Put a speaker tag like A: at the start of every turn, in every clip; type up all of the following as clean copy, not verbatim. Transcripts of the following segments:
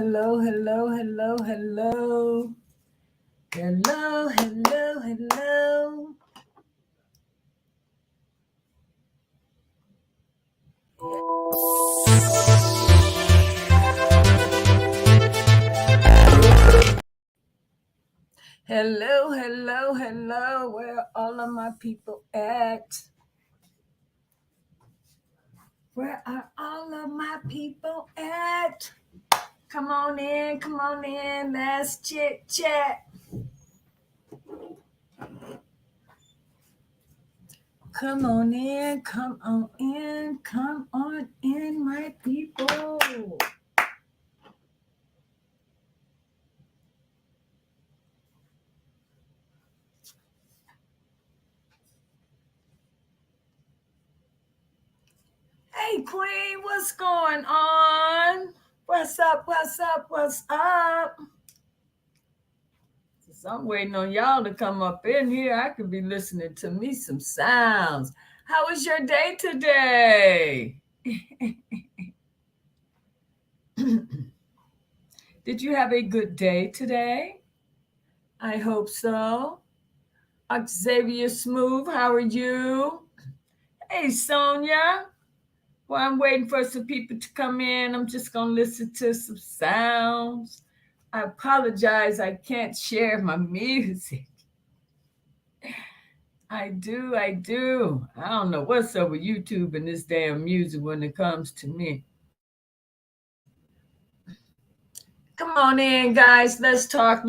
A: hello, hello, hello, hello. Hello, hello, hello. Hello, hello, hello. Where are all of my people at? Where are all of my people at? Come on in, let's chit chat. Come on in, come on in, my people. Hey, Queen, what's going on? What's up? So I'm waiting on y'all to come up in here. I could be listening to me some sounds. How was your day today? Did you have a good day today? I hope so. Xavier Smooth, how are you? Hey, Sonia. Well, I'm waiting for some people to come in. I'm just going to listen to some sounds. I apologize. I can't share my music. I do. I don't know what's up with YouTube and this damn music when it comes to me. Come on in, guys. Let's talk.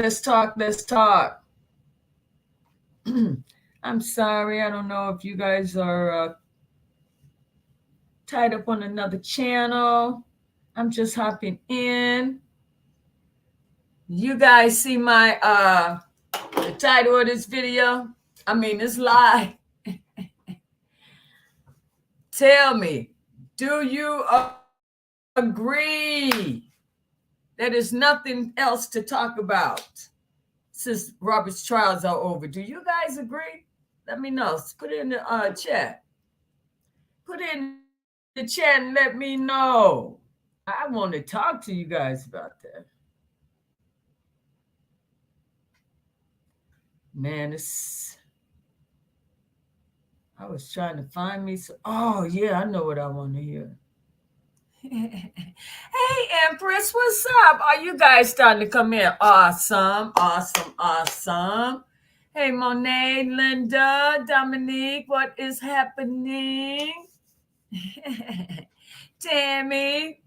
A: I'm sorry. I don't know if you guys are tied up on another channel. I'm just hopping in. You guys see my the title of this video? I mean, it's live. Tell me, do you agree that there's nothing else to talk about since Robert's trials are over? Do you guys agree? Let me know. Put it in the chat. Put it in the chat and let me know. I want to talk to you guys about that. Man, I was trying to find me some. Oh, yeah, I know what I want to hear. Hey, Empress, what's up? Are you guys starting to come in? Awesome. Hey, Monet, Linda, Dominique, what is happening? Tammy,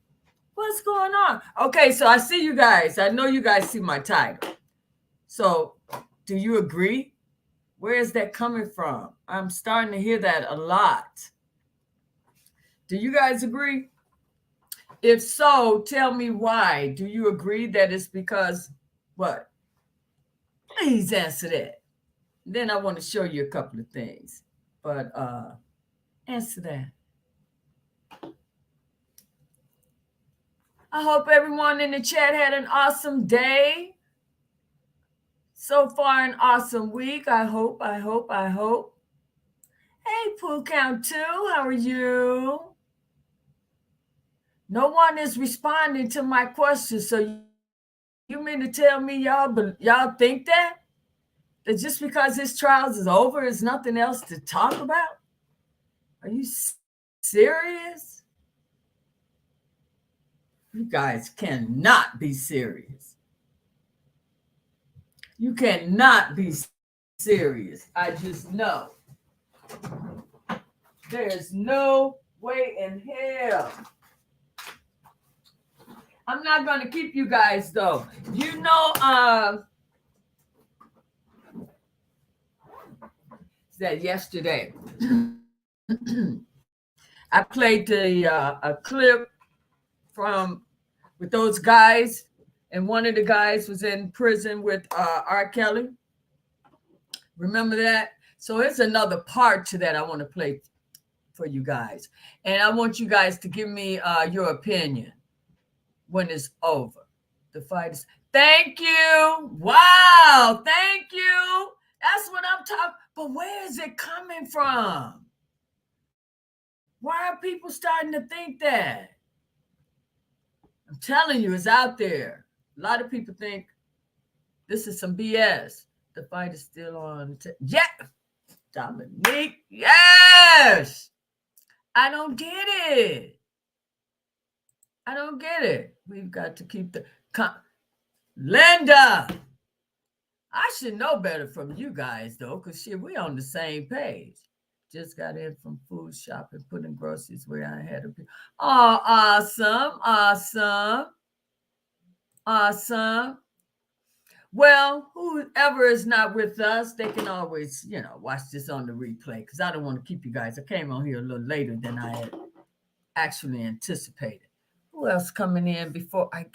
A: what's going on? Okay, so I see you guys. I know you guys see my title. So, do you agree? Where is that coming from? I'm starting to hear that a lot. Do you guys agree? If so, tell me why. Do you agree that it's because what? Please answer that. Then I want to show you a couple of things. But answer that. I hope everyone in the chat had an awesome day. So far, an awesome week. I hope. Hey, Pooh Count 2, how are you? No one is responding to my question. So you mean to tell me y'all think that just because his trials is over, there's nothing else to talk about? Are you serious? You guys cannot be serious. You cannot be serious. I just know. There's no way in hell. I'm not going to keep you guys, though. You know, that yesterday I played a clip with those guys, and one of the guys was in prison with R. Kelly. Remember that? So it's another part to that I want to play for you guys, and I want you guys to give me your opinion when it's over. The fight is. Thank you. Wow. Thank you. That's what I'm talking. But where is it coming from? Why are people starting to think that? I'm telling you, it's out there. A lot of people think this is some BS. The fight is still on. Yeah, Dominique. Yes. I don't get it. I don't get it. We've got to keep the. Linda. I should know better from you guys, though, because shit, we on the same page. Just got in from food shopping, putting groceries where I had to be. Oh, awesome. Awesome. Awesome. Well, whoever is not with us, they can always, watch this on the replay because I don't want to keep you guys. I came on here a little later than I had actually anticipated. Who else coming in before I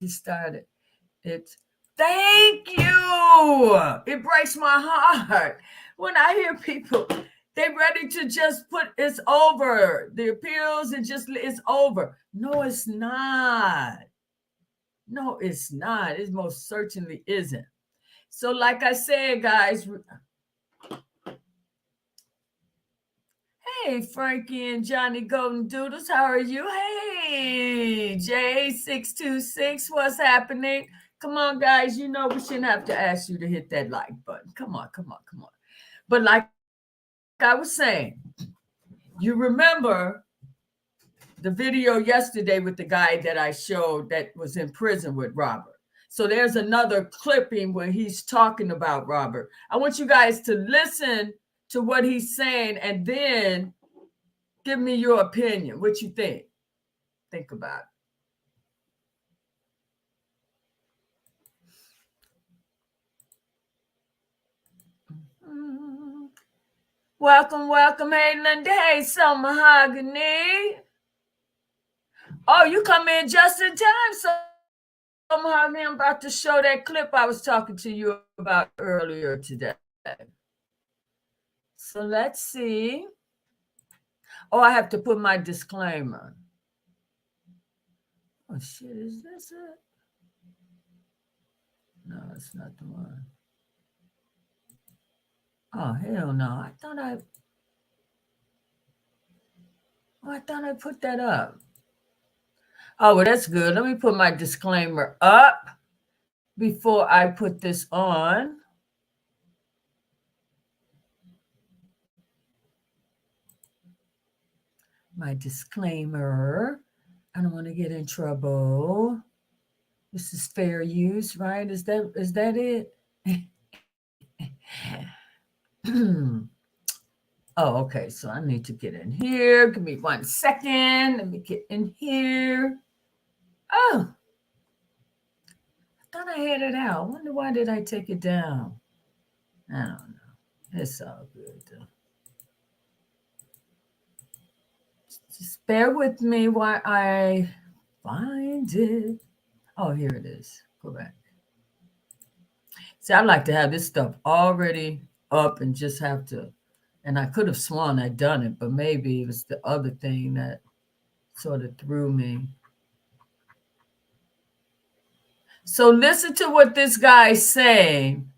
A: get started? It's thank you. It breaks my heart when I hear people they ready to just put it's over. The appeals, it's over. No, it's not. No, it's not. It most certainly isn't. So, like I said, guys, hey, Frankie and Johnny Golden Doodles, how are you? Hey, J626, what's happening? Come on, guys. You know we shouldn't have to ask you to hit that like button. Come on, come on, come on. But like I was saying, you remember the video yesterday with the guy that I showed that was in prison with Robert. So there's another clipping where he's talking about Robert. I want you guys to listen to what he's saying and then give me your opinion. What you think? Think about it. Welcome, welcome. Hey, Linda. Hey, so Mahogany. Oh, you come in just in time, so Mahogany. I'm about to show that clip I was talking to you about earlier today. So let's see. Oh, I have to put my disclaimer. Oh, shit. Is this it? No, it's not the one. Oh, hell no. I thought I put that up. Oh, well, that's good. Let me put my disclaimer up before I put this on. My disclaimer. I don't want to get in trouble. This is fair use, right? Is that it? Oh, okay. So I need to get in here. Give me 1 second. Let me get in here. Oh, I thought I had it out. I wonder why did I take it down? I don't know. It's all good though. Just bear with me while I find it. Oh, here it is. Go back. See, I'd like to have this stuff already up and just have to, and I could have sworn I'd done it, but maybe it was the other thing that sort of threw me. So listen to what this guy's saying,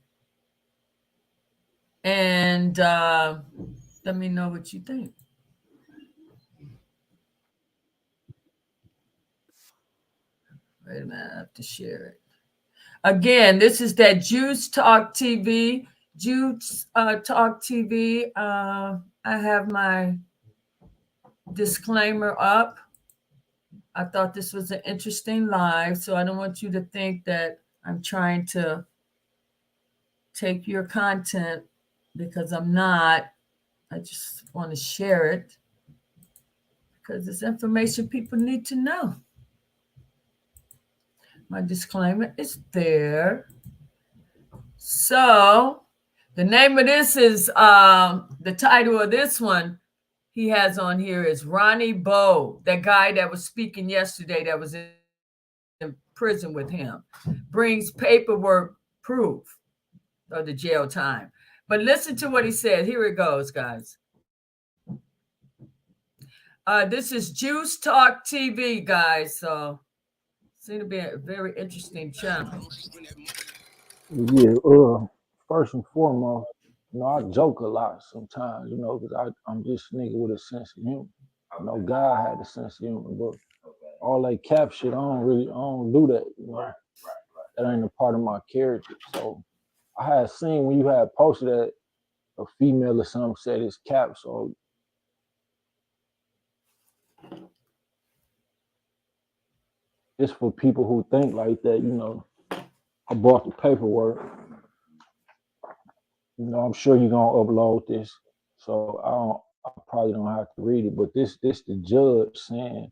A: and let me know what you think. Wait a minute, I have to share it. Again, this is that Juice Talk TV. Juice Talk TV. I have my disclaimer up. I thought this was an interesting live, so I don't want you to think that I'm trying to take your content because I'm not. I just want to share it because it's information people need to know. My disclaimer is there. So the name of this is the title of this one he has on here is Ronnie Bowe, that guy that was speaking yesterday that was in prison with him, brings paperwork proof of the jail time. But listen to what he said. Here it goes, guys. This is Juice Talk TV, guys. So seems to be a very interesting channel.
B: Yeah, first and foremost, I joke a lot sometimes, because I'm just a nigga with a sense of humor. God had a sense of humor, but all that cap shit, I don't do that. You know, that ain't a part of my character. So I had seen when you had posted that a female or something said it's cap. So it's for people who think like that. You know, I bought the paperwork. You know, I'm sure you're gonna upload this, so I probably don't have to read it. But this the judge saying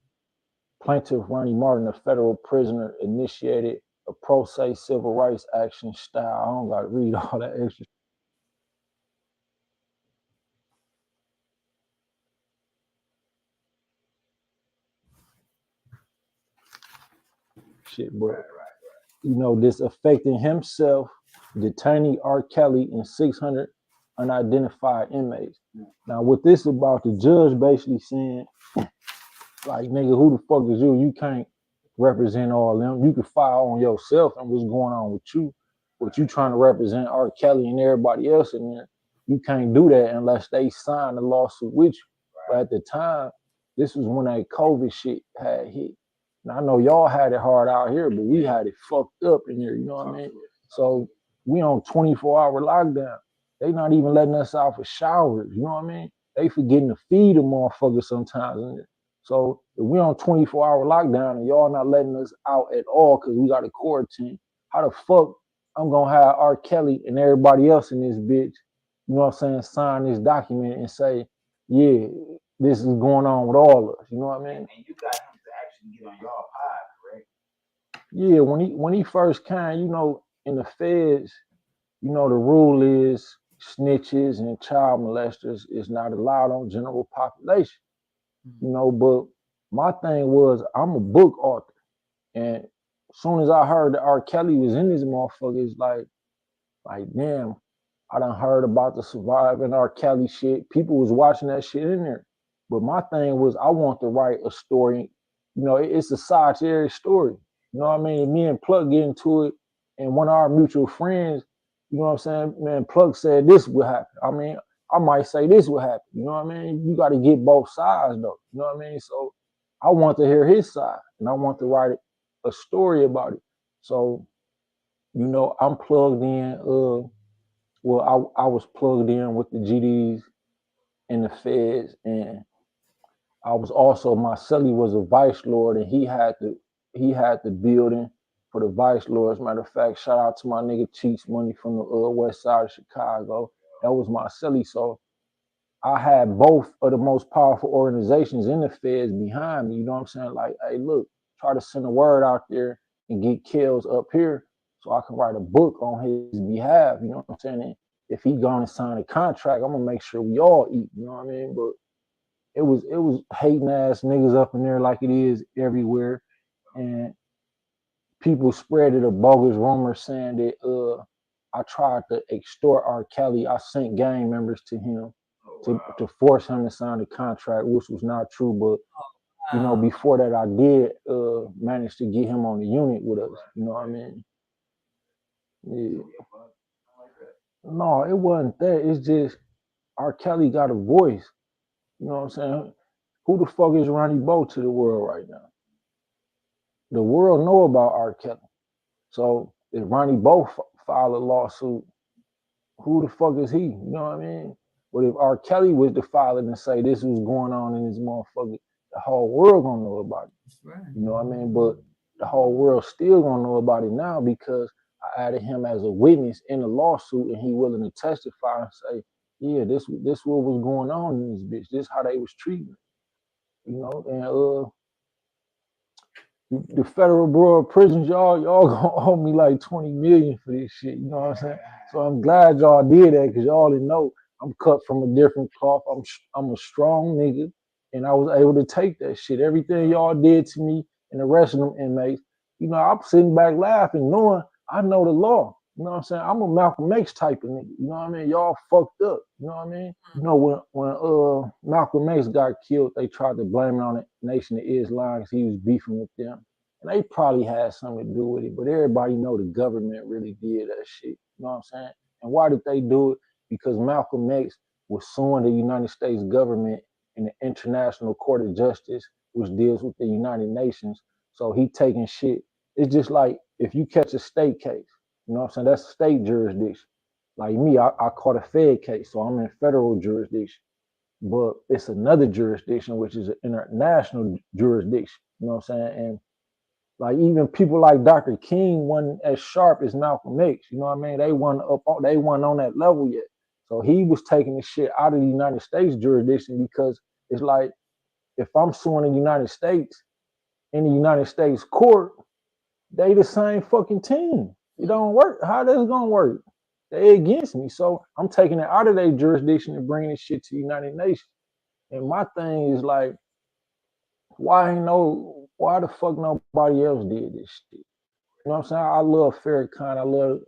B: plaintiff Ronnie Martin, a federal prisoner, initiated a pro se civil rights action style. I don't gotta read all that extra shit, but you know, this affecting himself, detaining R. Kelly and 600 unidentified inmates. Now, what this about, the judge basically saying, like, nigga, who the fuck is you? You can't represent all them. You can file on yourself and what's going on with you. But you trying to represent R. Kelly and everybody else in there. You can't do that unless they sign the lawsuit with you. But at the time, this was when that COVID shit had hit. Now, I know y'all had it hard out here, but we had it fucked up in here, you know what I mean? So we on 24-hour lockdown. They not even letting us out for showers, you know what I mean? They forgetting to feed the motherfuckers sometimes. So if we on 24-hour lockdown and y'all not letting us out at all because we got a quarantine, how the fuck I'm gonna have R. Kelly and everybody else in this bitch, you know what I'm saying, sign this document and say, yeah, this is going on with all of us, you know what I mean?
C: And you got him to actually get on your pod, correct?
B: Yeah, when he first came, you know, in the feds, you know, the rule is snitches and child molesters is not allowed on general population. You know, but my thing was I'm a book author. And as soon as I heard that R. Kelly was in this motherfucker, it's like damn, I done heard about the surviving R. Kelly shit. People was watching that shit in there. But my thing was I want to write a story. You know, it's a satire story. You know what I mean? Me and Plug get into it, and one of our mutual friends, you know what I'm saying? Man, Plug said this would happen. I mean, I might say this would happen. You know what I mean? You got to get both sides though. You know what I mean? So I want to hear his side, and I want to write a story about it. So you know, I'm plugged in. I was plugged in with the GDs and the feds, and I was also my celly was a vice lord, and he had the building for the vice lords. Matter of fact, shout out to my nigga Cheats Money from the west side of Chicago. That was my celly. So I had both of the most powerful organizations in the feds behind me. You know what I'm saying? Like, hey, look, try to send a word out there and get kills up here so I can write a book on his behalf. You know what I'm saying? And if he gonna sign a contract, I'm gonna make sure we all eat. You know what I mean? But it was hating ass niggas up in there like it is everywhere, and people spreaded a bogus rumor saying that I tried to extort R. Kelly. I sent gang members to him to force him to sign the contract, which was not true. But you know, before that, I did manage to get him on the unit with us. You know what I mean? Yeah. No, it wasn't that. It's just R. Kelly got a voice. You know what I'm saying? Who the fuck is Ronnie Bo to the world right now? The world know about R. Kelly. So if Ronnie Bo file a lawsuit, who the fuck is he? You know what I mean? But if R. Kelly was to file it and say this was going on in this motherfucker, the whole world gonna know about it.
A: That's right.
B: You know what I mean? But the whole world still gonna know about it now because I added him as a witness in the lawsuit, and he willing to testify and say, yeah, this what was going on in this bitch. This how they was treating. You know, and the federal bureau of prisons, y'all gonna owe me like 20 million for this shit. You know what I'm saying? So I'm glad y'all did that because y'all didn't know I'm cut from a different cloth. I'm a strong nigga, and I was able to take that shit. Everything y'all did to me and the rest of them inmates, you know, I'm sitting back laughing, knowing I know the law. You know what I'm saying? I'm a Malcolm X type of nigga. You know what I mean? Y'all fucked up. You know what I mean? You know, when Malcolm X got killed, they tried to blame it on the Nation of Islam because he was beefing with them. And they probably had something to do with it, but everybody know the government really did that shit. You know what I'm saying? And why did they do it? Because Malcolm X was suing the United States government in the International Court of Justice which deals with the United Nations. So he taking shit. It's just like if you catch a state case, you know what I'm saying? That's state jurisdiction. Like me, I caught a Fed case, so I'm in federal jurisdiction. But it's another jurisdiction, which is an international jurisdiction. You know what I'm saying? And like even people like Dr. King wasn't as sharp as Malcolm X. You know what I mean? They weren't on that level yet. So he was taking the shit out of the United States jurisdiction because it's like if I'm suing the United States in the United States court, they the same fucking team. It don't work. How this gonna work? They against me. So I'm taking it out of their jurisdiction and bringing this shit to the United Nations. And my thing is like, why the fuck nobody else did this shit? You know what I'm saying? I love Farrakhan.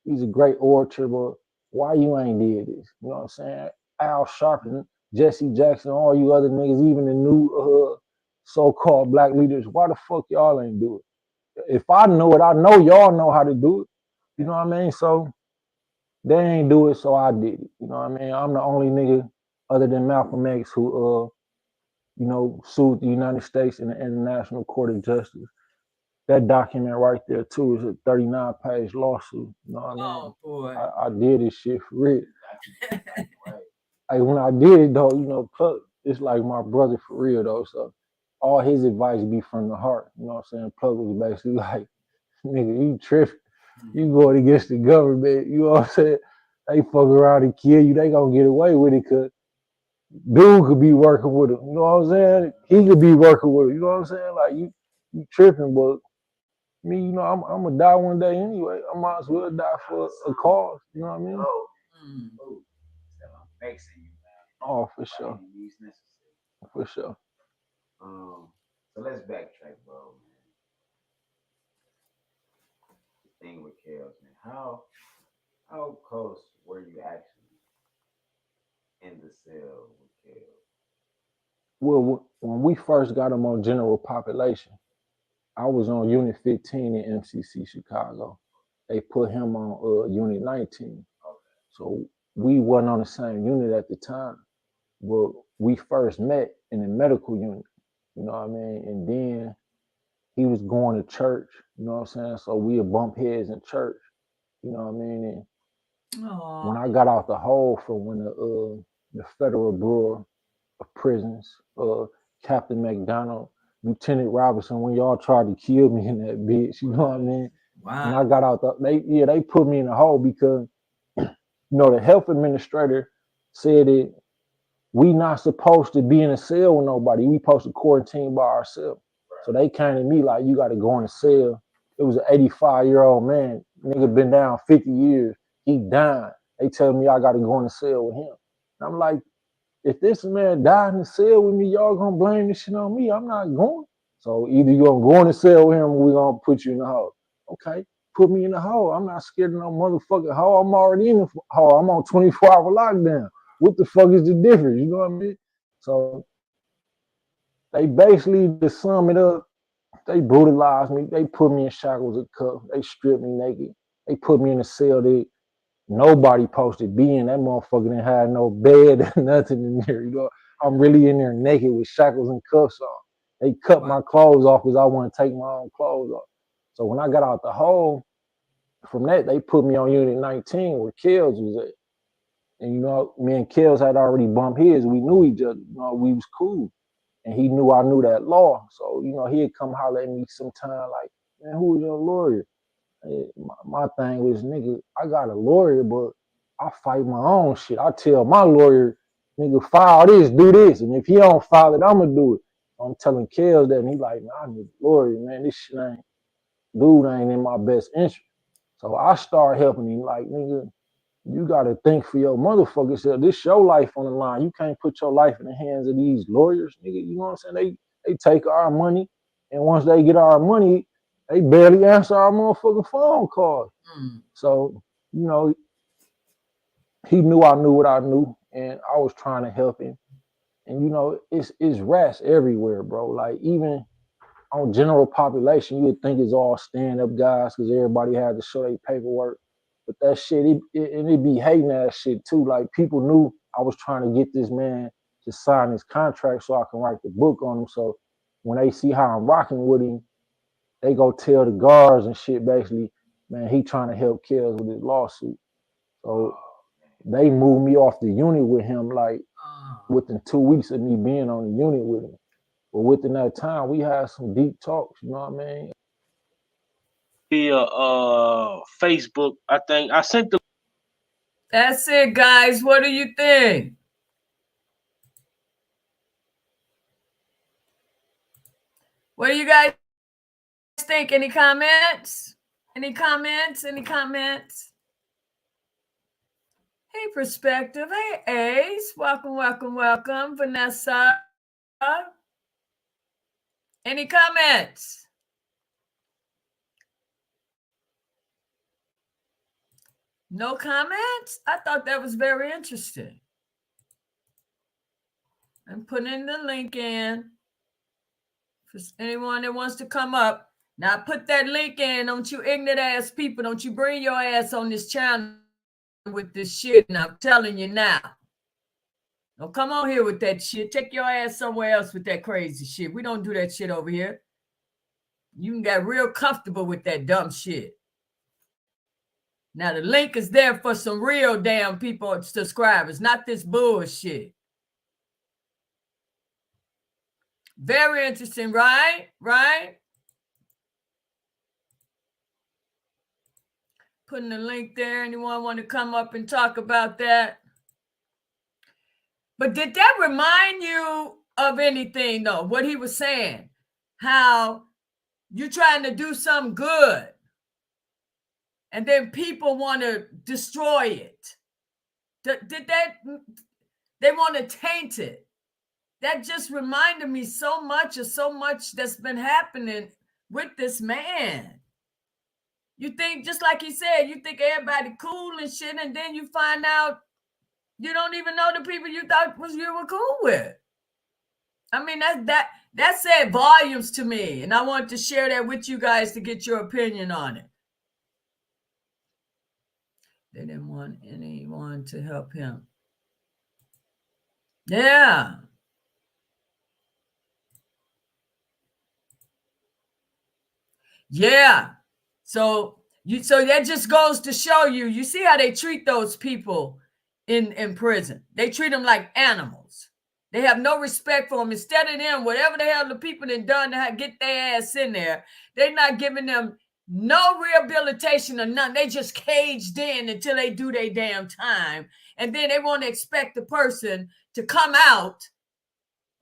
B: He's a great orator, but why you ain't did this? You know what I'm saying? Al Sharpton, Jesse Jackson, all you other niggas, even the new so-called black leaders, why the fuck y'all ain't do it? If I know it, I know y'all know how to do it. You know what I mean? So they ain't do it, so I did it. You know what I mean? I'm the only nigga other than Malcolm X who sued the United States in the International Court of Justice. That document right there too is a 39-page lawsuit. You know what I mean?
A: Oh boy.
B: I did this shit for real. Like when I did it though, Puck, it's like my brother for real though. So all his advice be from the heart. You know what I'm saying? Puck was basically like, nigga, you tripping. You going against the government. You know what I'm saying? They fuck around and kill you. They gonna get away with it because dude could be working with him. You know what I'm saying? He could be working with him. You know what I'm saying? Like you tripping, but me, I'm gonna die one day anyway. I might as well die for a cause. You know what I mean?
C: Vexing you, man.
B: Oh, for sure. For sure.
C: So let's backtrack, bro, man. The thing with Kels, man. How close were you actually in the cell with Kels?
B: Well, when we first got him on general population, I was on Unit 15 in MCC Chicago. They put him on Unit 19.
C: Okay.
B: So we wasn't on the same unit at the time, but we first met in the medical unit. You know what I mean? And then he was going to church. You know what I'm saying? So we would bump heads in church. You know what I mean? And when I got out the hole from when the Federal Bureau of Prisons, Captain McDonald, Lieutenant Robinson, when y'all tried to kill me in that bitch, you know what I mean?
A: Wow.
B: When I got out, they put me in the hole because, the health administrator said that we not supposed to be in a cell with nobody. We supposed to quarantine by ourselves. So they came to me like, you got to go in a cell. It was an 85-year-old man. Nigga been down 50 years. He died. They tell me I got to go in a cell with him. And I'm like, if this man died in the cell with me, y'all gonna blame this shit on me. I'm not going. So either you gonna go in the cell with him or we gonna put you in the hole. Okay, put me in the hole. I'm not scared of no motherfucking hole. I'm already in the hole. I'm on 24-hour lockdown. What the fuck is the difference? You know what I mean? So they basically, to sum it up, they brutalized me. They put me in shackles and cuffs. They stripped me naked. They put me in a cell that nobody supposed to be in. That motherfucker didn't have no bed or nothing in there. I'm really in there naked with shackles and cuffs on. They cut my clothes off because I want to take my own clothes off. So when I got out the hole, from that, they put me on Unit 19 where Kels was at. And, me and Kels had already bumped his. We knew each other. We was cool. And he knew I knew that law. So, he'd come holler at me sometime like, man, who is your lawyer? My thing was, nigga, I got a lawyer, but I fight my own shit. I tell my lawyer, nigga, file this, do this. And if he don't file it, I'm going to do it. I'm telling Kels that, and he like, man, I need a lawyer, man. This shit ain't in my best interest. So I start helping him like, nigga, you got to think for your motherfucker self. This your life on the line. You can't put your life in the hands of these lawyers, nigga. You know what I'm saying? They take our money, and once they get our money, they barely answer our motherfucking phone calls. So, he knew I knew what I knew, and I was trying to help him. And it's rats everywhere, bro. Like even on general population, you would think it's all stand-up guys because everybody had to show their paperwork. But that shit, it be hating ass shit too. Like people knew I was trying to get this man to sign his contract so I can write the book on him. So when they see how I'm rocking with him, they go tell the guards and shit. Basically, man, he trying to help Kells with his lawsuit. So they moved me off the unit with him like within 2 weeks of me being on the unit with him. But within that time, we had some deep talks. You know what I mean?
D: Via Facebook, I think I sent the.
A: That's it, guys. What do you think? What do you guys think? Any comments? Any comments? Any comments? Hey, Perspective. Hey, Ace. Welcome, welcome, welcome. Vanessa. Any comments? No comments? I thought that was very interesting. I'm putting the link in for anyone that wants to come up. Now, put that link in. Don't you ignorant ass people. Don't you bring your ass on this channel with this shit. And I'm telling you now. Don't come on here with that shit. Take your ass somewhere else with that crazy shit. We don't do that shit over here. You got real comfortable with that dumb shit. Now, the link is there for some real damn people, subscribers, not this bullshit. Very interesting, right? Right? Putting the link there. Anyone want to come up and talk about that? But did that remind you of anything, though? What he was saying? How you're trying to do something good, and then people want to destroy it. Did that? They want to taint it. That just reminded me so much of so much that's been happening with this man. You think, just like he said, you think everybody cool and shit, and then you find out you don't even know the people you thought you were cool with. I mean, that said volumes to me, and I wanted to share that with you guys to get your opinion on it. They didn't want anyone to help him. Yeah. Yeah. So that just goes to show you, you see how they treat those people in prison. They treat them like animals. They have no respect for them. Instead of them, whatever the hell the people that done to get their ass in there, they're not giving them no rehabilitation or nothing. They just caged in until they do their damn time. And then they want to expect the person to come out,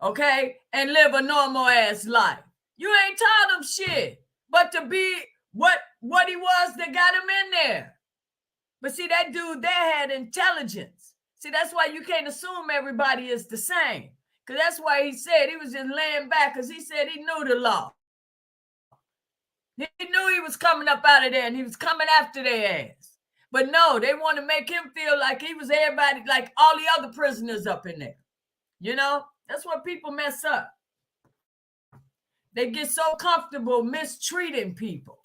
A: okay, and live a normal ass life. You ain't taught them shit, but to be what he was that got him in there. But see, that dude there had intelligence. See, that's why you can't assume everybody is the same. Because that's why he said he was just laying back, because he said he knew the law. He knew he was coming up out of there and he was coming after their ass. But no, they want to make him feel like he was everybody, like all the other prisoners up in there. You know, that's what people mess up. They get so comfortable mistreating people.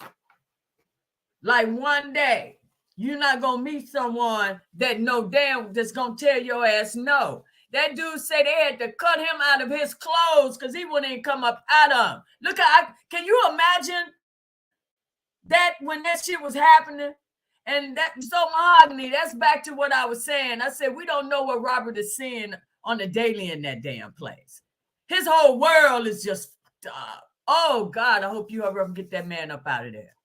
A: Like one day, you're not going to meet someone that no damn that's going to tell your ass no. That dude said they had to cut him out of his clothes because he wouldn't even come up out of them. Look, can you imagine that when that shit was happening? And that so mahogany, that's back to what I was saying. I said, we don't know what Robert is seeing on the daily in that damn place. His whole world is just, oh God, I hope you ever get that man up out of there.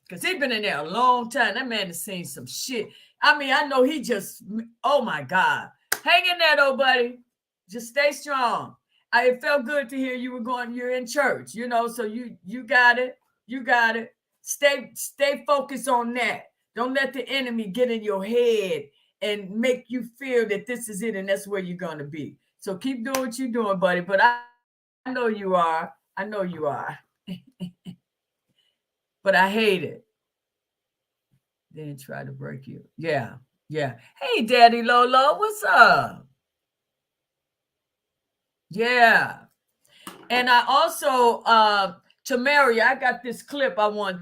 A: Because he's been in there a long time. That man has seen some shit. I mean, I know he just, oh my God. Hang in there though, buddy. Just stay strong. It felt good to hear you're in church, you know, so you got it. You got it. Stay focused on that. Don't let the enemy get in your head and make you feel that this is it and that's where you're going to be. So keep doing what you're doing, buddy. But I know you are. I know you are. But I hate it. Then try to break you. Yeah. Yeah. Hey, Daddy Lolo, what's up? Yeah. And I also, to Mary, I got this clip I want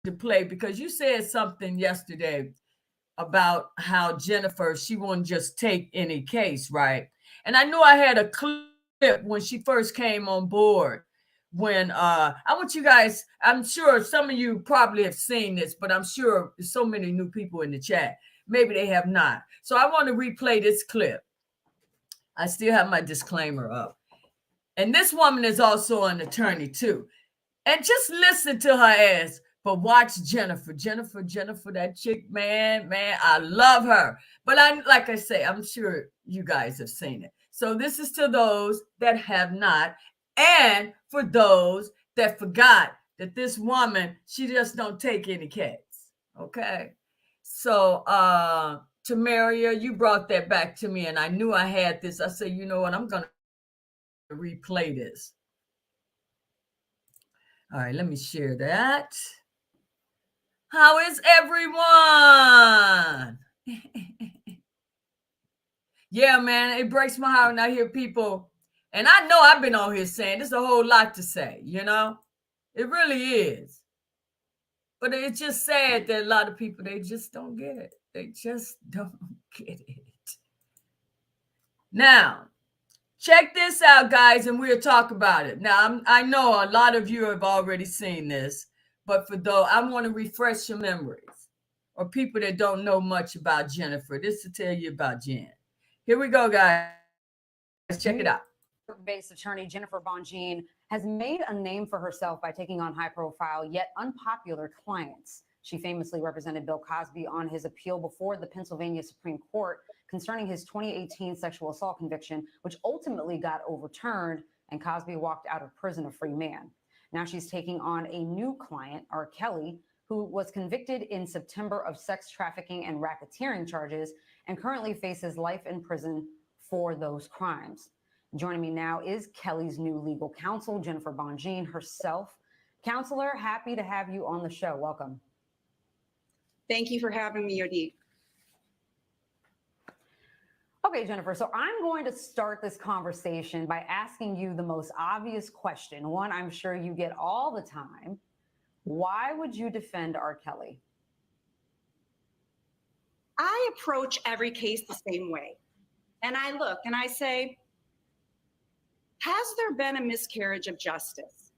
A: to play because you said something yesterday about how Jennifer, she won't just take any case, right? And I knew I had a clip when she first came on board. When I want you guys, I'm sure some of you probably have seen this, but I'm sure there's so many new people in the chat. Maybe they have not. So I want to replay this clip. I still have my disclaimer up. And this woman is also an attorney too. And just listen to her ass. But watch Jennifer, that chick, man, I love her. But like I say, I'm sure you guys have seen it. So this is to those that have not, and for those that forgot that this woman, she just don't take any cats. Okay. So Tamaria, you brought that back to me, and I knew I had this. I said, you know what, I'm gonna replay this. All right, let me share that. How is everyone? Yeah, man, it breaks my heart when I hear people, and I know I've been on here saying there's a whole lot to say, you know? It really is. But it's just sad that a lot of people, they just don't get it. They just don't get it. Now, check this out, guys, and we'll talk about it. Now, I know a lot of you have already seen this, but for those, I want to refresh your memories, or people that don't know much about Jennifer. This to tell you about Jen. Here we go, guys. Check it out.
E: Based attorney Jennifer Bongine has made a name for herself by taking on high-profile yet unpopular clients. She famously represented Bill Cosby on his appeal before the Pennsylvania Supreme Court concerning his 2018 sexual assault conviction, which ultimately got overturned, and Cosby walked out of prison a free man. Now she's taking on a new client, R. Kelly, who was convicted in September of sex trafficking and racketeering charges and currently faces life in prison for those crimes. Joining me now is Kelly's new legal counsel, Jennifer Bongine herself. Counselor, happy to have you on the show. Welcome.
F: Thank you for having me, Yodi.
E: Okay, Jennifer, so I'm going to start this conversation by asking you the most obvious question, one I'm sure you get all the time. Why would you defend R. Kelly?
F: I approach every case the same way. And I look and I say, has there been a miscarriage of justice?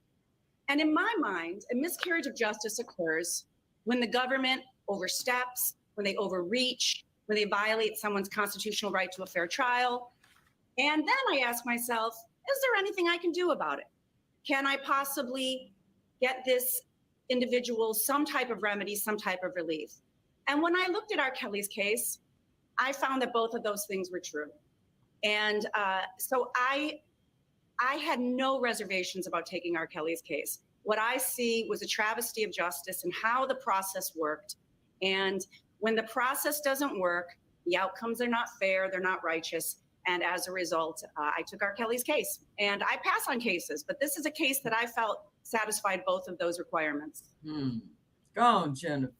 F: And in my mind, a miscarriage of justice occurs when the government oversteps, when they overreach, when they violate someone's constitutional right to a fair trial. And then I ask myself, is there anything I can do about it? Can I possibly get this individual some type of remedy, some type of relief? And when I looked at R. Kelly's case, I found that both of those things were true. And so I had no reservations about taking R. Kelly's case. What I see was a travesty of justice and how the process worked. And when the process doesn't work, the outcomes are not fair, they're not righteous. And as a result, I took R. Kelly's case. And I pass on cases, but this is a case that I felt satisfied both of those requirements.
A: Go on, Jennifer.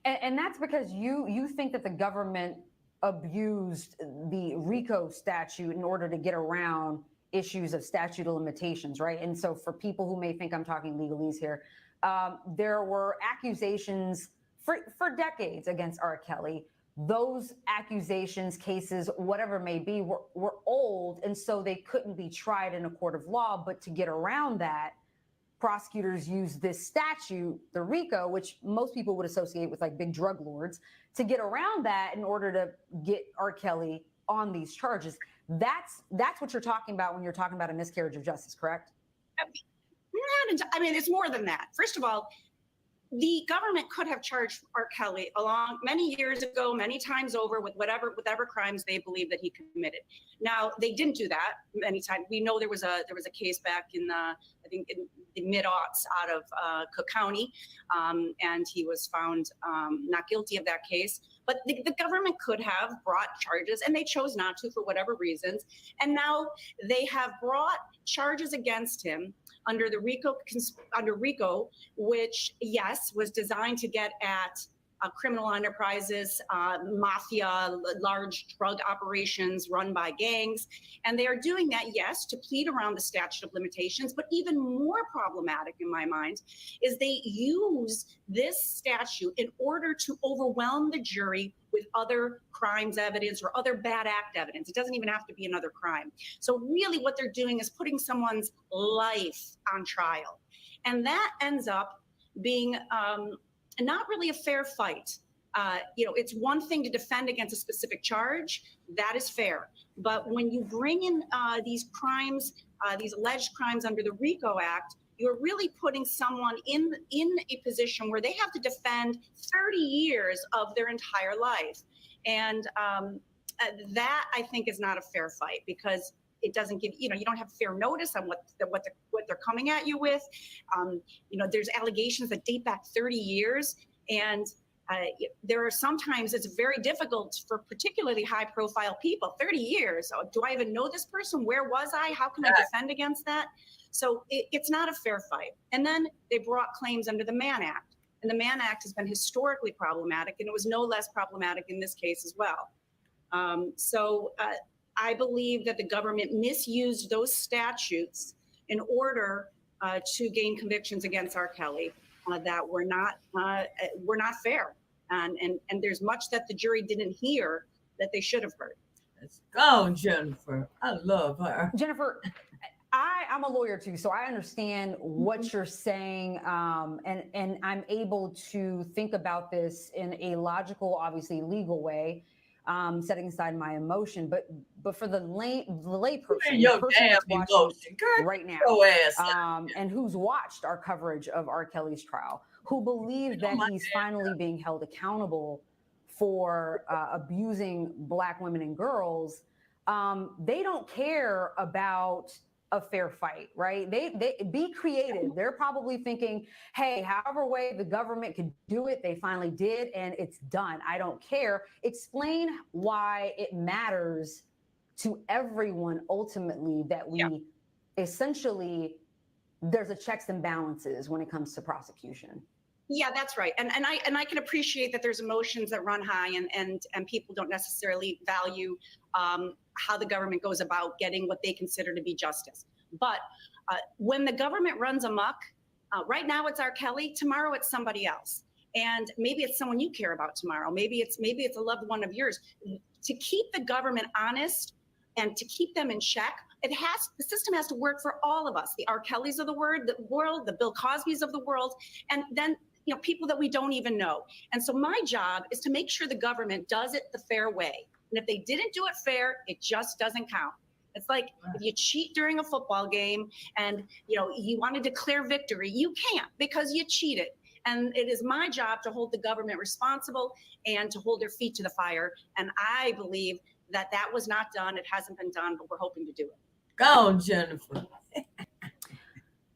E: And that's because you think that the government abused the RICO statute in order to get around issues of statute of limitations, right? And so for people who may think I'm talking legalese here, there were accusations for decades against R. Kelly. Those accusations, cases, whatever may be, were old, and so they couldn't be tried in a court of law. But to get around that, prosecutors used this statute, the RICO, which most people would associate with like big drug lords, to get around that in order to get R. Kelly on these charges. That's what you're talking about when you're talking about a miscarriage of justice, correct?
F: I mean, it's more than that. First of all, the government could have charged R. Kelly along many years ago, many times over, with whatever crimes they believe that he committed. Now, they didn't do that many times. We know there was a case back in I think in the mid-aughts out of Cook County, and he was found not guilty of that case. But the government could have brought charges, and they chose not to for whatever reasons. And now they have brought charges against him under the RICO, which, yes, was designed to get at criminal enterprises, mafia, large drug operations run by gangs. And they are doing that, yes, to plead around the statute of limitations, but even more problematic in my mind is they use this statute in order to overwhelm the jury with other crimes evidence or other bad act evidence. It doesn't even have to be another crime. So really what they're doing is putting someone's life on trial. And that ends up being not really a fair fight. It's one thing to defend against a specific charge. That is fair. But when you bring in these crimes, these alleged crimes under the RICO Act, you're really putting someone in a position where they have to defend 30 years of their entire life. And that, I think, is not a fair fight because it doesn't give, you don't have fair notice on what they're coming at you with. There's allegations that date back 30 years. And there are sometimes it's very difficult for particularly high profile people, 30 years. Oh, do I even know this person? Where was I? How can I defend against that? So it's not a fair fight. And then they brought claims under the Mann Act. And the Mann Act has been historically problematic, and it was no less problematic in this case as well. I believe that the government misused those statutes in order to gain convictions against R. Kelly that were not fair. And there's much that the jury didn't hear that they should have heard.
A: Let's go, Jennifer. I love her.
E: Jennifer, I'm a lawyer too, so I understand what you're saying, and I'm able to think about this in a logical, obviously legal way, setting aside my emotion. But for the layperson,
A: Your
E: the person
A: damn
E: that's watching
A: emotion. Girl,
E: right now,
A: your ass.
E: and who's watched our coverage of R. Kelly's trial, who believe that he's finally being held accountable for abusing Black women and girls, they don't care about a fair fight, right? They be creative. They're probably thinking, hey, however way the government could do it, they finally did, and it's done. I don't care. Explain why it matters to everyone ultimately that we essentially, there's a checks and balances when it comes to prosecution.
F: Yeah, that's right. And I can appreciate that there's emotions that run high and people don't necessarily value how the government goes about getting what they consider to be justice. But when the government runs amok, right now it's R. Kelly, tomorrow it's somebody else. And maybe it's someone you care about tomorrow. Maybe it's a loved one of yours. To keep the government honest and to keep them in check, the system has to work for all of us, the R. Kellys of the world, the Bill Cosbys of the world, and then people that we don't even know. And so my job is to make sure the government does it the fair way. And if they didn't do it fair, it just doesn't count. It's like if you cheat during a football game and you want to declare victory, you can't because you cheated. And it is my job to hold the government responsible and to hold their feet to the fire. And I believe that was not done. It hasn't been done, but we're hoping to do it.
A: Go on, Jennifer.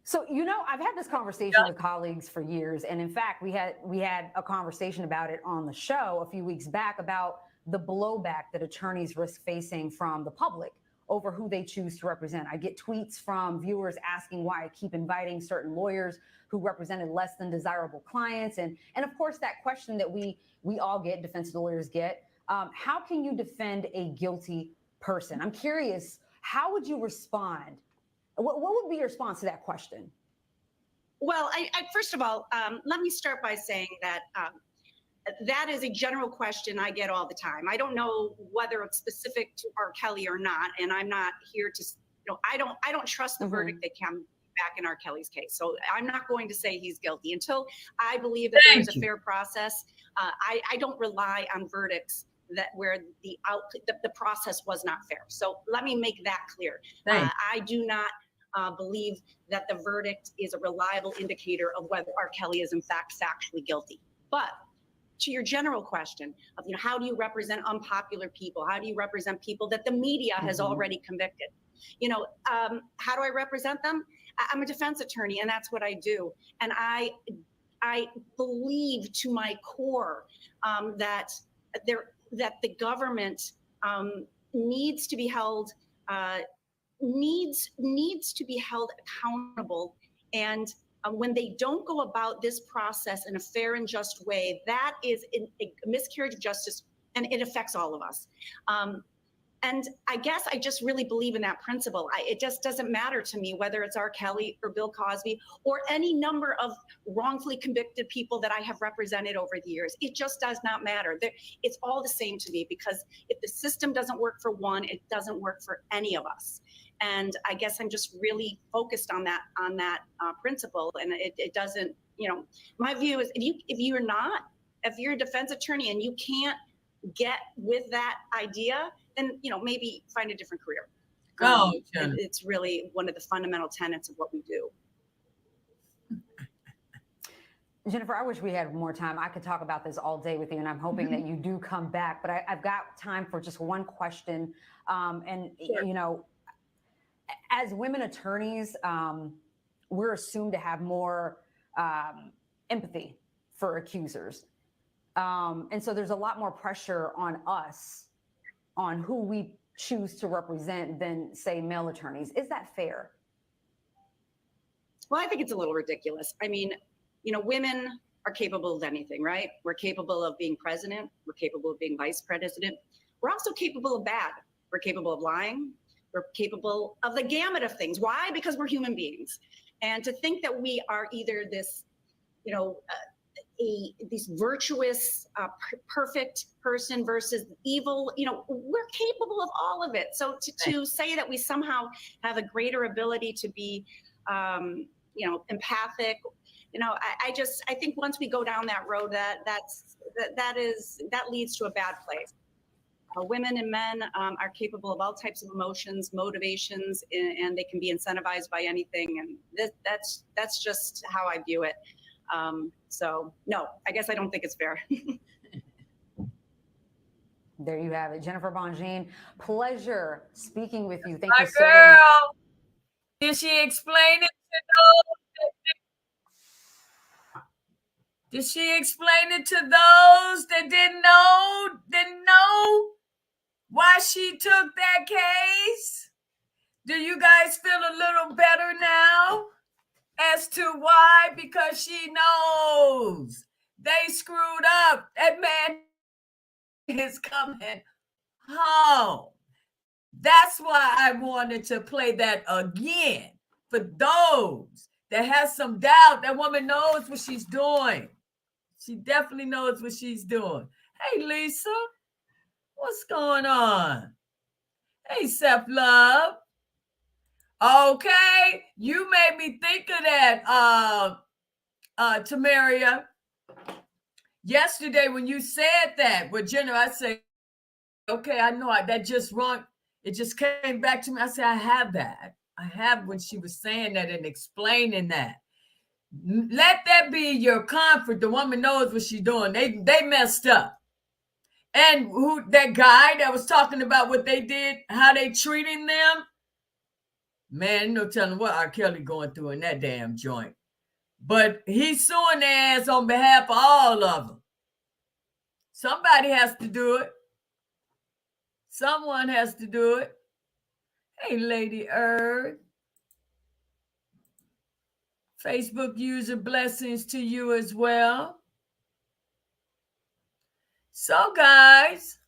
E: So, I've had this conversation with colleagues for years. And in fact, we had a conversation about it on the show a few weeks back about the blowback that attorneys risk facing from the public over who they choose to represent. I get tweets from viewers asking why I keep inviting certain lawyers who represented less than desirable clients. And of course, that question that we all get, defense lawyers get, how can you defend a guilty person? I'm curious, how would you respond? What would be your response to that question?
F: Well, I first of all, let me start by saying that that is a general question I get all the time. I don't know whether it's specific to R. Kelly or not, and I'm not here to, I don't trust the verdict that came back in R. Kelly's case. So I'm not going to say he's guilty until I believe that there is a fair process. I don't rely on verdicts where the process was not fair. So let me make that clear. I do not believe that the verdict is a reliable indicator of whether R. Kelly is in fact factually guilty. But to your general question of, how do you represent unpopular people? How do you represent people that the media has already convicted? How do I represent them? I'm a defense attorney, and that's what I do. And I believe to my core that the government needs to be held accountable, and when they don't go about this process in a fair and just way, that is a miscarriage of justice, and it affects all of us. And I guess I just really believe in that principle. It just doesn't matter to me whether it's R. Kelly or Bill Cosby or any number of wrongfully convicted people that I have represented over the years. It just does not matter. It's all the same to me, because if the system doesn't work for one, it doesn't work for any of us. And I guess I'm just really focused on that principle. And it doesn't, my view is if you're a defense attorney and you can't get with that idea, then maybe find a different career. It's really one of the fundamental tenets of what we do.
E: Jennifer, I wish we had more time. I could talk about this all day with you, and I'm hoping that you do come back. But I've got time for just one question.
F: Sure.
E: As women attorneys, we're assumed to have more empathy for accusers. And so there's a lot more pressure on us on who we choose to represent than, say, male attorneys. Is that fair?
F: Well, I think it's a little ridiculous. I mean, women are capable of anything, right? We're capable of being president. We're capable of being vice president. We're also capable of bad. We're capable of lying. We're capable of the gamut of things. Why? Because we're human beings. And to think that we are either this, this virtuous, perfect person versus evil, we're capable of all of it. So to say that we somehow have a greater ability to be, empathic, I think once we go down that road, that leads to a bad place. Women and men are capable of all types of emotions, motivations, and they can be incentivized by anything. And that's just how I view it. So no, I guess I don't think it's fair.
E: There you have it. Jennifer Bonjean, pleasure speaking with you. Thank
A: My
E: you so
A: girl,
E: much.
A: did she explain it to those? Did she explain it to those that didn't know why she took that case? Do you guys feel a little better now as to why? Because she knows they screwed up. That man is coming home. That's why I wanted to play that again for those that have some doubt. That woman knows what she's doing. She definitely knows what she's doing. Hey, Lisa, what's going on? Hey, Self Love. Okay, you made me think of that, Tamaria. Yesterday when you said that with Jenna, I said, okay, I know that just wrong. It just came back to me. I said, I have that. I have when she was saying that and explaining that. Let that be your comfort. The woman knows what she's doing. They messed up. And who that guy that was talking about what they did, how they treating them, man, no telling what R. Kelly going through in that damn joint. But he's suing their ass on behalf of all of them. Somebody has to do it. Someone has to do it. Hey, Lady Earth. Facebook user, blessings to you as well. So, guys,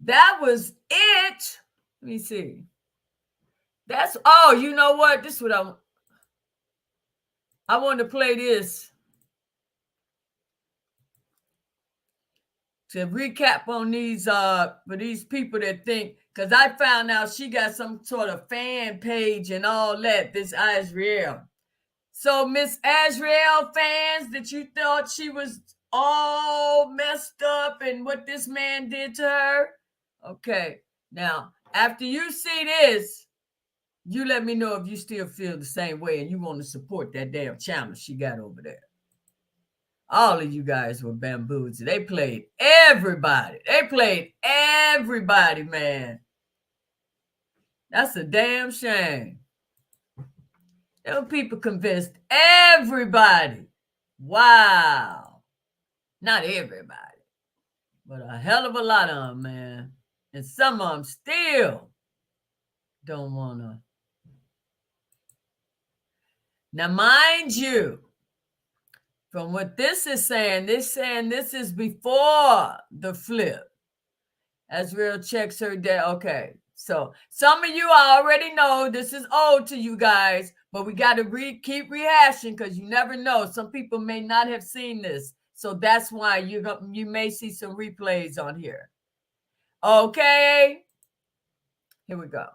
A: that was it. Let me see. You know what? This is what I want to play this to recap on these for these people that think, because I found out she got some sort of fan page and all that, this Azriel. So Miss Azriel fans, that you thought she was all messed up and what this man did to her. Okay, now after you see this, you let me know if you still feel the same way and you want to support that damn channel she got over there. All of you guys were bamboozled. They played everybody. Man. That's a damn shame. Them people convinced everybody. Wow. Not everybody, but a hell of a lot of them, man. And some of them still don't want to. Now, mind you, from what this is saying this is before the flip. Azriel checks her day. Okay, so some of you already know this is old to you guys, but we got to keep rehashing because you never know. Some people may not have seen this, so that's why you may see some replays on here. Okay, here we go.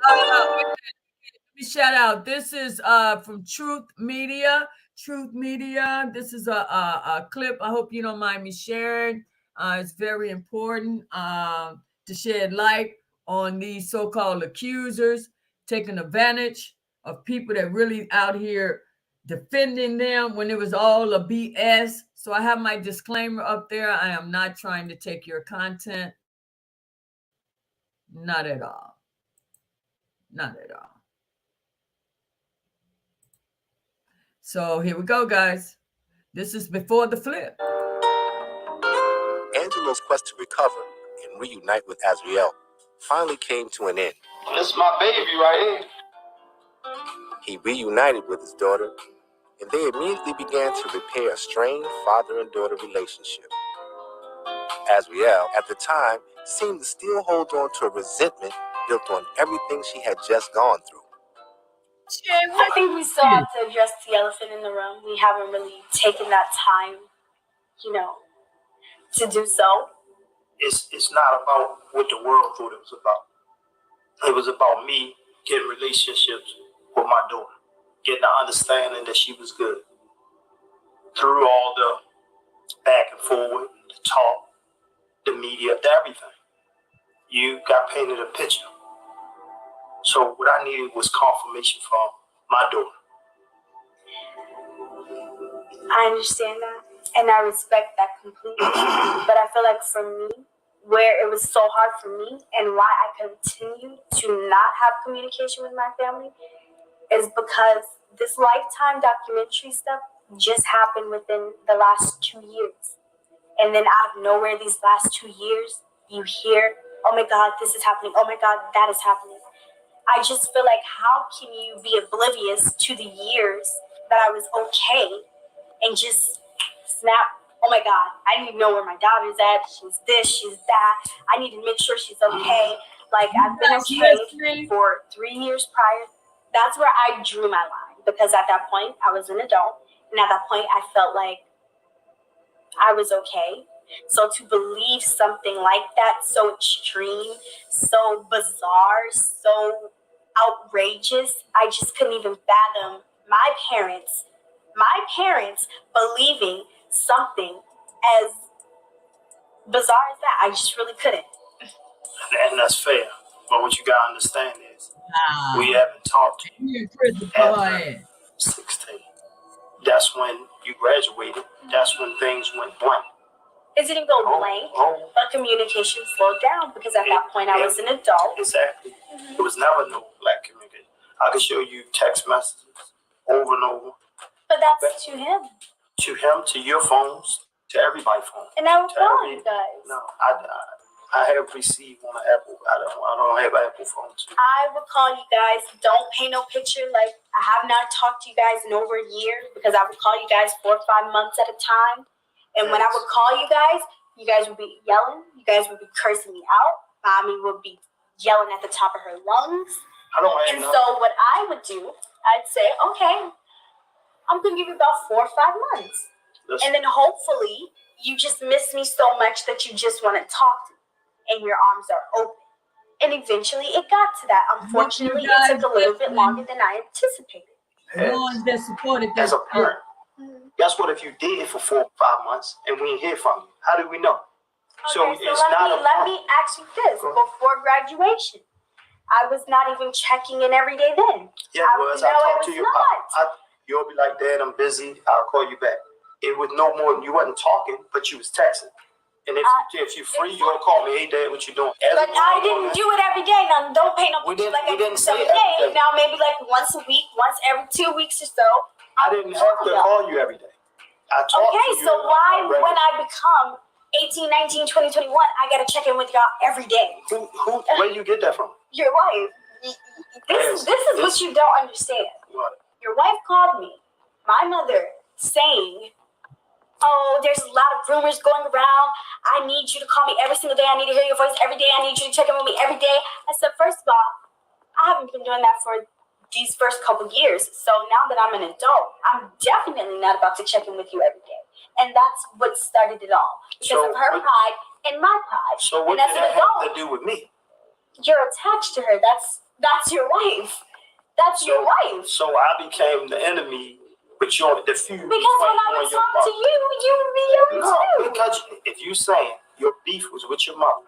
A: Let me shout out. This is from Truth Media. Truth Media. This is a clip. I hope you don't mind me sharing. It's very important to shed light on these so-called accusers taking advantage of people that really out here defending them when it was all a BS. So I have my disclaimer up there. I am not trying to take your content. Not at all. Not at all. So here we go, guys. This is before the flip.
G: Angelo's quest to recover and reunite with Azriel finally came to an end.
H: That's my baby right here.
G: He reunited with his daughter, and they immediately began to repair a strained father and daughter relationship. Azriel, at the time, seemed to still hold on to a resentment built on everything she had just gone through.
I: I think we still have to address the elephant in the room. We haven't really taken that time, to do so.
H: It's not about what the world thought it was about. It was about me getting relationships with my daughter, getting the understanding that she was good. Through all the back and forward, the talk, the media, everything, you got painted a picture. So what I needed was confirmation from my daughter.
I: I understand that, and I respect that completely. But I feel like for me, where it was so hard for me and why I continue to not have communication with my family is because this Lifetime documentary stuff just happened within the last 2 years. And then out of nowhere, these last 2 years, you hear, oh my God, this is happening. Oh my God, that is happening. I just feel like, how can you be oblivious to the years that I was okay and just snap, oh my God, I need to know where my daughter's at. She's this, she's that. I need to make sure she's okay. Like, I've been okay for 3 years prior. That's where I drew my line, because at that point, I was an adult. And at that point, I felt like I was okay. So to believe something like that, so extreme, so bizarre, so outrageous, I just couldn't even fathom my parents believing something as bizarre as that. I just really couldn't.
H: And that's fair. But what you gotta understand is, we haven't talked after 16. That's when you graduated. That's when things went blank.
I: It didn't go blank, but communication slowed down because at that point I was an adult.
H: Exactly. It was never no black communication. I could show you text messages over and over.
I: But that's to him.
H: To him, to your phones, to everybody's phone.
I: And I would call you guys.
H: No, I have received on an Apple. I don't have an Apple phone too.
I: I would call you guys. Don't paint no picture. Like, I have not talked to you guys in over a year because I would call you guys 4 or 5 months at a time. And when I would call you guys would be yelling. You guys would be cursing me out. Mommy would be yelling at the top of her lungs. And so what I would do, I'd say, okay, I'm going to give you about 4 or 5 months. And then hopefully you just miss me so much that you just want to talk to me and your arms are open. And eventually it got to that. Unfortunately, it took a little bit longer than I anticipated.
H: As a parent, guess what? If you did it for 4 or 5 months and we didn't hear from you, how do we know?
I: Okay, so let me ask you this. Before graduation, I was not even checking in every day then.
H: Yeah, as I talked to you, you'll be like, Dad, I'm busy. I'll call you back. It was no more. You wasn't talking, but you was texting. And if you're free, you'll call me. Hey, Dad, what you doing?
I: But I didn't do it every day. Now, don't paint no picture like I did every day. Now, maybe like once a week, once every 2 weeks or so.
H: I didn't have to call you every day. I talked to you.
I: So why, when I become 18, 19, 20, 21, I got to check in with y'all every day?
H: Where you get that from?
I: Your wife. This is what you don't understand.
H: What?
I: Your wife called me, my mother, saying, "Oh, there's a lot of rumors going around. I need you to call me every single day. I need to hear your voice every day. I need you to check in with me every day." I said, first of all, I haven't been doing that for these first couple years. So now that I'm an adult, I'm definitely not about to check in with you every day. And that's what started it all. Because of her pride and my pride.
H: So what
I: and
H: did that have to do with me?
I: You're attached to her. That's your wife. That's your wife.
H: So I became the enemy, but you're the feud.
I: Because when I would talk to you, you would be yelling too.
H: Because if you saying your beef was with your mother,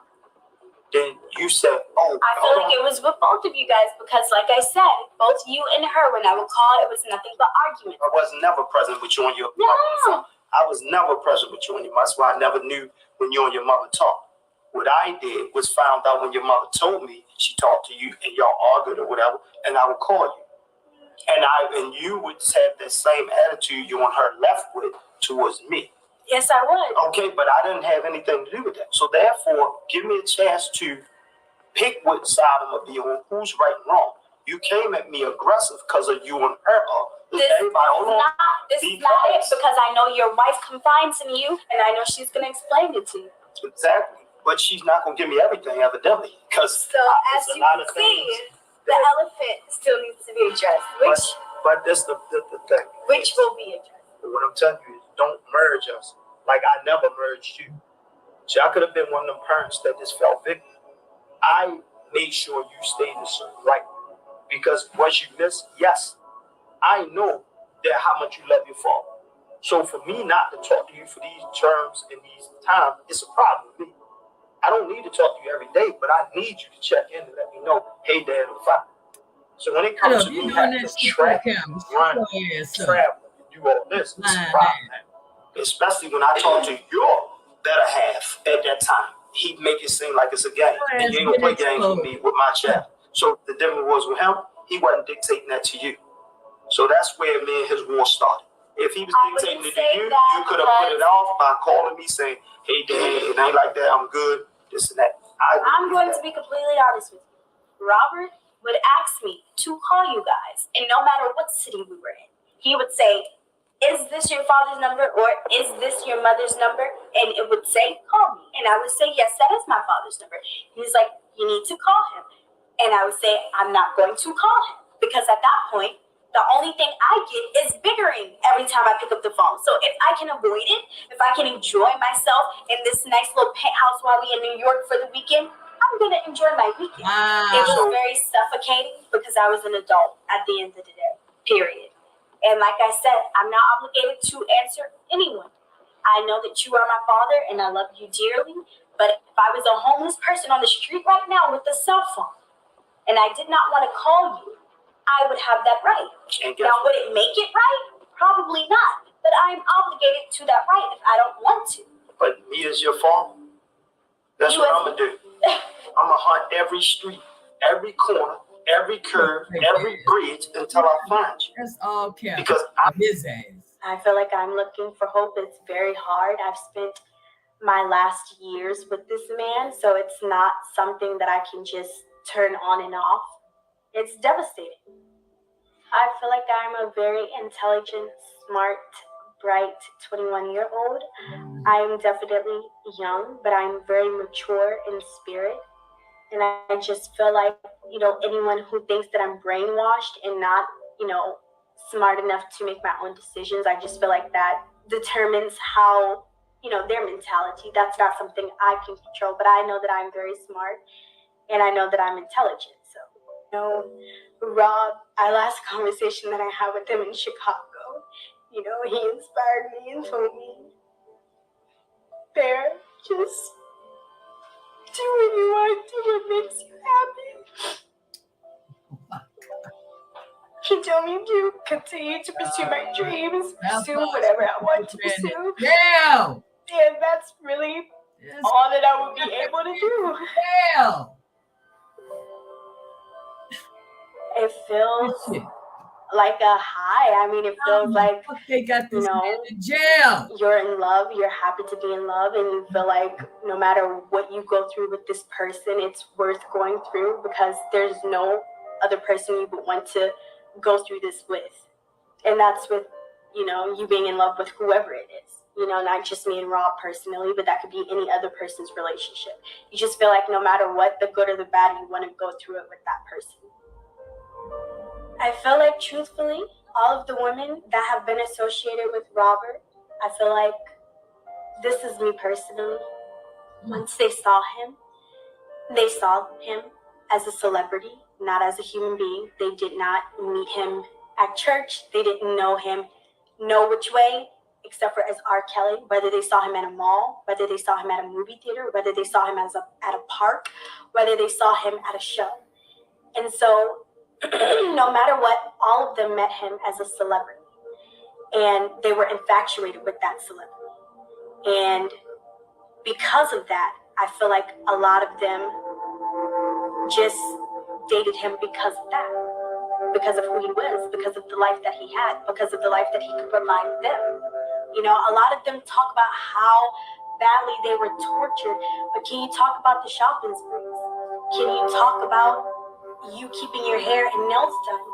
H: then you said, "Oh,
I: I feel like it was with both of you guys because, like I said, both you and her, when I would call, it was nothing but arguments.
H: I was never present with you and your mother. I was never present with you and your mother. That's why I never knew when you and your mother talked. What I did was found out when your mother told me she talked to you and y'all argued or whatever, and I would call you. And you would have the same attitude you and her left with towards me.
I: Yes, I would.
H: Okay, but I didn't have anything to do with that. So therefore, give me a chance to pick what side I'm gonna be on, who's right and wrong. You came at me aggressive because of you and her.
I: This is not it because I know your wife confides in you, and I know she's gonna explain it to you.
H: Exactly, but she's not gonna give me everything, evidently, because
I: so as you can see, the elephant still needs to be addressed.
H: But that's the thing.
I: Which will be addressed.
H: What I'm telling you is, don't merge us. Like I never merged you. See, I could have been one of them parents that just felt victim. I made sure you stayed in certain right. Because what you miss, yes, I know that how much you love your father. So for me not to talk to you for these terms and these times, it's a problem with me. I don't need to talk to you every day, but I need you to check in and let me know, hey, Dad, I'm fine. So when it comes to me having to track, run, travel, do all this, it's a problem. Especially when I talk to your better half at that time. He'd make it seem like it's a game. And you ain't gonna play games with me with my child. So the difference was with him, he wasn't dictating that to you. So that's where me and his war started. If he was dictating it to you, you could have put it off by calling me saying, hey, Dad, it ain't like that, I'm good, this and that.
I: I'm going to be completely honest with you. Robert would ask me to call you guys, and no matter what city we were in, he would say, is this your father's number or is this your mother's number? And it would say, call me. And I would say, yes, that is my father's number. He's like, you need to call him. And I would say, I'm not going to call him. Because at that point, the only thing I get is bickering every time I pick up the phone. So if I can avoid it, if I can enjoy myself in this nice little penthouse while we're in New York for the weekend, I'm going to enjoy my weekend. Wow. It was very suffocating because I was an adult at the end of the day, period. And like I said, I'm not obligated to answer anyone. I know that you are my father and I love you dearly. But if I was a homeless person on the street right now with a cell phone and I did not want to call you, I would have that right. Now, would it make it right? Probably not. But I am obligated to that right if I don't want to.
H: But me as your father, that's what I'm going to do. I'm going to hunt every street, every corner, every curve, every bridge until I find you.
A: That's all Kevin.
H: Because I'm
A: his ass.
I: I feel like I'm looking for hope. It's very hard. I've spent my last years with this man, so it's not something that I can just turn on and off. It's devastating. I feel like I'm a very intelligent, smart, bright 21-year-old. I am definitely young, but I'm very mature in spirit. And I just feel like, anyone who thinks that I'm brainwashed and not, smart enough to make my own decisions, I just feel like that determines how, their mentality. That's not something I can control, but I know that I'm very smart and I know that I'm intelligent. So, Rob, our last conversation that I had with him in Chicago, he inspired me and told me, Bear, just do what you want, do what makes you happy. He told me to continue to pursue my dreams, pursue whatever I want to pursue.
A: Yeah.
I: And that's really all that I would be able to do.
A: Yeah.
I: It feels like a high. I mean, it feels like,
A: they got this man in jail.
I: You're in love, you're happy to be in love, and you feel like no matter what you go through with this person, it's worth going through because there's no other person you would want to go through this with. And that's with, you being in love with whoever it is. Not just me and Rob personally, but that could be any other person's relationship. You just feel like no matter what, the good or the bad, you want to go through it with that person. I feel like, truthfully, all of the women that have been associated with Robert, I feel like this is me personally. Once they saw him as a celebrity, not as a human being. They did not meet him at church. They didn't know him which way, except for as R. Kelly, whether they saw him at a mall, whether they saw him at a movie theater, whether they saw him at a park, whether they saw him at a show. And so no matter what, all of them met him as a celebrity. And they were infatuated with that celebrity. And because of that, I feel like a lot of them just dated him because of that. Because of who he was, because of the life that he had, because of the life that he could provide them. A lot of them talk about how badly they were tortured, but can you talk about the shopping sprees? Can you talk about you keeping your hair and nails done?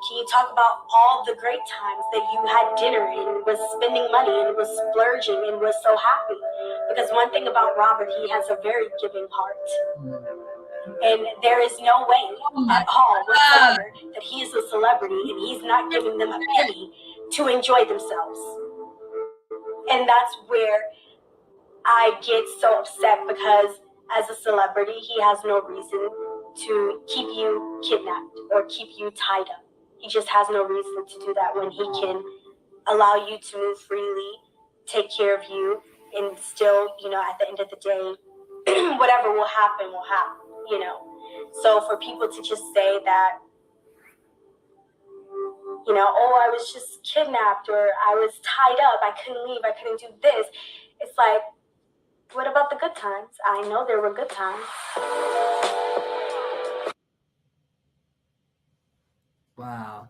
I: Can you talk about all the great times that you had dinner and was spending money and was splurging and was so happy? Because one thing about Robert, he has a very giving heart. And there is no way at all whatsoever that he is a celebrity and he's not giving them a penny to enjoy themselves. And that's where I get so upset, because as a celebrity, he has no reason to keep you kidnapped or keep you tied up. He just has no reason to do that when he can allow you to move freely, take care of you, and still, at the end of the day, whatever will happen, will happen, So for people to just say that, oh, I was just kidnapped, or I was tied up, I couldn't leave, I couldn't do this. It's like, what about the good times? I know there were good times.
A: Wow.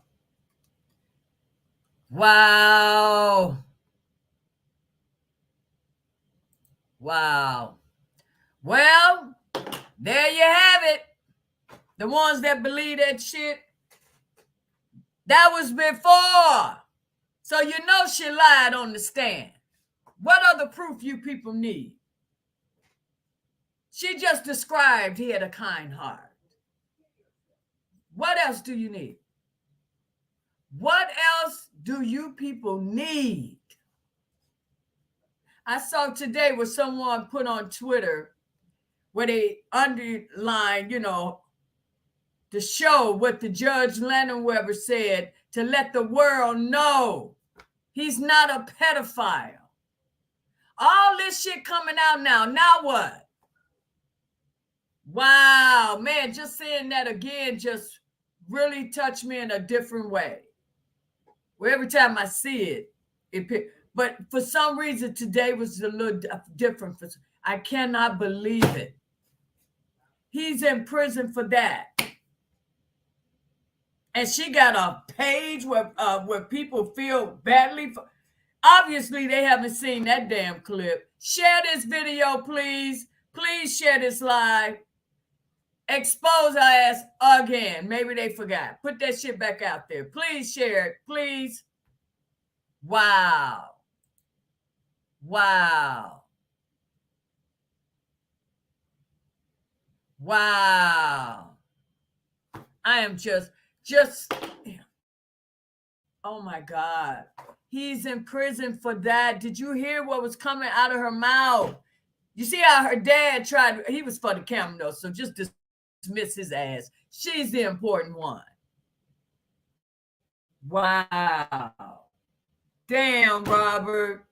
A: Wow. Wow. Well, there you have it. The ones that believe that shit. That was before. So she lied on the stand. What other proof you people need? She just described he had a kind heart. What else do you need? What else do you people need? I saw today where someone put on Twitter where they underlined, to show what the Judge Lennon Weber said, to let the world know he's not a pedophile. All this shit coming out now. Now what? Wow, man, just saying that again just really touched me in a different way. Where every time I see it, but for some reason today was a little different. I cannot believe it. He's in prison for that. And she got a page where people feel badly for. Obviously, they haven't seen that damn clip. Share this video, please. Please share this live. Expose our ass again. Maybe they forgot. Put that shit back out there. Please share it. Please. Wow. Wow. Wow. I am just, oh my God. He's in prison for that. Did you hear what was coming out of her mouth? You see how her dad tried, he was for the camera though, so just dismiss his ass. She's the important one. Wow. Damn, Robert.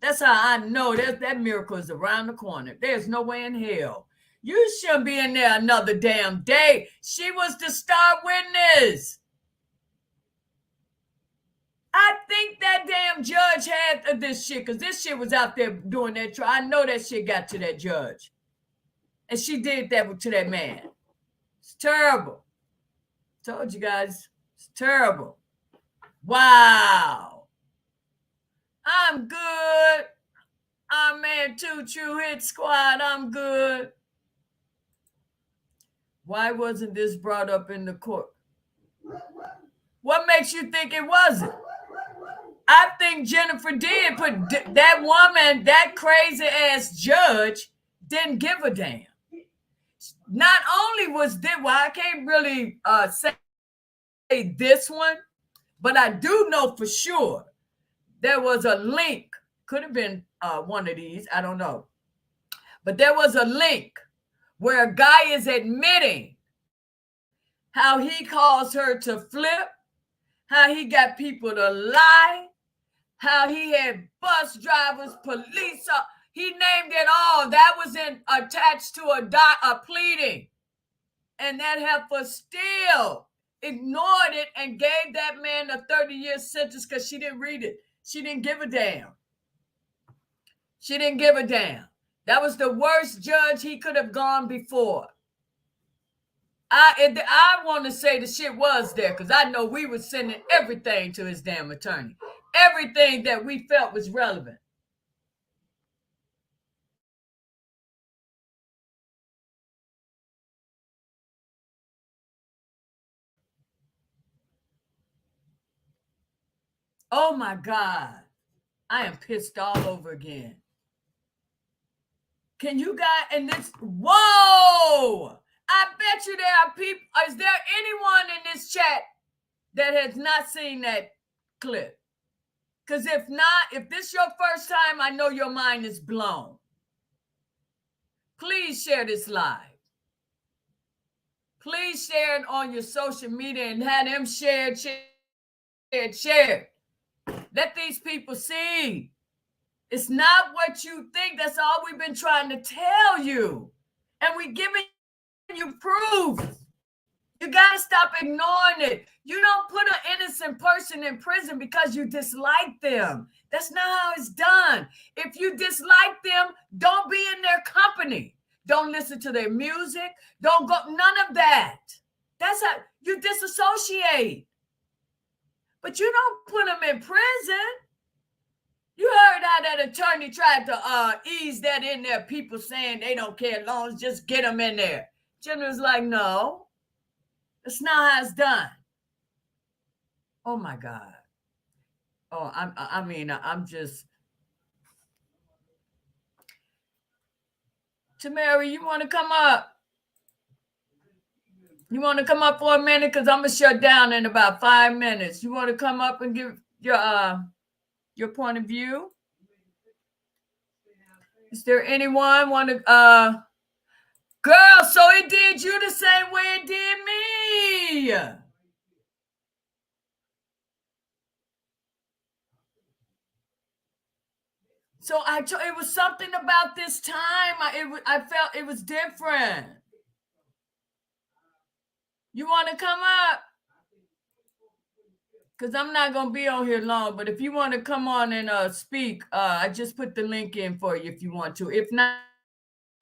A: That's how I know that miracle is around the corner. There's no way in hell. You shouldn't be in there another damn day. She was the star witness. I think that damn judge had this shit, because this shit was out there doing that trial. I know that shit got to that judge. And she did that to that man. It's terrible. Told you guys, it's terrible. Wow. I'm good. I'm man 2 True Hit Squad. I'm good. Why wasn't this brought up in the court? What makes you think it wasn't? I think Jennifer did, but that woman, that crazy ass judge, didn't give a damn. Not only was this, well, I can't really say this one, but I do know for sure there was a link. Could have been one of these, I don't know. But there was a link where a guy is admitting how he caused her to flip, how he got people to lie, how he had bus drivers, police. He named it all. That was attached to a pleading. And that heifer still ignored it and gave that man a 30-year sentence because she didn't read it. She didn't give a damn. She didn't give a damn. That was the worst judge he could have gone before. I want to say the shit was there because I know we were sending everything to his damn attorney. Everything that we felt was relevant. Oh my God. I am pissed all over again. Can you guys, and this, whoa! I bet you there are people, is there anyone in this chat that has not seen that clip? Because if not, if this is your first time, I know your mind is blown. Please share this live. Please share it on your social media and have them share. Let these people see. It's not what you think. That's all we've been trying to tell you. And we're giving you proof. You got to stop ignoring it. You don't put an innocent person in prison because you dislike them. That's not how it's done. If you dislike them, don't be in their company. Don't listen to their music. Don't go, none of that. That's how you disassociate. But you don't put them in prison. You heard how that attorney tried to ease that in there. People saying they don't care as long as just get them in there. Jennifer's like, no, that's not how it's done. Oh my God. Oh, I'm just. Tamara, you want to come up? You want to come up for a minute? Because I'm going to shut down in about 5 minutes. You want to come up and give your point of view? Is there anyone want to girl, so it did you the same way it did me. So it was something about this time. I felt it was different. You want to come up? Because I'm not going to be on here long, but if you want to come on and speak, I just put the link in for you if you want to. If not,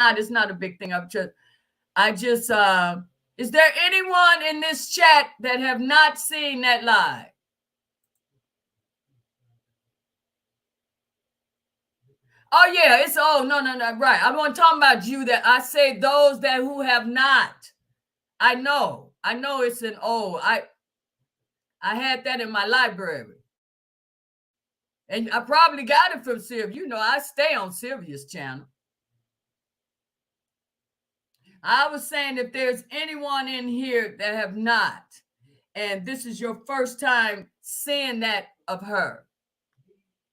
A: it's not a big thing. Is there anyone in this chat that have not seen that live? Oh yeah, no, right. I'm talking about you that I say those that who have not. I know it's an old. I had that in my library. And I probably got it from Sylvia. You know, I stay on Sylvia's channel. I was saying if there's anyone in here that have not, and this is your first time seeing that of her.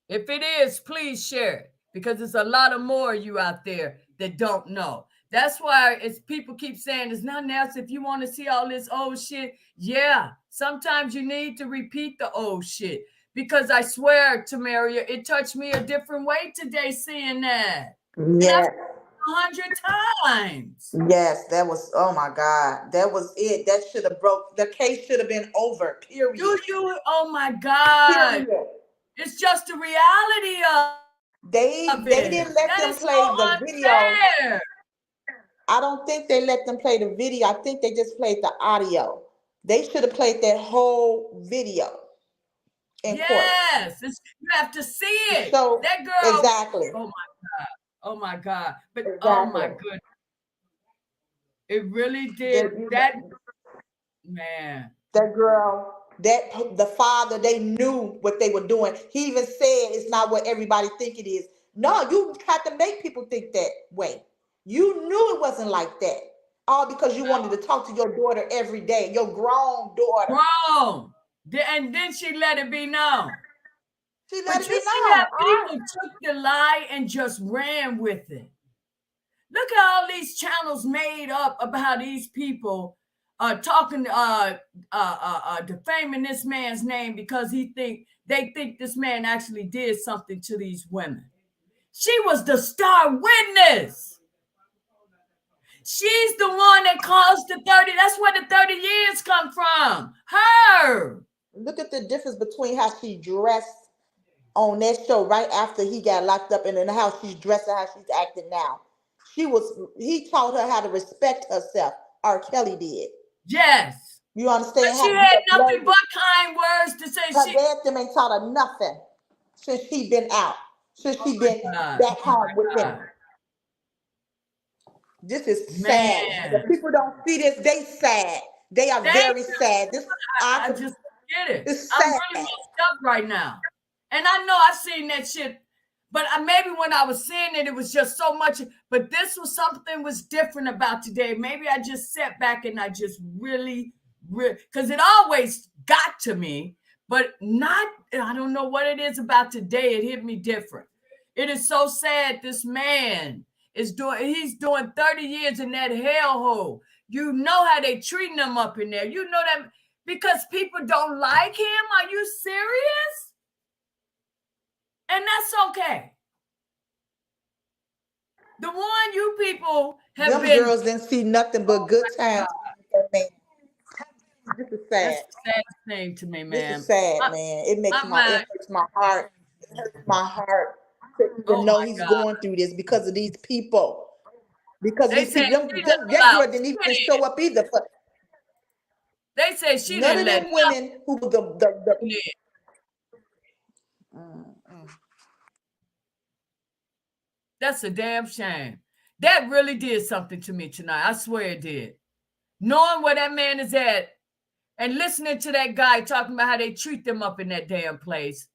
A: If it is, please share it because there's a lot of more of you out there that don't know. That's why people keep saying it's not else if you want to see all this old shit. Yeah, sometimes you need to repeat the old shit because I swear, Tamaria, it touched me a different way today seeing that.
J: Yeah.
A: 100 times.
J: Yes, that was, oh my God, that was it. That should have the case should have been over, period.
A: Oh my God. Period. It's just the reality of
J: They didn't let them play the video. I don't think they let them play the video. I think they just played the audio. They should have played that whole video in court.
A: Yes, you have to see it.
J: So
A: that girl.
J: Exactly.
A: Oh my God. But
J: exactly.
A: Oh my goodness. It really did. That man.
J: That girl, the father, they knew what they were doing. He even said it's not what everybody think it is. No, you tried to make people think that way. You knew it wasn't like that. All because you wanted to talk to your daughter every day, your grown daughter.
A: Grown. And then she let it be known.
J: She let
A: But
J: it
A: you
J: be
A: see
J: known.
A: how people took the lie and just ran with it. Look at all these channels made up about these people talking, defaming this man's name because they think this man actually did something to these women. She was the star witness. She's the one that caused the 30. That's where the 30 years come from. Her.
J: Look at the difference between how she dressed on that show right after he got locked up and then how she's dressed and how she's acting now. He taught her how to respect herself. R. Kelly did.
A: Yes.
J: You understand?
A: But she had nothing but kind words to say.
J: Her dad them ain't taught her nothing since she been out. Since she been back home with them. This is sad. The people don't see this, they sad. They are very sad. This
A: I just get it.
J: It's
A: I'm
J: sad.
A: really messed up right now. And I know I've seen that shit, but maybe when I was seeing it, it was just so much. But this was something was different about today. Maybe I just sat back and I just really, because it always got to me, but I don't know what it is about today. It hit me different. It is so sad. This man he's doing 30 years in that hellhole. You know how they treating him up in there. You know that because people don't like him. Are you serious? And that's okay. The one you people have
J: them
A: been.
J: Girls didn't see nothing but good times. This is sad.
A: That's the saddest thing to me, man.
J: This is sad, man. It hurts my heart. It hurts my heart to even know he's going through this because of these people. Because these people, that girl didn't even show up either.
A: They say she
J: none
A: didn't
J: of them women who
A: That's a damn shame. That really did something to me tonight. I swear it did. Knowing where that man is at and listening to that guy talking about how they treat them up in that damn place.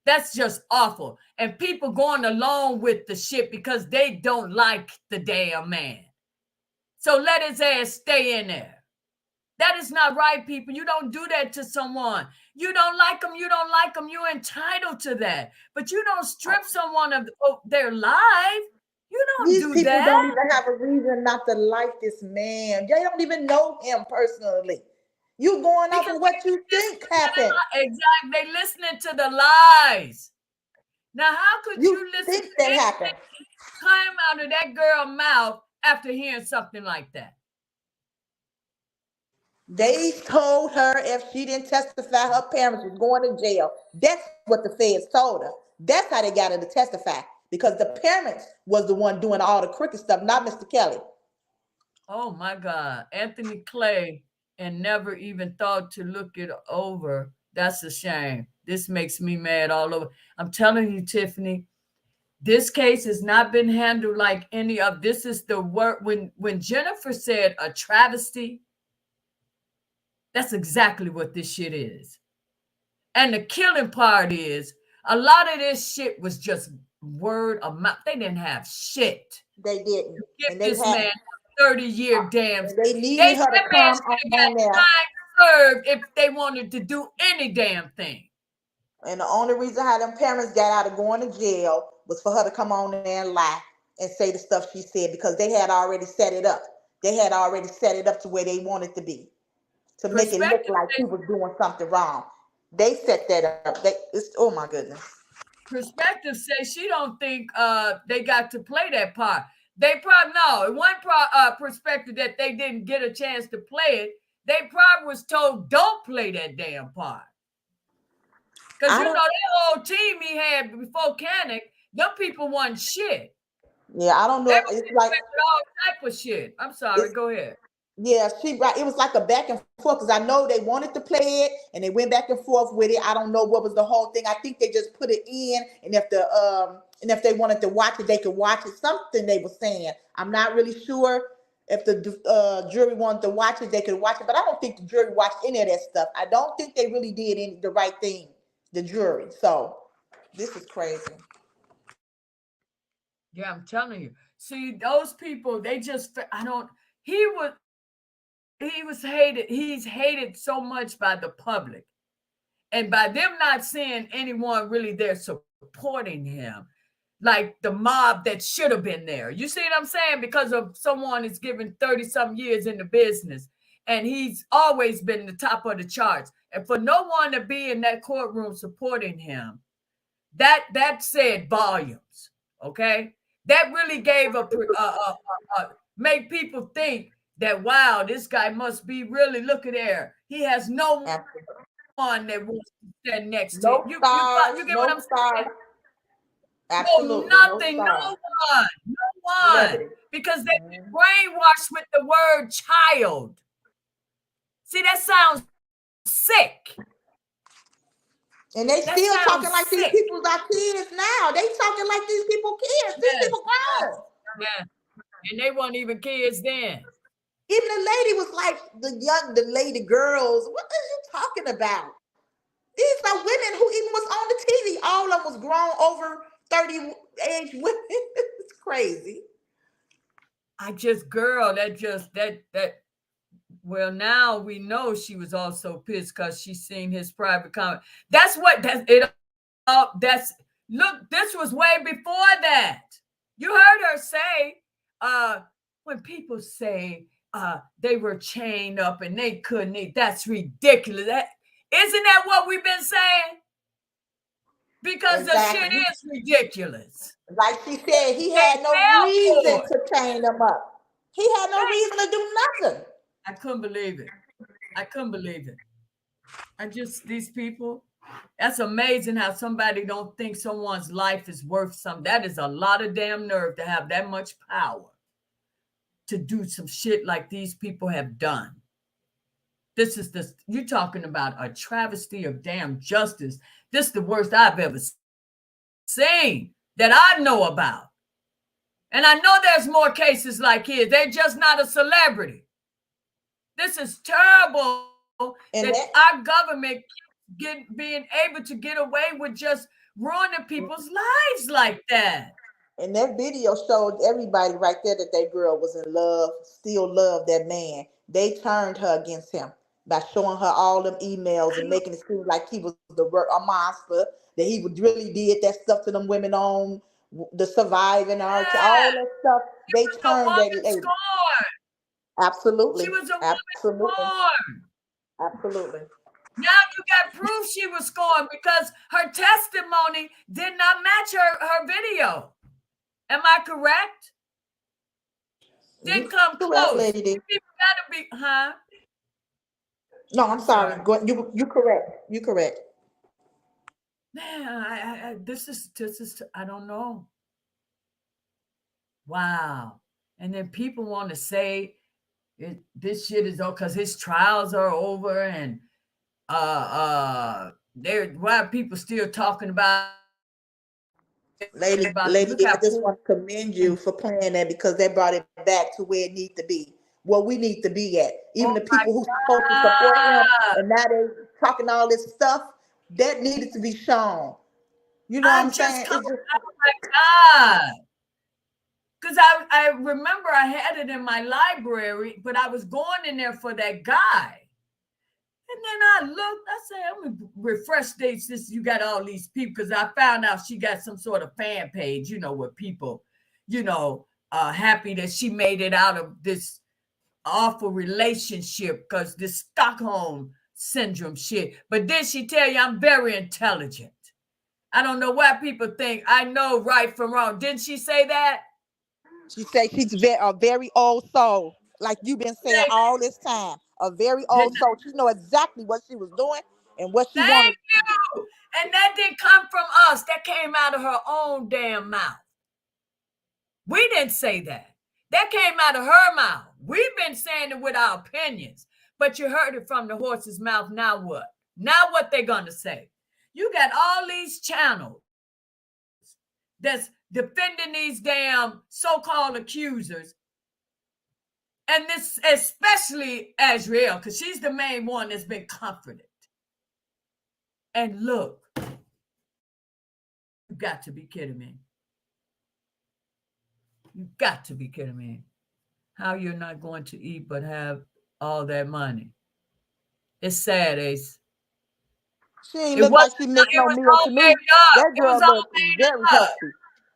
A: That's just awful. And people going along with the shit because they don't like the damn man. So let his ass stay in there. That is not right, people. You don't do that to someone. You don't like them. You don't like them. You're entitled to that. But you don't strip someone of their life. You don't do that.
J: These people don't even have a reason not to like this man. They don't even know him personally. You going off of what you think happened.
A: Exactly. They listening to the lies. Now, how could you listen to
J: that happened?
A: Come out of that girl's mouth after hearing something like that?
J: They told her if she didn't testify, her parents was going to jail. That's what the feds told her. That's how they got her to testify, because the parents was the one doing all the crooked stuff, not Mr. Kelly.
A: Oh my God, Anthony Clay, and never even thought to look it over. That's a shame. This makes me mad all over. I'm telling you, Tiffany, this case has not been handled like any of this. Is the word when Jennifer said a travesty. That's exactly what this shit is. And the killing part is a lot of this shit was just word of mouth. They didn't have shit.
J: They didn't.
A: Give this man a 30-year damn.
J: They needed her to come on there.
A: Time served if they wanted to do any damn thing.
J: And the only reason how them parents got out of going to jail was for her to come on there and lie and say the stuff she said, because they had already set it up. They had already set it up to where they wanted to be, to make it look like he was doing something wrong. They set that up. Oh my goodness.
A: Perspective says she don't think they got to play that part. They probably one perspective that they didn't get a chance to play it. They probably was told don't play that damn part. Because that whole team he had before Canic, them people wasn't shit.
J: Yeah, I don't know. It's like
A: all type of shit. I'm sorry. Go ahead.
J: Yeah, it was like a back and forth, because I know they wanted to play it and they went back and forth with it. I don't know what was the whole thing. I think they just put it in, and if they wanted to watch it, they could watch it. Something they were saying. I'm not really sure, If the jury wanted to watch it, they could watch it. But I don't think the jury watched any of that stuff. I don't think they really did the right thing, the jury. So this is crazy.
A: Yeah, I'm telling you. See, those people, they just, he was hated. He's hated so much by the public. And by them not seeing anyone really there supporting him, like the mob that should have been there. You see what I'm saying? Because of someone is given 30-some years in the business, and he's always been the top of the charts. And for no one to be in that courtroom supporting him, that said volumes. Okay, that really gave make people think that, wow, this guy must be really, look at there. He has no one that wants to stand next to him. You get what I'm saying?
J: Absolutely.
A: No, nothing, no one. Because they've been brainwashed with the word child. See, that sounds sick.
J: And they still talking like these people are kids now. They talking like these people kids. These people grown.
A: Yeah. And they weren't even kids then.
J: Even the lady was like, the lady girls, what are you talking about? These are women who even was on the TV. All of them was grown over 30 age women. It's crazy.
A: Well, now we know she was also pissed because she seen his private comment. This was way before that. You heard her say, when people say they were chained up and they couldn't eat, that's ridiculous. Isn't that what we've been saying? Because the shit is ridiculous.
J: Like she said, he had no reason to chain them up. He had no reason to do nothing.
A: I couldn't believe it. These people, that's amazing how somebody don't think someone's life is worth something. That is a lot of damn nerve to have that much power to do some shit like these people have done. You're talking about a travesty of damn justice. This is the worst I've ever seen that I know about. And I know there's more cases like his. They're just not a celebrity. This is terrible that our government being able to get away with just ruining people's lives like that.
J: And that video showed everybody right there that that girl was in love, still loved that man. They turned her against him by showing her all them emails and making it seem like he was a monster, that he really did that stuff to them women on the Surviving Arch, all that stuff. They turned that lady. Absolutely.
A: She was a woman scorned.
J: Absolutely.
A: Now you got proof she was scorned because her testimony did not match her video. Am I correct? Didn't come close.
J: Lady.
A: People gotta be, huh?
J: No, I'm sorry. You correct. You correct.
A: Man, this is I don't know. Wow. And then people want to say this shit is over because his trials are over, and why are people still talking about
J: Lady, I just want to commend you for playing that, because they brought it back to where it needs to be, where we need to be at. Even the people who supposed to support him, and now they're talking all this stuff that needed to be shown. You know what I'm saying?
A: Oh my God. Because I remember I had it in my library, but I was going in there for that guy. And then I looked, I said, I'm going to refresh dates. You got all these people, because I found out she got some sort of fan page, with people, happy that she made it out of this awful relationship because this Stockholm syndrome shit. But then she tell you I'm very intelligent. I don't know why people think I know right from wrong. Didn't she say that?
J: She said she's a very old soul, like you've been saying all this time. A very old soul. She know exactly what she was doing and what she wanted.
A: Thank you. And that didn't come from us. That came out of her own damn mouth. We didn't say that. That came out of her mouth. We've been saying it with our opinions, but you heard it from the horse's mouth. Now what? Now what they gonna say? You got all these channels that's defending these damn so-called accusers, And this, especially Azriel, because she's the main one that's been comforted. And look, you got to be kidding me. You got to be kidding me. How you're not going to eat but have all that money. It's sad, Ace.
J: She ain't
A: It
J: look like
A: wasn't,
J: she missed
A: it
J: no
A: was
J: meal
A: all
J: to
A: made
J: me.
A: up.
J: That
A: It was
J: girl
A: all
J: looked
A: made
J: very
A: up.
J: healthy.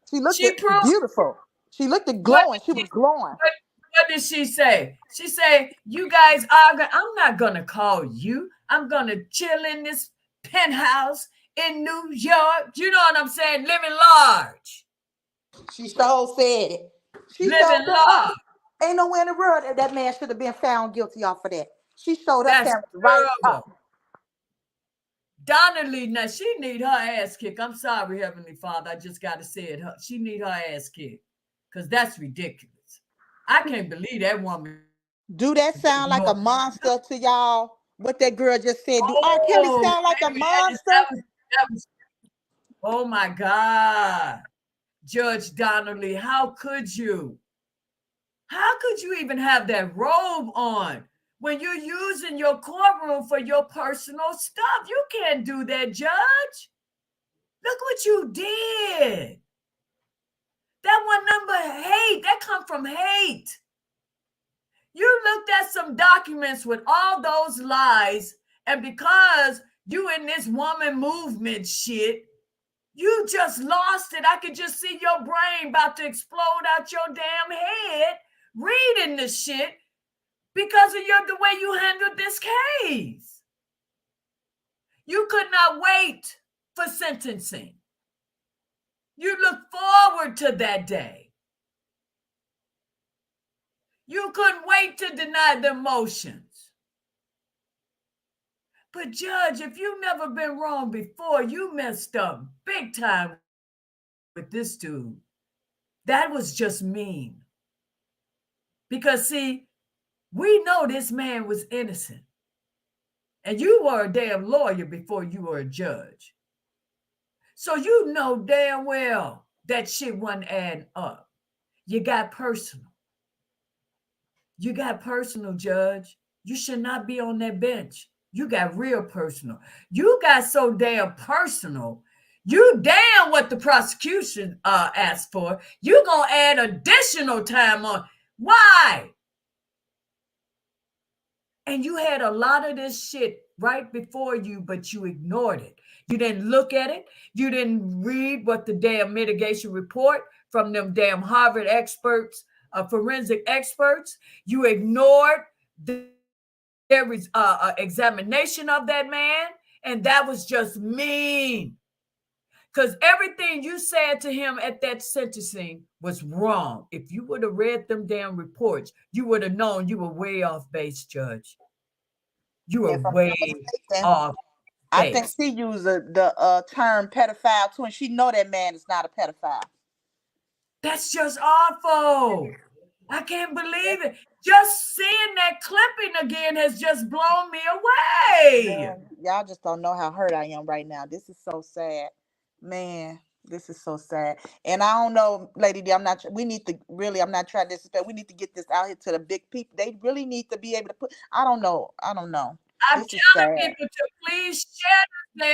J: She looked
A: She proved
J: beautiful. She looked
A: what
J: glowing.
A: did
J: She was glowing.
A: what did she say? She said, you guys are I'm not gonna call you. I'm gonna chill in this penthouse in New York. You know what I'm saying? Living large.
J: She so said it. She showed
A: Living
J: them up.
A: large.
J: Ain't nowhere in the world that man should have been found guilty off of that. She showed her
A: That's
J: parents right up.
A: terrible. Donnelly, now she need her ass kicked. I'm sorry, Heavenly Father. I just got to say it. She need her ass kicked because that's ridiculous. I can't believe that woman.
J: Do that sound like a monster to y'all? What that girl just said? Do R. Kelly sound like a
A: Baby,
J: monster?
A: that was, oh my God. Judge Donnelly, how could you? How could you even have that robe on when you're using your courtroom for your personal stuff? You can't do that, Judge. Look what you did. That one number hate, that come from hate. You looked at some documents with all those lies, and because you in this woman movement shit, you just lost it. I could just see your brain about to explode out your damn head reading this shit because of the way you handled this case. You could not wait for sentencing. You look forward to that day. You couldn't wait to deny the motions. But Judge, if you've never been wrong before, you messed up big time with this dude. That was just mean. Because see, we know this man was innocent. And you were a damn lawyer before you were a judge. So you know damn well that shit wasn't adding up. You got personal. You got personal, Judge. You should not be on that bench. You got real personal. You got so damn personal. You damn what the prosecution asked for. You gonna add additional time on. Why? And you had a lot of this shit right before you, but you ignored it. You didn't look at it. You didn't read what the damn mitigation report from them damn Harvard experts, forensic experts. You ignored their examination of that man. And that was just mean. Because everything you said to him at that sentencing was wrong. If you would have read them damn reports, you would have known you were way off base, Judge. You were way off
J: I
A: base.
J: think she used the term pedophile too, and she know that man is not a pedophile.
A: That's just awful. I can't believe it. Just seeing that clipping again has just blown me away.
J: Man, y'all just don't know how hurt I am right now. This is so sad. Man, this is so sad. And I don't know, Lady D, I'm not trying to disrespect. We need to get this out here to the big people. They really need to be able to put, I don't know.
A: I'm
J: This is
A: telling
J: sad.
A: people to please share this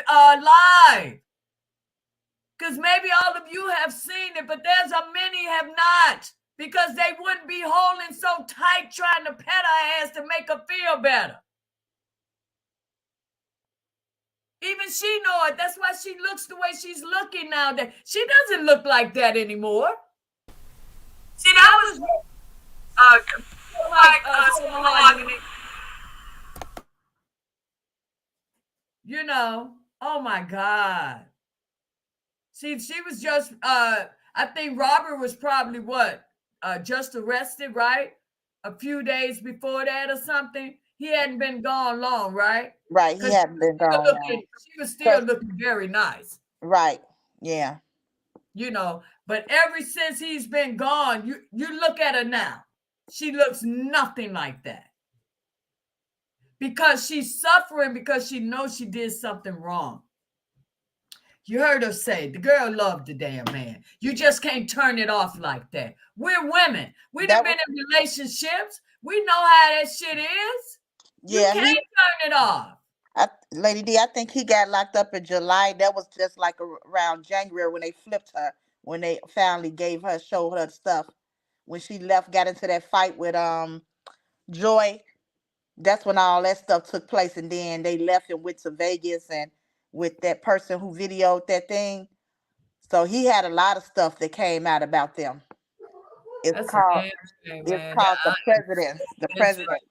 A: damn live. Because maybe all of you have seen it, but there's many have not. Because they wouldn't be holding so tight trying to pet her ass to make her feel better. Even she know it. That's why she looks the way she's looking nowadays. She doesn't look like that anymore. See, that was you know, oh my God. See, she was just, I think Robert was probably just arrested, right? A few days before that or something. He hadn't been gone long, right?
J: Right, he hadn't been gone long.
A: She was still looking very nice.
J: Right, yeah.
A: You know, but ever since he's been gone, you look at her now. She looks nothing like that. Because she's suffering because she knows she did something wrong. You heard her say the girl loved the damn man. You just can't turn it off like that. We're women. We've been in relationships. We know how that shit is. You can't turn it off.
J: Lady D, I think he got locked up in July. That was just like around January when they flipped her, when they finally showed her stuff. When she left, got into that fight with Joy. That's when all that stuff took place, and then they left and went to Vegas and with that person who videoed that thing. So he had a lot of stuff that came out about them. It's called The President. The President.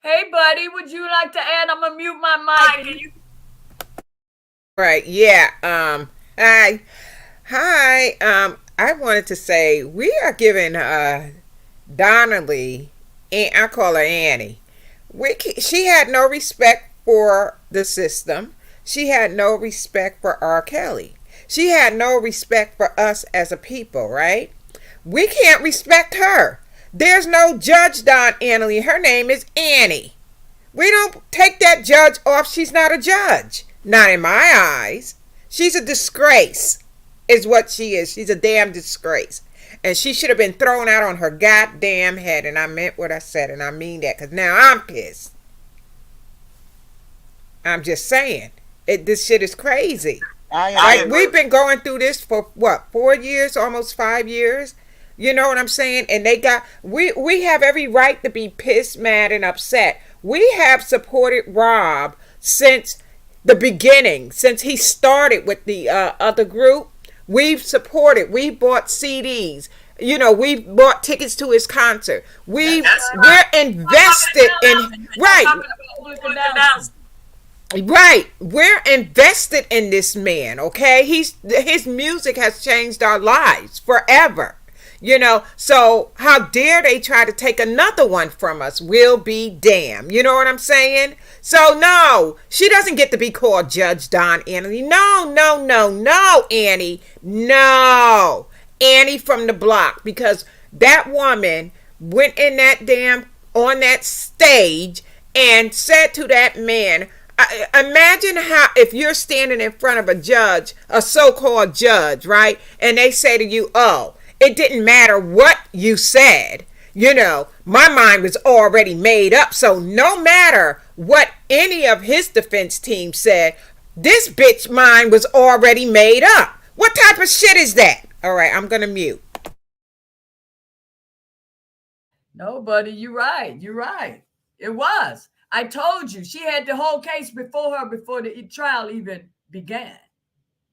A: Hey, buddy, would you like to add? I'm gonna mute my mic.
K: Right. Yeah. Hi. I wanted to say we are giving Donnelly, and I call her Annie. She had no respect for the system. She had no respect for R. Kelly. She had no respect for us as a people, right? We can't respect her. There's no Judge Don Annalee. Her name is Annie. We don't take that judge off. She's not a judge. Not in my eyes. She's a disgrace, is what she is. She's a damn disgrace. And she should have been thrown out on her goddamn head. And I meant what I said, and I mean that, because now I'm pissed. I'm just saying. This shit is crazy. We've been going through this for, 4 years, almost 5 years? You know what I'm saying? And we have every right to be pissed, mad, and upset. We have supported Rob since the beginning, since he started with the other group. We've supported. We bought CDs. We bought tickets to his concert. We're invested in Right. We're invested in this man, okay? His music has changed our lives forever. So how dare they try to take another one from us? We'll be damned. You know what I'm saying? So no, she doesn't get to be called Judge Don Annalee. No, Annie. No. Annie from the block, because that woman went in on that stage and said to that man, imagine how, if you're standing in front of a judge, a so-called judge, right? And they say to you, oh, it didn't matter what you said. My mind was already made up. So no matter what any of his defense team said, this bitch mind was already made up. What type of shit is that? All right, I'm going to mute.
A: No, buddy, you're right. It was. I told you, she had the whole case before her, before the trial even began.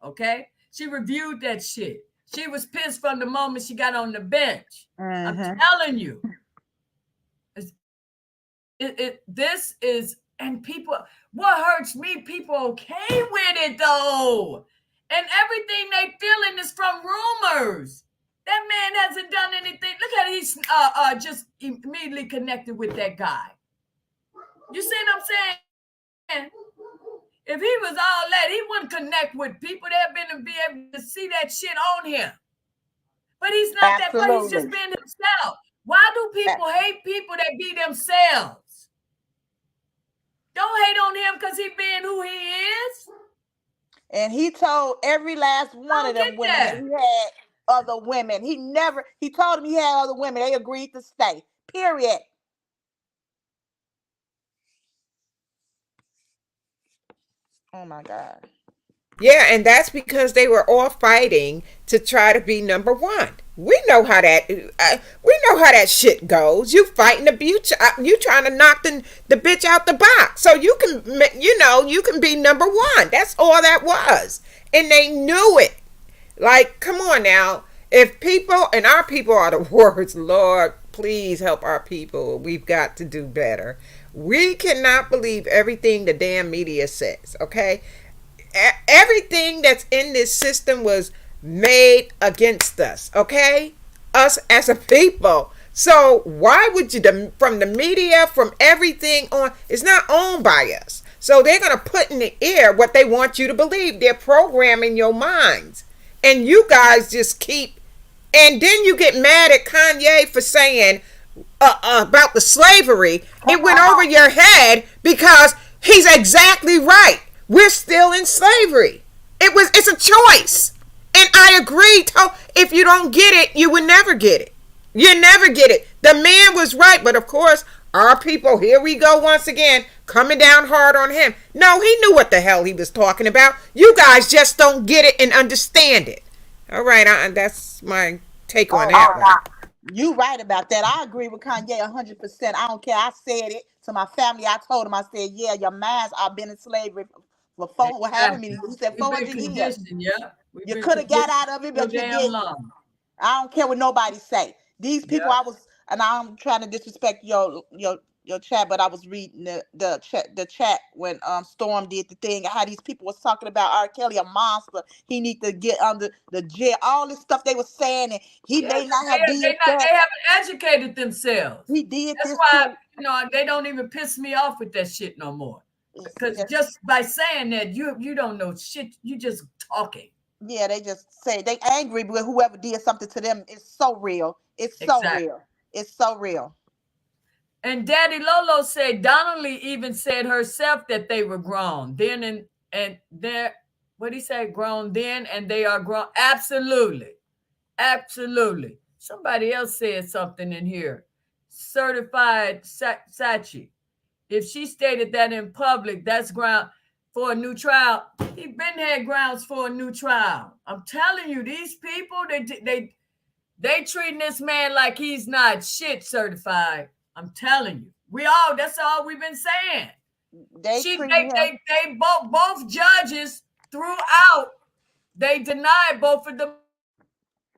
A: Okay? She reviewed that shit. She was pissed from the moment she got on the bench. I'm telling you. This is, and people, what hurts me, people okay with it though. And everything they feeling is from rumors. That man hasn't done anything. Look at he's just immediately connected with that guy. You see what I'm saying? If he was all that, he wouldn't connect with people that been to be able to see that shit on him. But he's not that way. He's just being himself. Why do people hate people that be themselves? Don't hate on him because he being who he is.
J: And he told every last one of them women that he had other women. He told them he had other women. They agreed to stay. Period. Oh my God.
K: Yeah, and that's because they were all fighting to try to be number one. We know how that shit goes. You fighting you trying to knock the bitch out the box so you can be number one. That's all that was, and they knew it. Like, come on now. If people, and our people are the words, Lord, please help our people. We've got to do better. We cannot believe everything the damn media says. Okay. Everything that's in this system was made against us, okay? Us as a people. So why would you, from the media, from everything on, it's not owned by us. So they're going to put in the air what they want you to believe. They're programming your minds. And you guys just keep, and then you get mad at Kanye for saying about the slavery. It went over your head because he's exactly right. We're still in slavery. It's a choice. And I agree. If you don't get it, you would never get it. You never get it. The man was right, but of course, our people, here we go once again, coming down hard on him. No, he knew what the hell he was talking about. You guys just don't get it and understand it. All right, that's my take on that one.
J: You right about that. I agree with Kanye 100%. I don't care. I said it to my family. I told him, I said, yeah, your minds are been in slavery for however many. He said 400 years.
A: Yeah.
J: You could have got out of it, but you didn't. I don't care what nobody say. These people, I'm trying to disrespect your chat, but I was reading the chat when Storm did the thing. How these people was talking about R. Kelly a monster. He need to get under the jail. All this stuff they were saying, and may not have did that.
A: They haven't educated themselves.
J: He did.
A: That's why they don't even piss me off with that shit no more. Because just by saying that, you don't know shit. You just talking.
J: Yeah, they just say they angry with whoever did something to them. It's so real. It's so real. It's so real.
A: And Daddy Lolo said Donnelly even said herself that they were grown then, and they're what he said, grown then, and they are grown. Absolutely. Somebody else said something in here. Certified Sachi. If she stated that in public, that's ground for a new trial. He been had grounds for a new trial. I'm telling you, these people, they treating this man like he's not shit certified. I'm telling you. That's all we've been saying. They both judges throughout, they denied both of the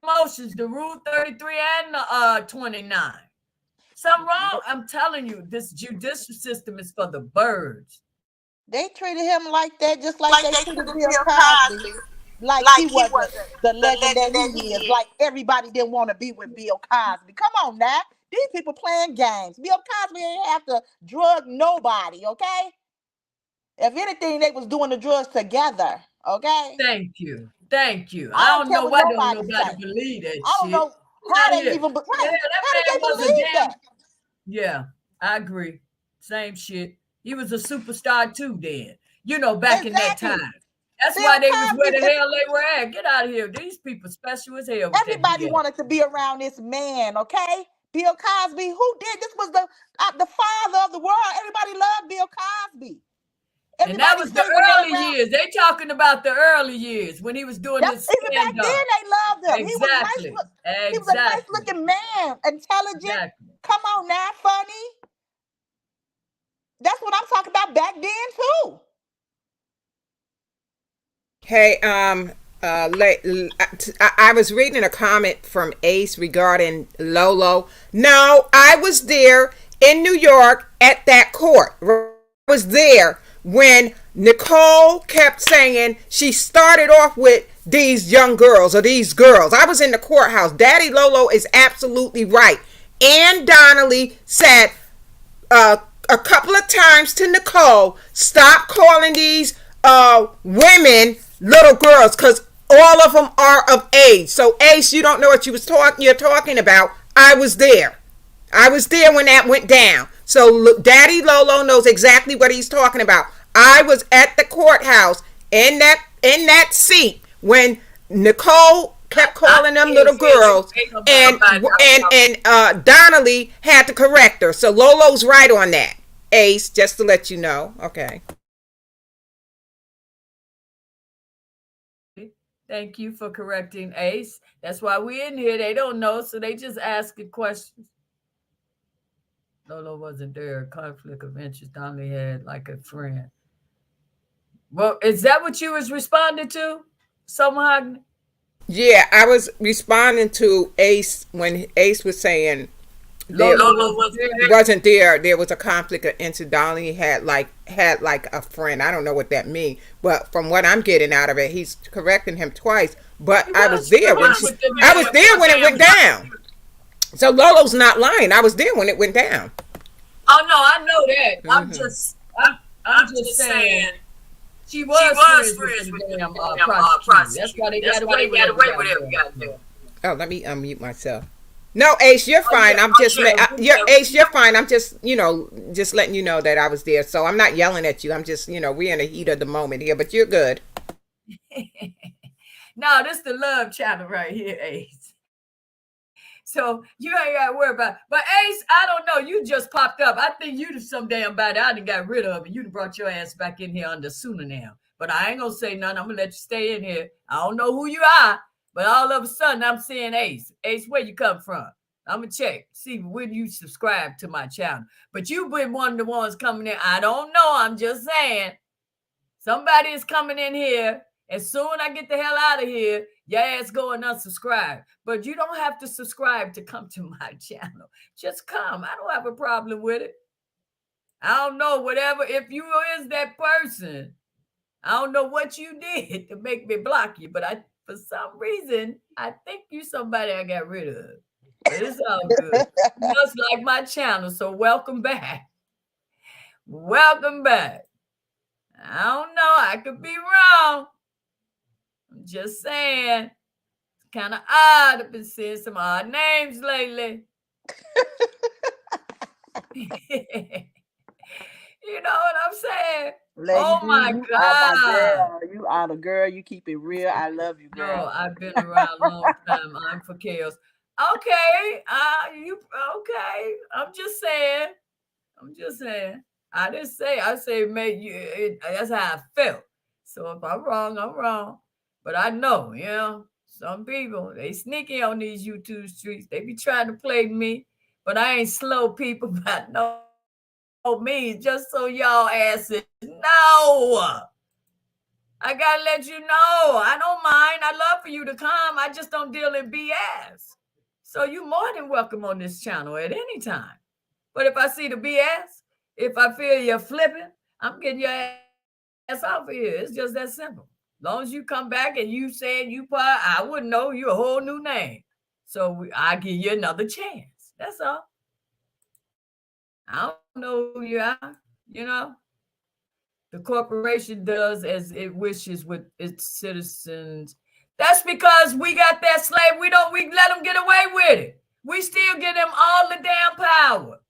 A: motions, the Rule 33 and the 29. Something wrong. I'm telling you, this judicial system is for the birds.
J: They treated him like that, just like they treated Bill Cosby. Like he wasn't the legend that he is. Like everybody didn't want to be with Bill Cosby. Come on now. These people playing games. Bill Cosby ain't have to drug nobody, okay? If anything, they was doing the drugs together, okay?
A: Thank you. I don't know why nobody believe that shit.
J: I don't know how they even believe that.
A: Yeah, I agree. Same shit. He was a superstar too then. Back in that time. That's why they was where the hell they were at. Get out of here. These people special as hell.
J: Everybody wanted to be around this man, okay? Bill Cosby, who did this? Was the father of the world. Everybody loved Bill Cosby.
A: And that was the early years. They talking about the early years when he was doing this
J: stand-up. Even back then, they loved him.
A: Exactly.
J: He was a nice-looking man, intelligent. Exactly. Come on now, funny. That's what I'm talking about back then too.
K: Hey, I was reading a comment from Ace regarding Lolo. No, I was there in New York at that court. I was there when Nicole kept saying she started off with these young girls or these girls. I was in the courthouse. Daddy Lolo is absolutely right. Ann Donnelly said a couple of times to Nicole, stop calling these women little girls, because all of them are of age. So Ace, you don't know what you're talking about. I was there when that went down. So look, Daddy Lolo knows exactly what he's talking about. I was at the courthouse in that seat when Nicole kept calling them little girls, and Donnelly had to correct her. So Lolo's right on that. Ace, just to let you know. Okay.
A: Thank you for correcting Ace. That's why we're in here. They don't know, so they just asking questions. Lolo wasn't there. Conflict of interest. Donnelly had like a friend. Well, is that what you was responding to, Somahogany?
K: Yeah, I was responding to Ace when Ace was saying Lolo wasn't there. There was a conflict of interest. Donnelly had like a friend. I don't know what that means, but from what I'm getting out of it, he's correcting him twice. But I was there when it went down. So Lolo's not lying. I was there when it went down.
A: Oh no, I know that. Mm-hmm. I'm just saying. She was friends with the prosecutor. That's why they got away with it.
K: Oh, let me unmute myself. No, Ace, you're fine. Ace, you're fine. I'm just, just letting you know that I was there. So I'm not yelling at you. I'm just, we're in the heat of the moment here, but you're good.
A: No, this the love channel right here, Ace. So you ain't got to worry about it. But Ace, I don't know. You just popped up. I think you some damn body I done got rid of, and you done brought your ass back in here under sooner now. But I ain't gonna say nothing. I'm gonna let you stay in here. I don't know who you are, but all of a sudden I'm seeing Ace. Ace, where you come from? I'm gonna check, see when you subscribe to my channel. But you've been one of the ones coming in. I don't know. I'm just saying. Somebody is coming in here. As soon as I get the hell out of here, your ass go and unsubscribe. But you don't have to subscribe to come to my channel. Just come. I don't have a problem with it. I don't know, whatever. If you is that person, I don't know what you did to make me block you. But for some reason, I think you somebody I got rid of. But it's all good. You must like my channel, so welcome back. Welcome back. I don't know. I could be wrong. I'm just saying. It's kind of odd. I've been seeing some odd names lately. You know what I'm saying?
L: Lady
A: oh
L: D,
A: my
L: you
A: God.
L: are my girl. You are the girl. You keep it real. I love you, girl.
A: No, I've been around a long time. I'm for chaos. Okay. Okay. I'm just saying. I didn't say. I say, mate, that's how I felt. So if I'm wrong, I'm wrong. But I know, some people, they sneaky on these YouTube streets. They be trying to play me, but I ain't slow people by no means. Just so y'all asses know. I gotta let you know. I don't mind. I love for you to come. I just don't deal in BS. So you more than welcome on this channel at any time. But if I see the BS, if I feel you're flipping, I'm getting your ass off of here. It's just that simple. As long as you come back and you saying you part, I wouldn't know you a whole new name. So I give you another chance. That's all. I don't know who you are, The corporation does as it wishes with its citizens. That's because we got that slave. We let them get away with it. We still give them all the damn power.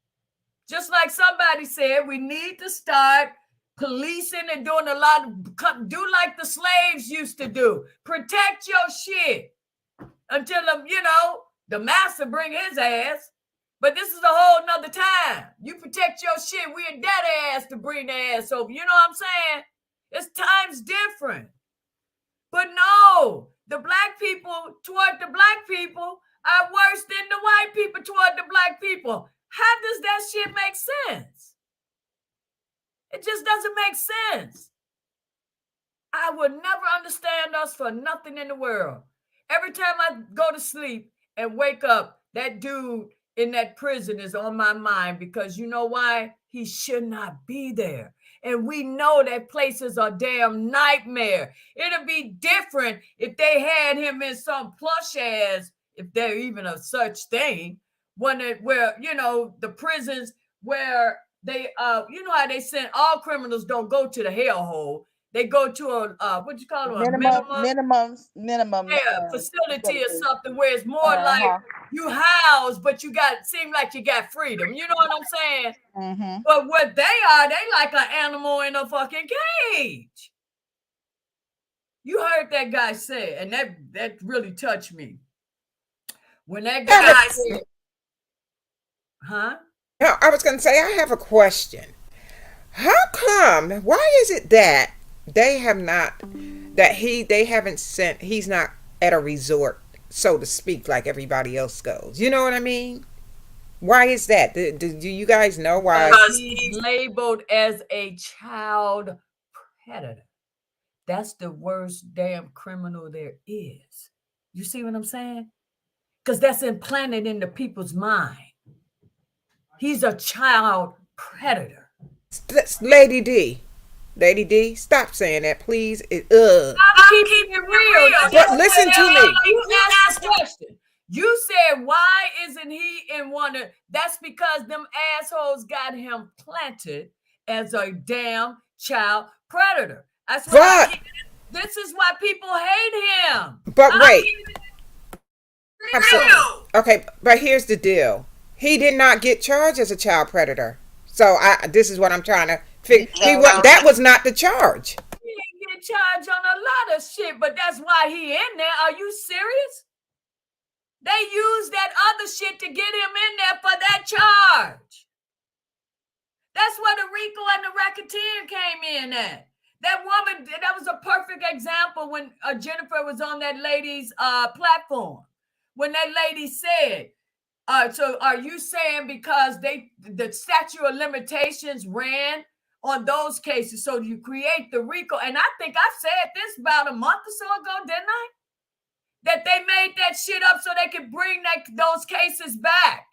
A: Just like somebody said, we need to start policing and doing a lot of, do like the slaves used to do. Protect your shit until, the master bring his ass. But this is a whole nother time. You protect your shit. We in that ass to bring their ass over. You know what I'm saying? It's times different. But no, the black people toward the black people are worse than the white people toward the black people. How does that shit make sense? It just doesn't make sense. I would never understand us for nothing in the world. Every time I go to sleep and wake up, that dude in that prison is on my mind because you know why? He should not be there. And we know that places are damn nightmare. It'll be different if they had him in some plush ass, if there even a such thing, where the prisons where they how they send all criminals don't go to the hellhole. They go to a what you call it,
L: minimum
A: facility or something where it's more like you house, but seem like you got freedom. You know what I'm saying?
L: Mm-hmm.
A: But what they are, they like an animal in a fucking cage. You heard that guy say, and that really touched me. When that guy said, huh?
K: No, I was going to say, I have a question. How come, why is it that they have not, he's not at a resort, so to speak, like everybody else goes? You know what I mean? Why is that? Do you guys know why?
A: Because he's labeled as a child predator. That's the worst damn criminal there is. You see what I'm saying? Because that's implanted into people's mind. He's a child predator.
K: Lady D, stop saying that, please.
A: I'm keeping it real.
K: But listen to me.
A: You asked a question. You said, why isn't he in one of... That's because them assholes got him planted as a damn child predator. That's why this is why people hate him.
K: But wait. Okay, but here's the deal. He did not get charged as a child predator. So this is what I'm trying to figure. That was not the charge.
A: He didn't get charge on a lot of shit, but that's why he in there. Are you serious? They used that other shit to get him in there for that charge. That's where the RICO and the racketeering came in at. That woman, that was a perfect example when Jennifer was on that lady's platform. When that lady said, so are you saying because the statute of limitations ran on those cases, so you create the RICO? And I think I said this about a month or so ago, didn't I? That they made that shit up so they could bring those cases back.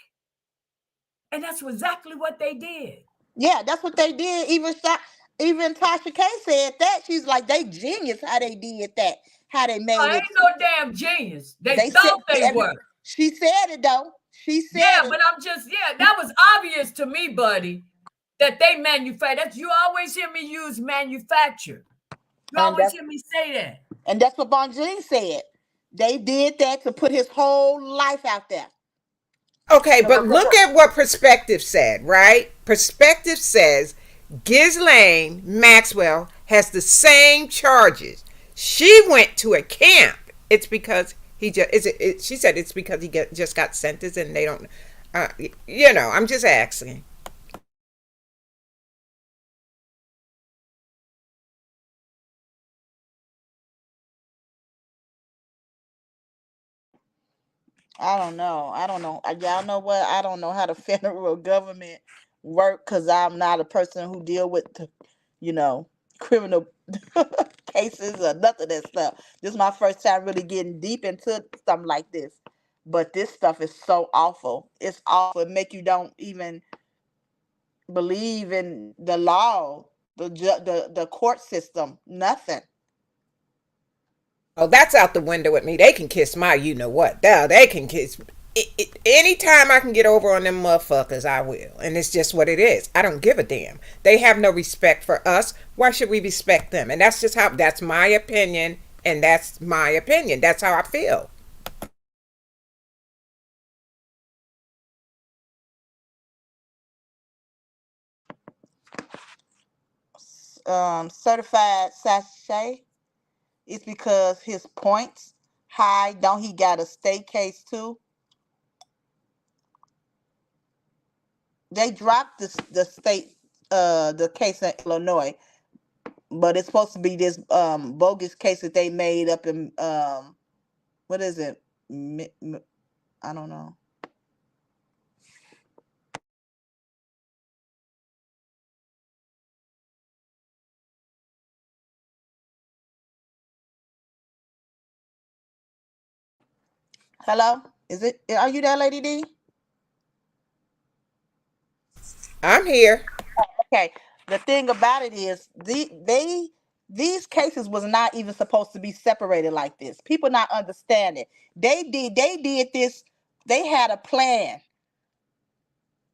A: And that's exactly what they did.
J: Yeah, that's what they did. Even Tasha K said that. She's like, they genius how they did that. How they made
A: ain't
J: it.
A: No damn genius. They thought they were.
J: She said it though. She said
A: yeah,
J: it.
A: but that was obvious to me, buddy, that they manufacture. You always hear me use manufacture. You always hear me say that.
J: And that's what Bonjean said. They did that to put his whole life out there.
K: Okay, but look at what Perspective said, right? Perspective says Ghislaine Maxwell has the same charges. She went to a camp. It's because she said it's because he just got sentenced and they don't, I'm just asking.
J: I don't know. Y'all know what? I don't know how the federal government work because I'm not a person who deal with, criminal cases or nothing of that stuff. This is my first time really getting deep into something like this. But this stuff is so awful. It's awful. It make you don't even believe in the law, the court system, nothing.
K: Oh, that's out the window with me. They can kiss my you-know-what. They can kiss. Anytime I can get over on them motherfuckers, I will. And it's just what it is. I don't give a damn. They have no respect for us. Why should we respect them? And that's my opinion. And that's my opinion. That's how I feel.
J: Certified sachet. It's because his points high. Don't he got a state case too? They dropped the state the case in Illinois, but it's supposed to be this bogus case that they made up in what is it? I don't know. Hello? Are you there, Lady D?
K: I'm here.
J: Okay. The thing about it is these cases was not even supposed to be separated like this. People not understanding. They did this. They had a plan.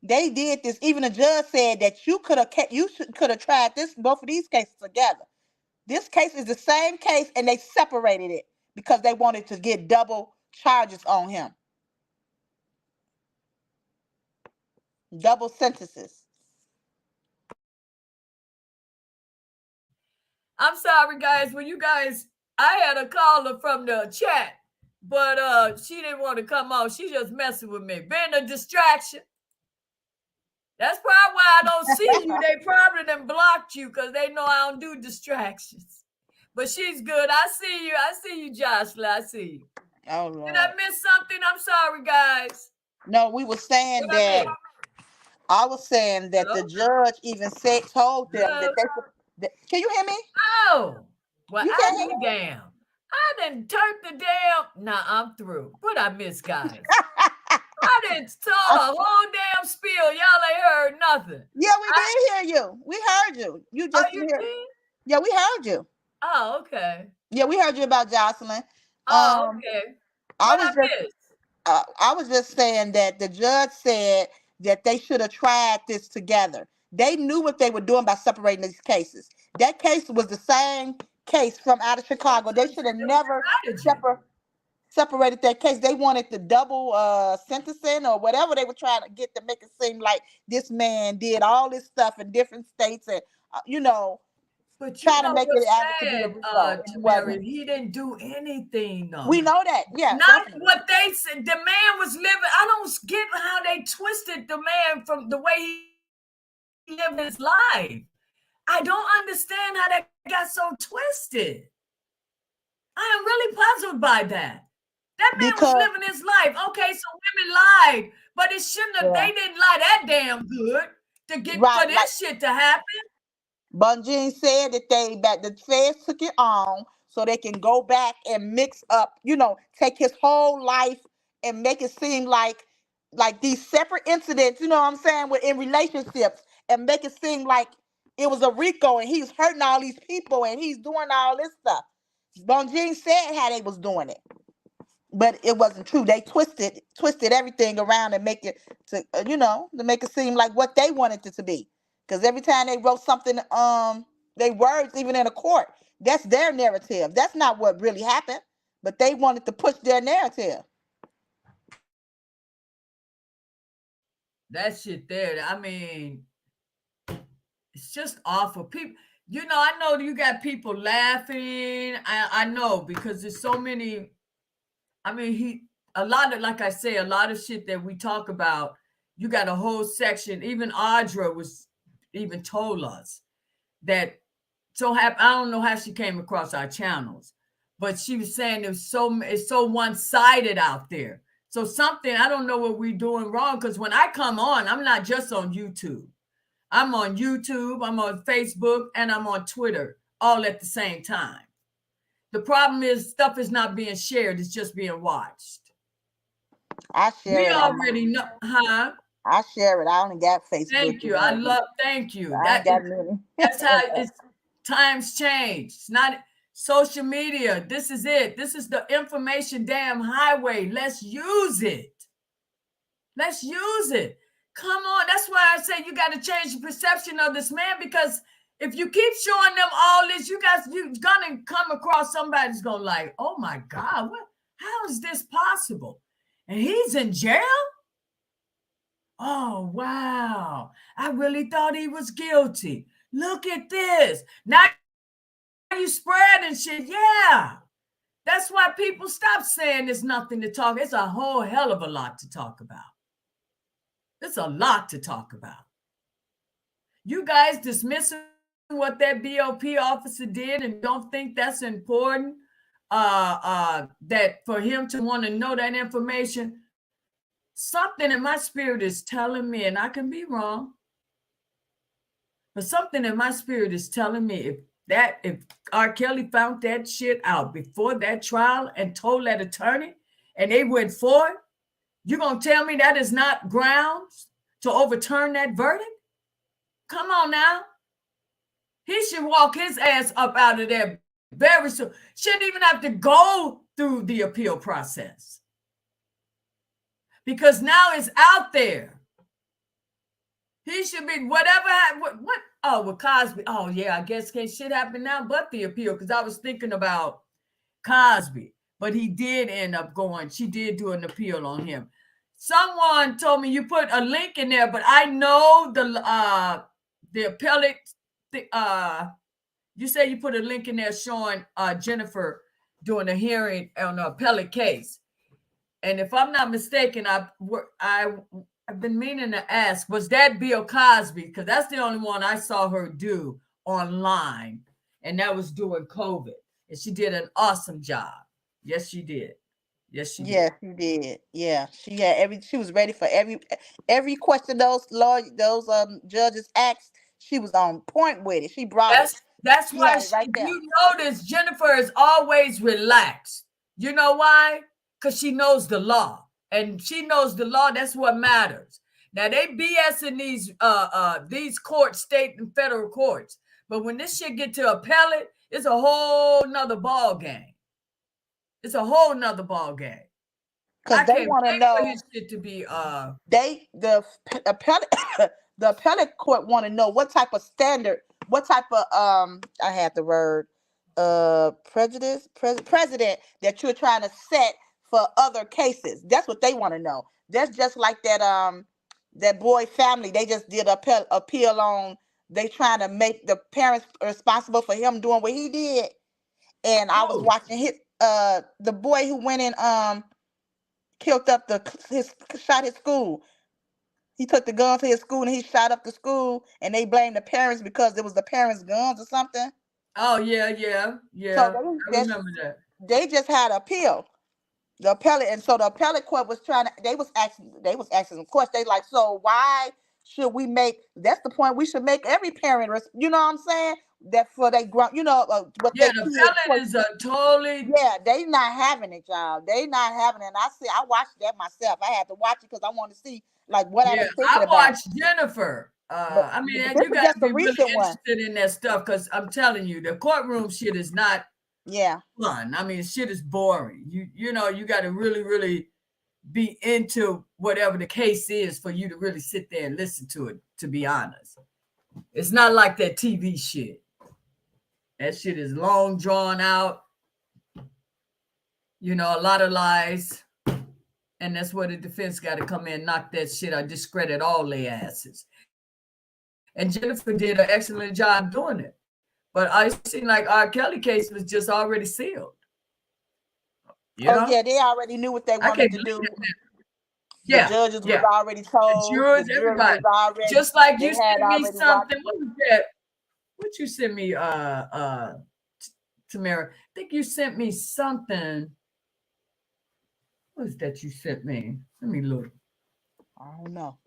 J: They did this. Even the judge said that you could have tried both of these cases together. This case is the same case, and they separated it because they wanted to get double charges on him. Double sentences.
A: I'm sorry, guys. I had a caller from the chat, but she didn't want to come on. She just messing with me. Being a distraction. That's probably why I don't see you. They probably done blocked you because they know I don't do distractions. But she's good. I see you, Jocelyn. I see you.
J: Oh, Lord.
A: Did I miss something? I'm sorry, guys.
J: No, we were saying that. I was saying that the judge even told them that they. Can you hear me?
A: Oh, well, I be damn. I done turned the damn. Nah, I'm through. What I miss, guys? I done told a whole damn spiel. Y'all ain't heard nothing.
J: Yeah, we did hear you. We heard you. You just
A: you did?
J: Yeah, we heard you.
A: Oh, okay.
J: Yeah, we heard you about Jocelyn.
A: Oh, okay.
J: I was just saying that the judge said that they should have tried this together. They knew what they were doing by separating these cases. That case was the same case from out of Chicago. They should have never separated that case. They wanted the double sentencing or whatever they were trying to get to make it seem like this man did all this stuff in different states and
A: But you
J: trying to
A: know
J: make it
A: what's
J: out to be a
A: sad,
J: RICO. And it
A: Tamara,
J: wasn't.
A: he didn't do anything though.
J: We know that. Yeah,
A: Not
J: definitely.
A: what they said. The man was living. I don't get how they twisted the man from the way he lived his life. I don't understand how that got so twisted. I am really puzzled by that. That man was
J: Because
A: living his life. Okay, so women lied, but it shouldn't have.
J: yeah,
A: They didn't lie that damn good to get for
J: right, like
A: this shit to happen.
J: Bunjin said that the feds took it on so they can go back and mix up, take his whole life and make it seem like these separate incidents, you know what I'm saying, in relationships, and make it seem like it was a RICO and he's hurting all these people and he's doing all this stuff. Bunjin said how they was doing it, but it wasn't true. They twisted everything around and make it to make it seem like what they wanted it to be. Because every time they wrote something, they words even in a court, that's their narrative. That's not what really happened, but they wanted to push their narrative.
A: That shit there. I mean, it's just awful. People, I know you got people laughing. I know because there's so many. I mean, a lot of, like I say, a lot of shit that we talk about. You got a whole section. Even Audra was even told us that. So I don't know how she came across our channels, but she was saying it's so one-sided out there. So something, I don't know what we're doing wrong, because when I come on, I'm not just on YouTube. I'm on YouTube, I'm on Facebook, and I'm on Twitter all at the same time. The problem is stuff is not being shared, it's just being watched.
J: I share
A: We
J: it.
A: already know, huh?
J: I share it. I only got Facebook.
A: Thank you. Thank you.
J: I got many.
A: That's how it's times change. It's not social media. This is it. This is the information damn highway. Let's use it. Let's use it. Come on. That's why I say you got to change the perception of this man, because if you keep showing them all this, you're gonna come across somebody who's gonna like, oh my God, how is this possible? And he's in jail? Oh, wow. I really thought he was guilty. Look at this. Now you spreading shit. Yeah. That's why people stop saying there's nothing to talk. It's a whole hell of a lot to talk about. It's a lot to talk about. You guys dismissing what that BOP officer did and don't think that's important, that for him to want to know that information. Something in my spirit is telling me, and I can be wrong, but something in my spirit is telling me if R. Kelly found that shit out before that trial and told that attorney and they went forward, you're going to tell me that is not grounds to overturn that verdict? Come on now. He should walk his ass up out of there very soon. Shouldn't even have to go through the appeal process. Because now it's out there. He should be whatever. What? Oh, with Cosby. Oh, yeah, I guess can't shit happen now but the appeal. Because I was thinking about Cosby. But he did end up going. She did do an appeal on him. Someone told me you put a link in there, but I know the appellate. You say you put a link in there showing Jennifer doing a hearing on the appellate case. And if I'm not mistaken, I've been meaning to ask, was that Bill Cosby? Because that's the only one I saw her do online, and that was during COVID. And she did an awesome job. Yes, she did. Yes, she did.
J: Yes, she did. Yeah, she had she was ready for every question those judges asked. She was on point with it. She brought it.
A: That's why you notice Jennifer is always relaxed. You know why? Because she knows the law. And she knows the law. That's what matters. Now they BS in these courts, state and federal courts. But when this shit get to appellate, it's a whole nother ball game. It's a whole nother ball game.
J: Because they want to know
A: his shit to be
J: the appellate court want to know what type of standard, what type of I had the word precedent that you're trying to set for other cases. That's what they want to know. That's just like that boy family. They just did appeal on they trying to make the parents responsible for him doing what he did. And I was watching the boy who went and killed up shot his school. He took the gun to his school and he shot up the school, and they blamed the parents because it was the parents' guns or something.
A: Oh yeah.
J: So
A: I remember that.
J: They just had an appeal. The appellate, and so the appellate court was they was asking, of course, they like, so why should we make, that's the point, we should make every parent, you know what I'm saying? That for they grown, what
A: Yeah,
J: they
A: the
J: kids.
A: appellate is a totally.
J: Yeah, they not having it, y'all. They not having it. And I watched that myself. I had to watch it because I want to see like what are they thinking
A: I
J: about.
A: watched Jennifer.
J: But
A: I mean,
J: this
A: you
J: is
A: got
J: just
A: to be
J: a
A: really
J: recent one.
A: interested in that stuff because I'm telling you, the courtroom shit is not fun. I mean, shit is boring. You know, you got to really, really be into whatever the case is for you to really sit there and listen to it, to be honest. It's not like that TV shit. That shit is long, drawn out. You know, a lot of lies. And that's where the defense got to come in, knock that shit out, discredit all their asses. And Jennifer did an excellent job doing it. But I seem like R. Kelly case was just already sealed. You know?
J: Yeah, they already knew what they wanted to do. The judges was already told.
A: The jurors,
J: the
A: everybody.
J: Was already,
A: just like you sent me something. What was that? What you sent me, Tamara? I think you sent me something. What is that you sent me? Let me look.
J: I don't know.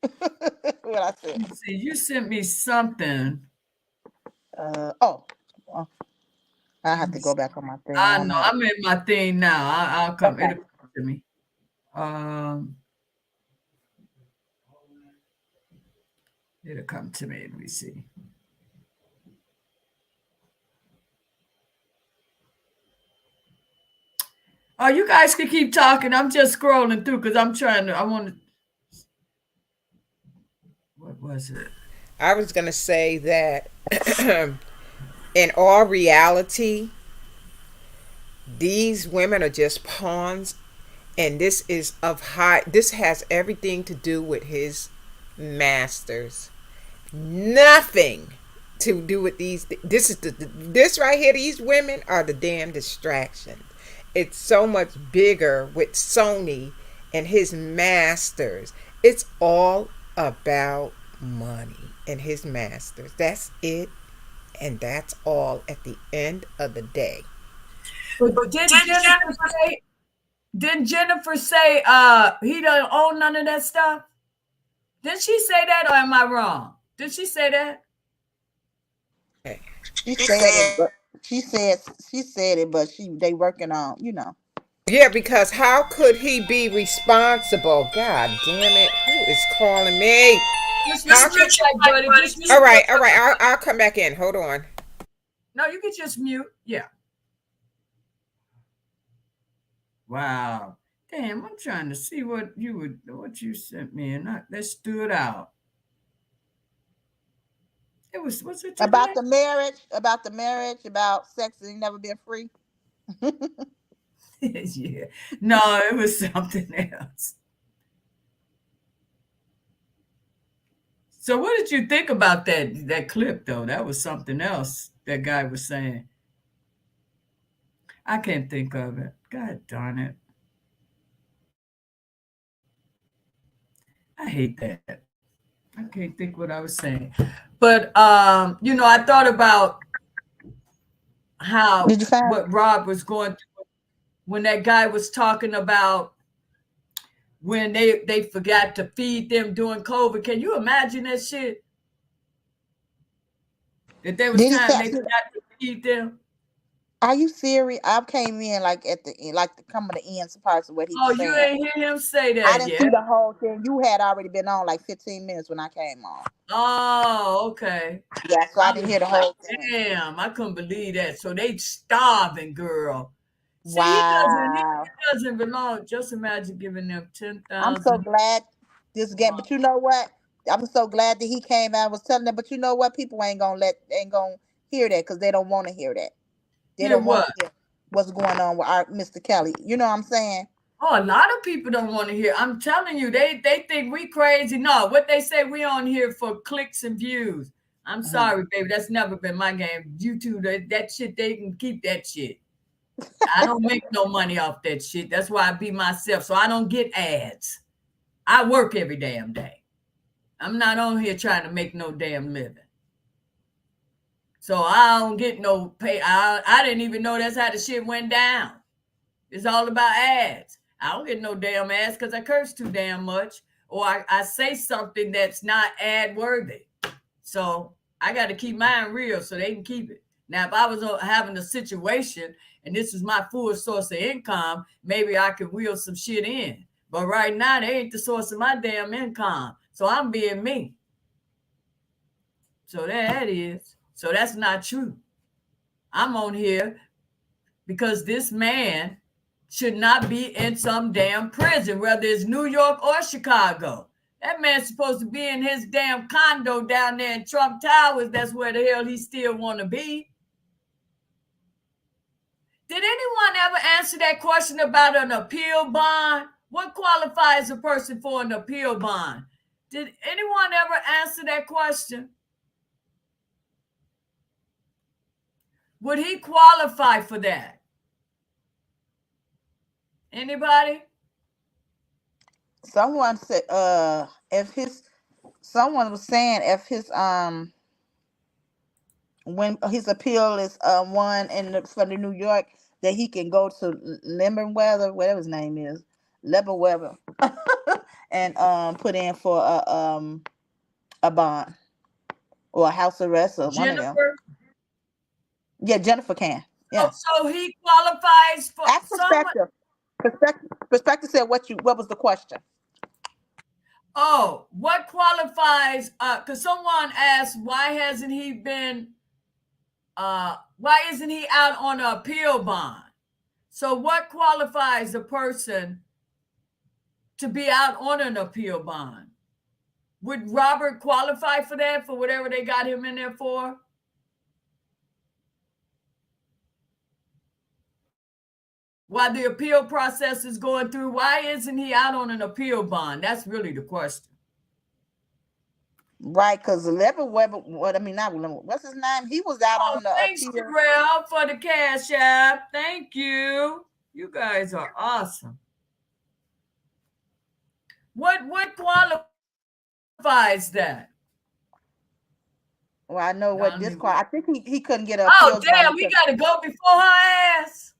J: What I said.
A: See, you sent me something.
J: I have to go back on my thing.
A: I know. I'm in my thing now. I'll come. Okay. It'll come to me. It'll come to me. Let me see. Oh, you guys can keep talking. I'm just scrolling through because I want to. What was it?
K: I was going to say that in all reality, these women are just pawns, and this has everything to do with his masters. Nothing to do with these. This right here, these women are the damn distraction. It's so much bigger with Sony and his masters. It's all about money and his masters. That's it, and that's all at the end of the day.
A: But didn't Jennifer say he don't own none of that stuff? Didn't she say that, or am I wrong? Did she say that?
K: Okay.
J: She said it, but she said it, but they working on,
K: Yeah, because how could he be responsible? God damn it! Who is calling me? All right. I'll come back in. Hold on.
A: No, you can just mute. Yeah. Wow. Damn, I'm trying to see what you sent me, and that stood out. Was it today?
J: about the marriage, about sex and never been free.
A: Yeah. No, it was something else. So what did you think about that clip though? That was something else that guy was saying. I can't think of it. God darn it. I hate that. I can't think what I was saying. But I thought about how what Rob was going through when that guy was talking about when they forgot to feed them during COVID. Can you imagine that shit? That there was time they forgot to feed them.
J: Are you serious? I came in like at the end, like the coming the end parts of what he was saying.
A: You ain't hear him say that.
J: I didn't see the whole thing. You had already been on like 15 minutes when I came on.
A: Oh, okay.
J: Yeah, so I didn't hear the whole thing.
A: Damn, I couldn't believe that. So they starving, girl. See,
J: wow.
A: He doesn't belong. Just imagine giving them 10,000.
J: I'm so glad this game, but you know what? I'm so glad that he came out and was telling them, but you know what? People ain't gonna hear that because they don't want to hear that. They don't want to hear what's going on with our Mr. Kelly. You know what I'm saying?
A: Oh, a lot of people don't want to hear. I'm telling you, they think we crazy. No, what they say, we on here for clicks and views. I'm sorry, baby. That's never been my game. YouTube, that shit, they can keep that shit. I don't make no money off that shit. That's why I be myself. So I don't get ads. I work every damn day. I'm not on here trying to make no damn living. So I don't get no pay. I didn't even know that's how the shit went down. It's all about ads. I don't get no damn ads because I curse too damn much, or I say something that's not ad worthy. So I got to keep mine real so they can keep it. Now, if I was having a situation and this is my full source of income, maybe I could wheel some shit in. But right now, they ain't the source of my damn income. So I'm being me. So that is. So that's not true. I'm on here because this man should not be in some damn prison, whether it's New York or Chicago. That man's supposed to be in his damn condo down there in Trump Towers. That's where the hell he still want to be. Did anyone ever answer that question about an appeal bond? What qualifies a person for an appeal bond? Did anyone ever answer that question? Would he qualify for that? Anybody?
J: Someone said, someone was saying if his when his appeal is won for the New York, that he can go to Lemberweather, whatever his name is, Leberweather, and put in for a bond or a house arrest or one of them. Yeah, Jennifer can. Yeah.
A: So he qualifies for
J: perspective. Perspective said what was the question?
A: Oh, what qualifies? Because someone asked, why isn't he out on an appeal bond? So what qualifies a person to be out on an appeal bond? Would Robert qualify for that, for whatever they got him in there for? While the appeal process is going through, why isn't he out on an appeal bond? That's really the question.
J: Right, because what's his name? He was out on the
A: thanks,
J: appeal.
A: Azriel, for the cash app. Thank you. You guys are awesome. What qualifies that?
J: Well, I know what I think he couldn't get a.
A: Oh, damn, we got to go before her ass.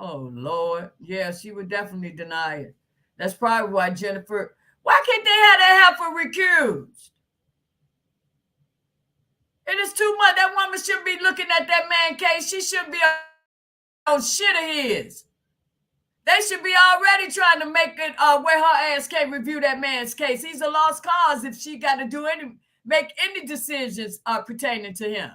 A: Oh, Lord. Yeah, she would definitely deny it. That's probably why Jennifer. Why can't they have that heifer recused? It is too much. That woman should be looking at that man case. She should be on shit of his. They should be already trying to make it where her ass can't review that man's case. He's a lost cause if she got to make any decisions pertaining to him.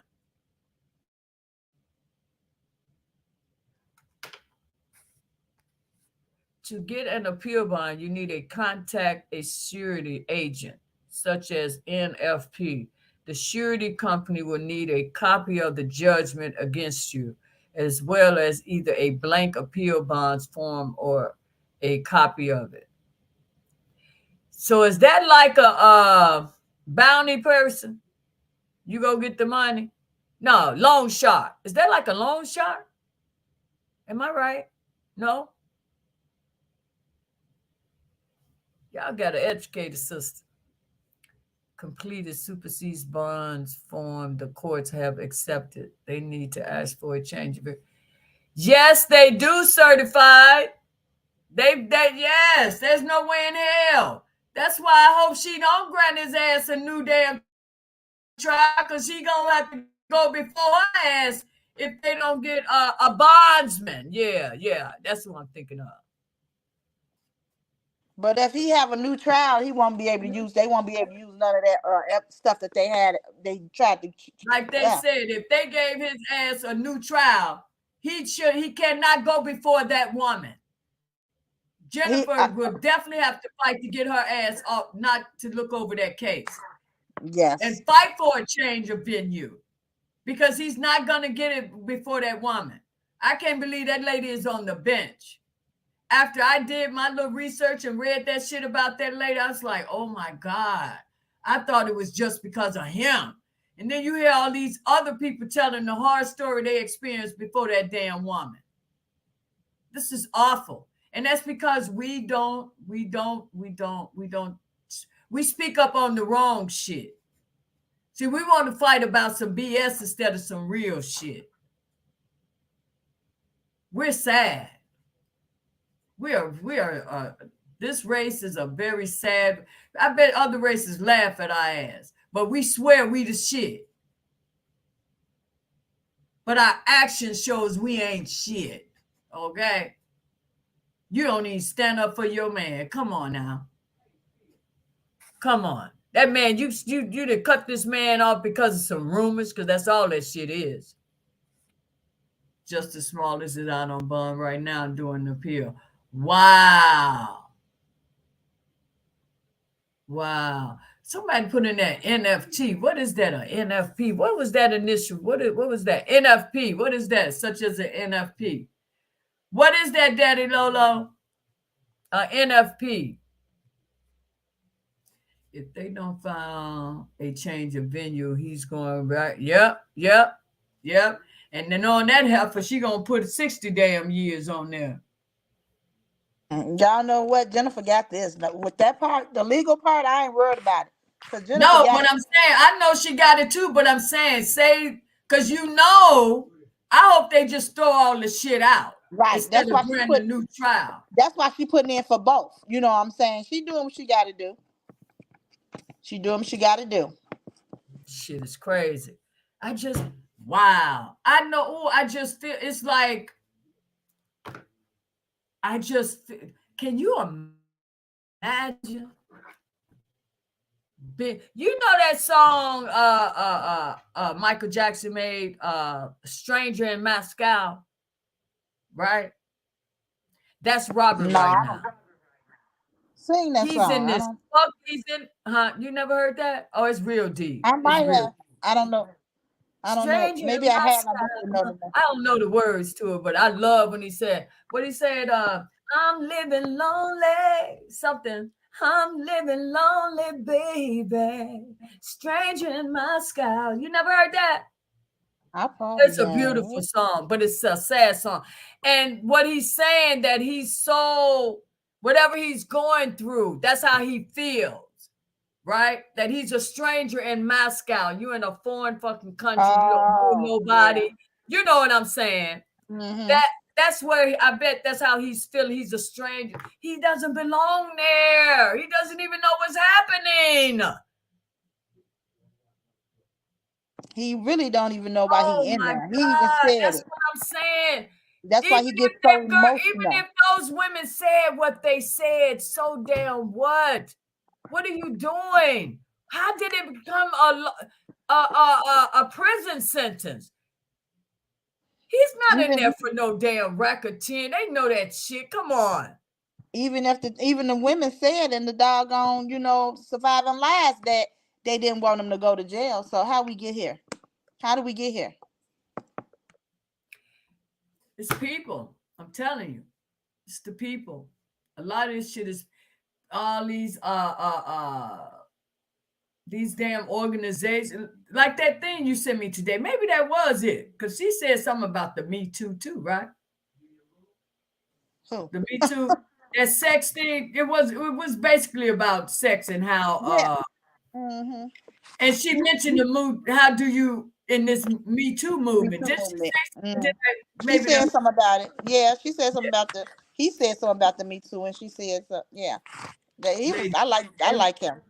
A: To get an appeal bond, you need to contact a surety agent, such as NFP. The surety company will need a copy of the judgment against you, as well as either a blank appeal bonds form or a copy of it. So is that like a bounty person? You go get the money? No, loan shark. Is that like a loan shark? Am I right? No? Y'all got to educate the system. Completed supersedes bonds form the courts have accepted. They need to ask for a change of it. Yes, they do, certified. Yes, there's no way in hell. That's why I hope she don't grant his ass a new damn trial, because she gonna have to go before her ass if they don't get a bondsman. Yeah, that's what I'm thinking of.
J: But if he have a new trial, he won't be able to use. They won't be able to use none of that stuff that they had. They tried to.
A: Like they said, if they gave his ass a new trial, he cannot go before that woman. Jennifer will definitely have to fight to get her ass off, not to look over that case.
J: Yes.
A: And fight for a change of venue, because he's not going to get it before that woman. I can't believe that lady is on the bench. After I did my little research and read that shit about that lady, I was like, oh my God. I thought it was just because of him. And then you hear all these other people telling the hard story they experienced before that damn woman. This is awful. And that's because we speak up on the wrong shit. See, we want to fight about some BS instead of some real shit. We're sad. We are this race is a very sad. I bet other races laugh at our ass, but we swear we the shit. But our action shows we ain't shit. Okay? You don't even stand up for your man. Come on now. Come on. That man, you done cut this man off because of some rumors, because that's all that shit is. Justice Smallest is out on bond right now doing the appeal. Wow. Wow. Somebody put in that NFT. What is that? A NFP? What was that initial? What was that? NFP. What is that? Such as an NFP. What is that, Daddy Lolo? A NFP. If they don't find a change of venue, he's going back. Yep. And then on that heifer, she gonna put 60 damn years on there.
J: Y'all know what? Jennifer got this. With that part, the legal part, I ain't worried about it.
A: No, what I'm saying, I know she got it too, but I'm saying, because I hope they just throw all the shit out.
J: Right.
A: Instead of bringing a new trial.
J: That's why she putting in for both. You know what I'm saying? She doing what she got to do. She doing what she got to do.
A: Shit is crazy. Wow. I know. I just feel, it's like, can you imagine? You know that song Michael Jackson made, Stranger in Moscow, right? That's Robert right now.
J: Sing that song.
A: You never heard that? Oh, it's real deep.
J: I might have. I don't know. Maybe I have.
A: I don't know the words to it, but I love when he said, I'm living lonely, something. I'm living lonely, baby. Stranger in Moscow. You never heard that? It's a beautiful song, but it's a sad song. And what he's saying, that he's so, whatever he's going through, that's how he feels, right? That he's a stranger in Moscow. You're in a foreign fucking country. You don't know nobody. Yeah. You know what I'm saying? Mm-hmm. That's where I bet that's how he's feeling. He's a stranger. He doesn't belong there. He doesn't even know what's happening.
J: He really don't even know why he in there. He even said
A: that's what I'm saying.
J: That's why he gets so emotional.
A: Even if those women said what they said, so damn what? What are you doing? How did it become a prison sentence? He's not in there for no damn record 10. They know that shit. Come on.
J: Even the women said in the doggone, surviving lies that they didn't want him to go to jail. So how we get here? How do we get here?
A: It's people. I'm telling you. It's the people. A lot of this shit is all these damn organizations, like that thing you sent me today. Maybe that was it, because she said something about the Me Too too, right?
J: Who?
A: The Me Too, that sex thing. It was basically about sex and how.
J: Mm-hmm.
A: And she mentioned the mood. How do you in this Me Too movement?
J: She said something about it. Yeah, she said something about he said something about the Me Too, and she said, yeah, that he was. I like him.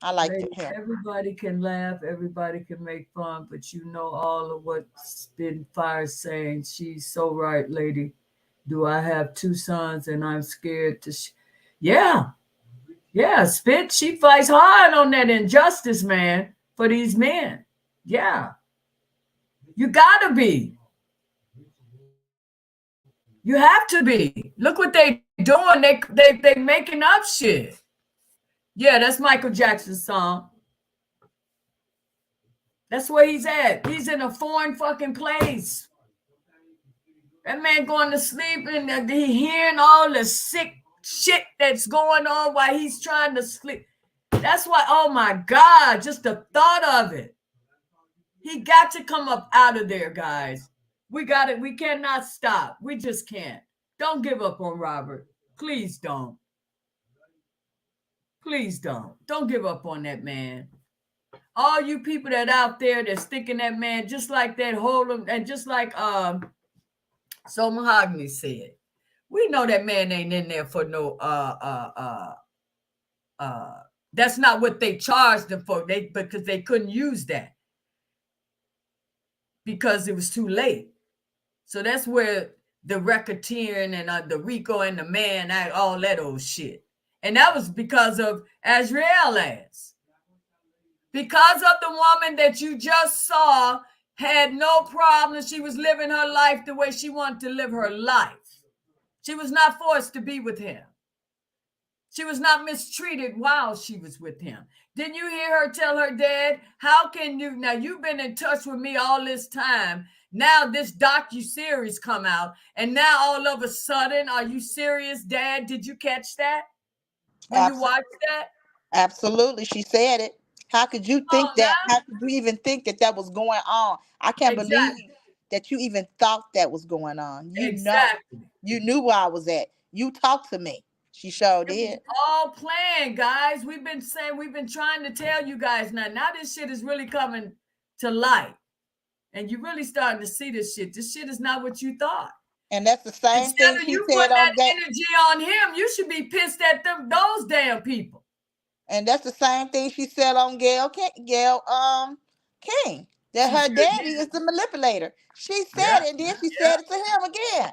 J: I like him.
A: Everybody can laugh, everybody can make fun, but you know all of what's been Fire saying. She's so right, lady. Do I have 2 sons and I'm scared to? Yeah, Spit. She fights hard on that injustice, man, for these men. Yeah, you gotta be. You have to be. Look what they doing. They making up shit. Yeah, that's Michael Jackson's song. That's where he's at. He's in a foreign fucking place. That man going to sleep and he hearing all the sick shit that's going on while he's trying to sleep. That's why, oh my God, just the thought of it. He got to come up out of there, guys. We got it. We cannot stop. We just can't. Don't give up on Robert. Please don't. Please don't. Don't give up on that man. All you people that out there that's thinking that man, just like that Hold'em, and just like So Mahogany said, we know that man ain't in there for no that's not what they charged him for. Because they couldn't use that because it was too late. So that's where the racketeering and the Rico and the man, all that old shit. And that was because of Azriel ass. Because of the woman that you just saw had no problem. She was living her life the way she wanted to live her life. She was not forced to be with him. She was not mistreated while she was with him. Didn't you hear her tell her dad, how can you, now you've been in touch with me all this time. Now this docu-series come out, and now all of a sudden, are you serious, Dad? Did you catch that when you watched that?
J: Absolutely. She said it. How could you think that? How could you even think that that was going on? I can't believe that you even thought that was going on. You know, you knew where I was at. You talked to me. She sure did.
A: All planned, guys. We've been trying to tell you guys now. Now this shit is really coming to light. And you're really starting to see this shit. This shit is not what you thought.
J: And that's the same
A: Instead
J: thing
A: of
J: she
A: you
J: said
A: putting
J: on
A: that
J: that.
A: energy on him, you should be pissed at those damn people.
J: And that's the same thing she said on Gail King. That her daddy is the manipulator. She said it, and then she said it to him again.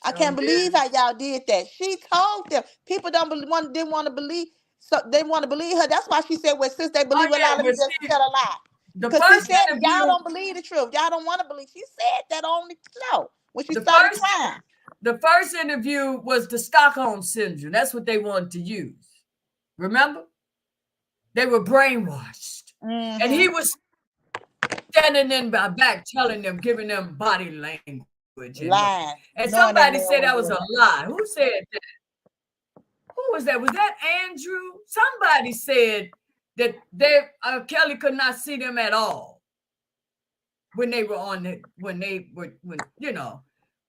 J: I can't believe how y'all did that. She told them. People didn't want to believe. So they want to believe her. That's why she said, well, since they believe a lie, let me just tell a lie. Because she said, y'all don't believe the truth. Y'all don't want to believe. She said that on the show when she started crying.
A: The first interview was the Stockholm Syndrome. That's what they wanted to use. Remember? They were brainwashed.
J: Mm-hmm.
A: And he was standing in my back telling them, giving them body language.
J: Lying.
A: And somebody said that was a lie. Who said that? Who was that? Was that Andrew? Somebody said that Kelly could not see them at all when they were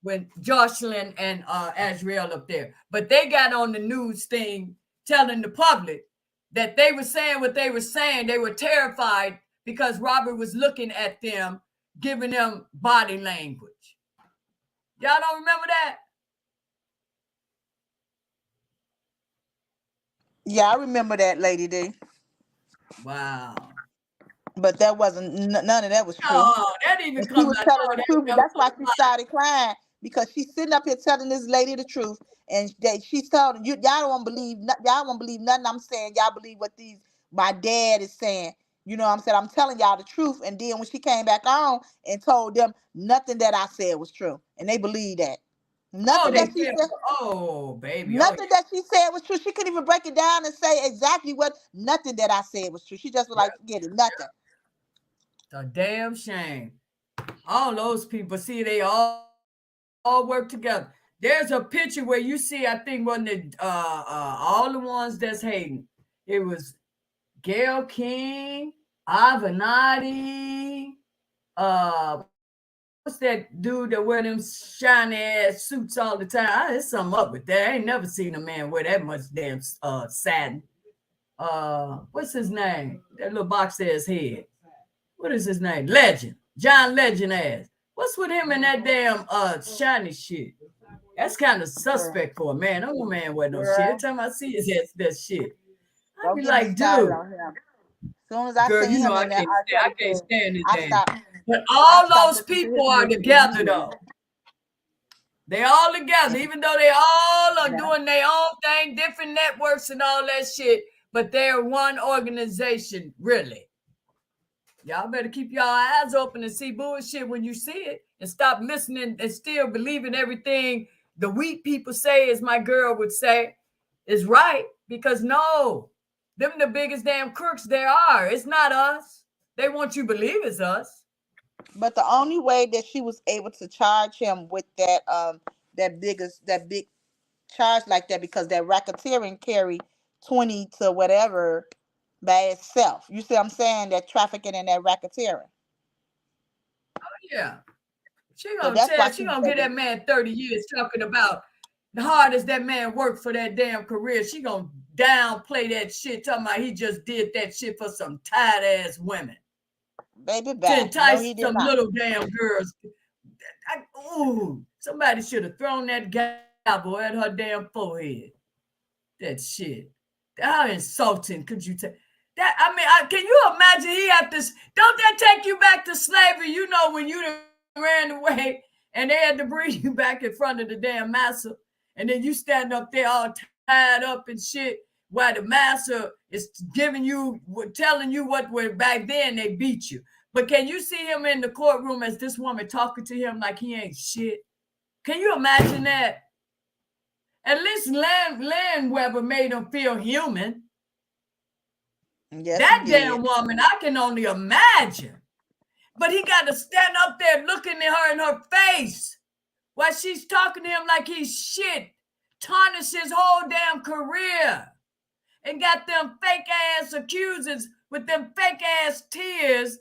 A: when Jocelyn and Azriel up there. But they got on the news thing telling the public that they were saying what they were saying. They were terrified because Robert was looking at them, giving them body language. Y'all don't remember that?
J: Yeah, I remember that, Lady D.
A: Wow.
J: But that wasn't, none of that was true.
A: Oh, that even
J: she was telling the truth. That's why she started crying, because she's sitting up here telling this lady the truth, and she's telling you, y'all don't believe, y'all won't believe nothing I'm saying. Y'all believe what my dad is saying. You know what I'm saying? I'm telling y'all the truth. And then when she came back on and told them nothing that I said was true, and they believe that. Nothing that she said.
A: Oh, baby.
J: Nothing that she said was true. She couldn't even break it down and say exactly nothing that I said was true. She just was like, forget it, nothing.
A: A damn shame. All those people, see, they all work together. There's a picture where you see, I think, one that all the ones that's hating. It was Gail King, Avenatti, what's that dude that wear them shiny ass suits all the time? There's something up with that. I ain't never seen a man wear that much damn satin. What's his name? That little box ass head. What is his name? Legend. John Legend ass. What's with him and that damn shiny shit? That's kind of suspect for a man. I'm a man wear no shit. Every time I see his ass, that shit. I be like, dude.
J: As soon as I see him in there,
A: I can't stand it. But all those people are together, though. They all together, even though they all are doing their own thing, different networks and all that shit. But they're one organization, really. Y'all better keep your eyes open and see bullshit when you see it, and stop listening and still believing everything the weak people say, as my girl would say, is right. Because no, them the biggest damn crooks there are. It's not us. They want you to believe it's us.
J: But the only way that she was able to charge him with that big charge like that, because that racketeering carry 20 to whatever by itself. You see what I'm saying? That trafficking and that racketeering.
A: Yeah. She
J: So
A: gonna
J: that's why
A: tell, she
J: she
A: gonna
J: said
A: get that
J: that.
A: man 30 years talking about the hard as that man worked for that damn career. She gonna downplay that shit, talking about he just did that shit for some tired ass women
J: Baby
A: to
J: bye. No,
A: entice
J: he did
A: some
J: not.
A: little damn girls. Ooh, somebody should have thrown that gavel at her damn forehead. That shit. How insulting could you take? That I mean, can you imagine he had this? Don't that take you back to slavery? You know, when you ran away and they had to bring you back in front of the damn master, and then you stand up there all tied up and shit, while the master is giving you, telling you what were back then they beat you. But can you see him in the courtroom as this woman talking to him like he ain't shit? Can you imagine that? At least Landweber made him feel human.
J: Yes,
A: That
J: he did.
A: damn woman, I can only imagine. But he got to stand up there looking at her in her face while she's talking to him like he's shit, tarnish his whole damn career, and got them fake ass accusers with them fake ass tears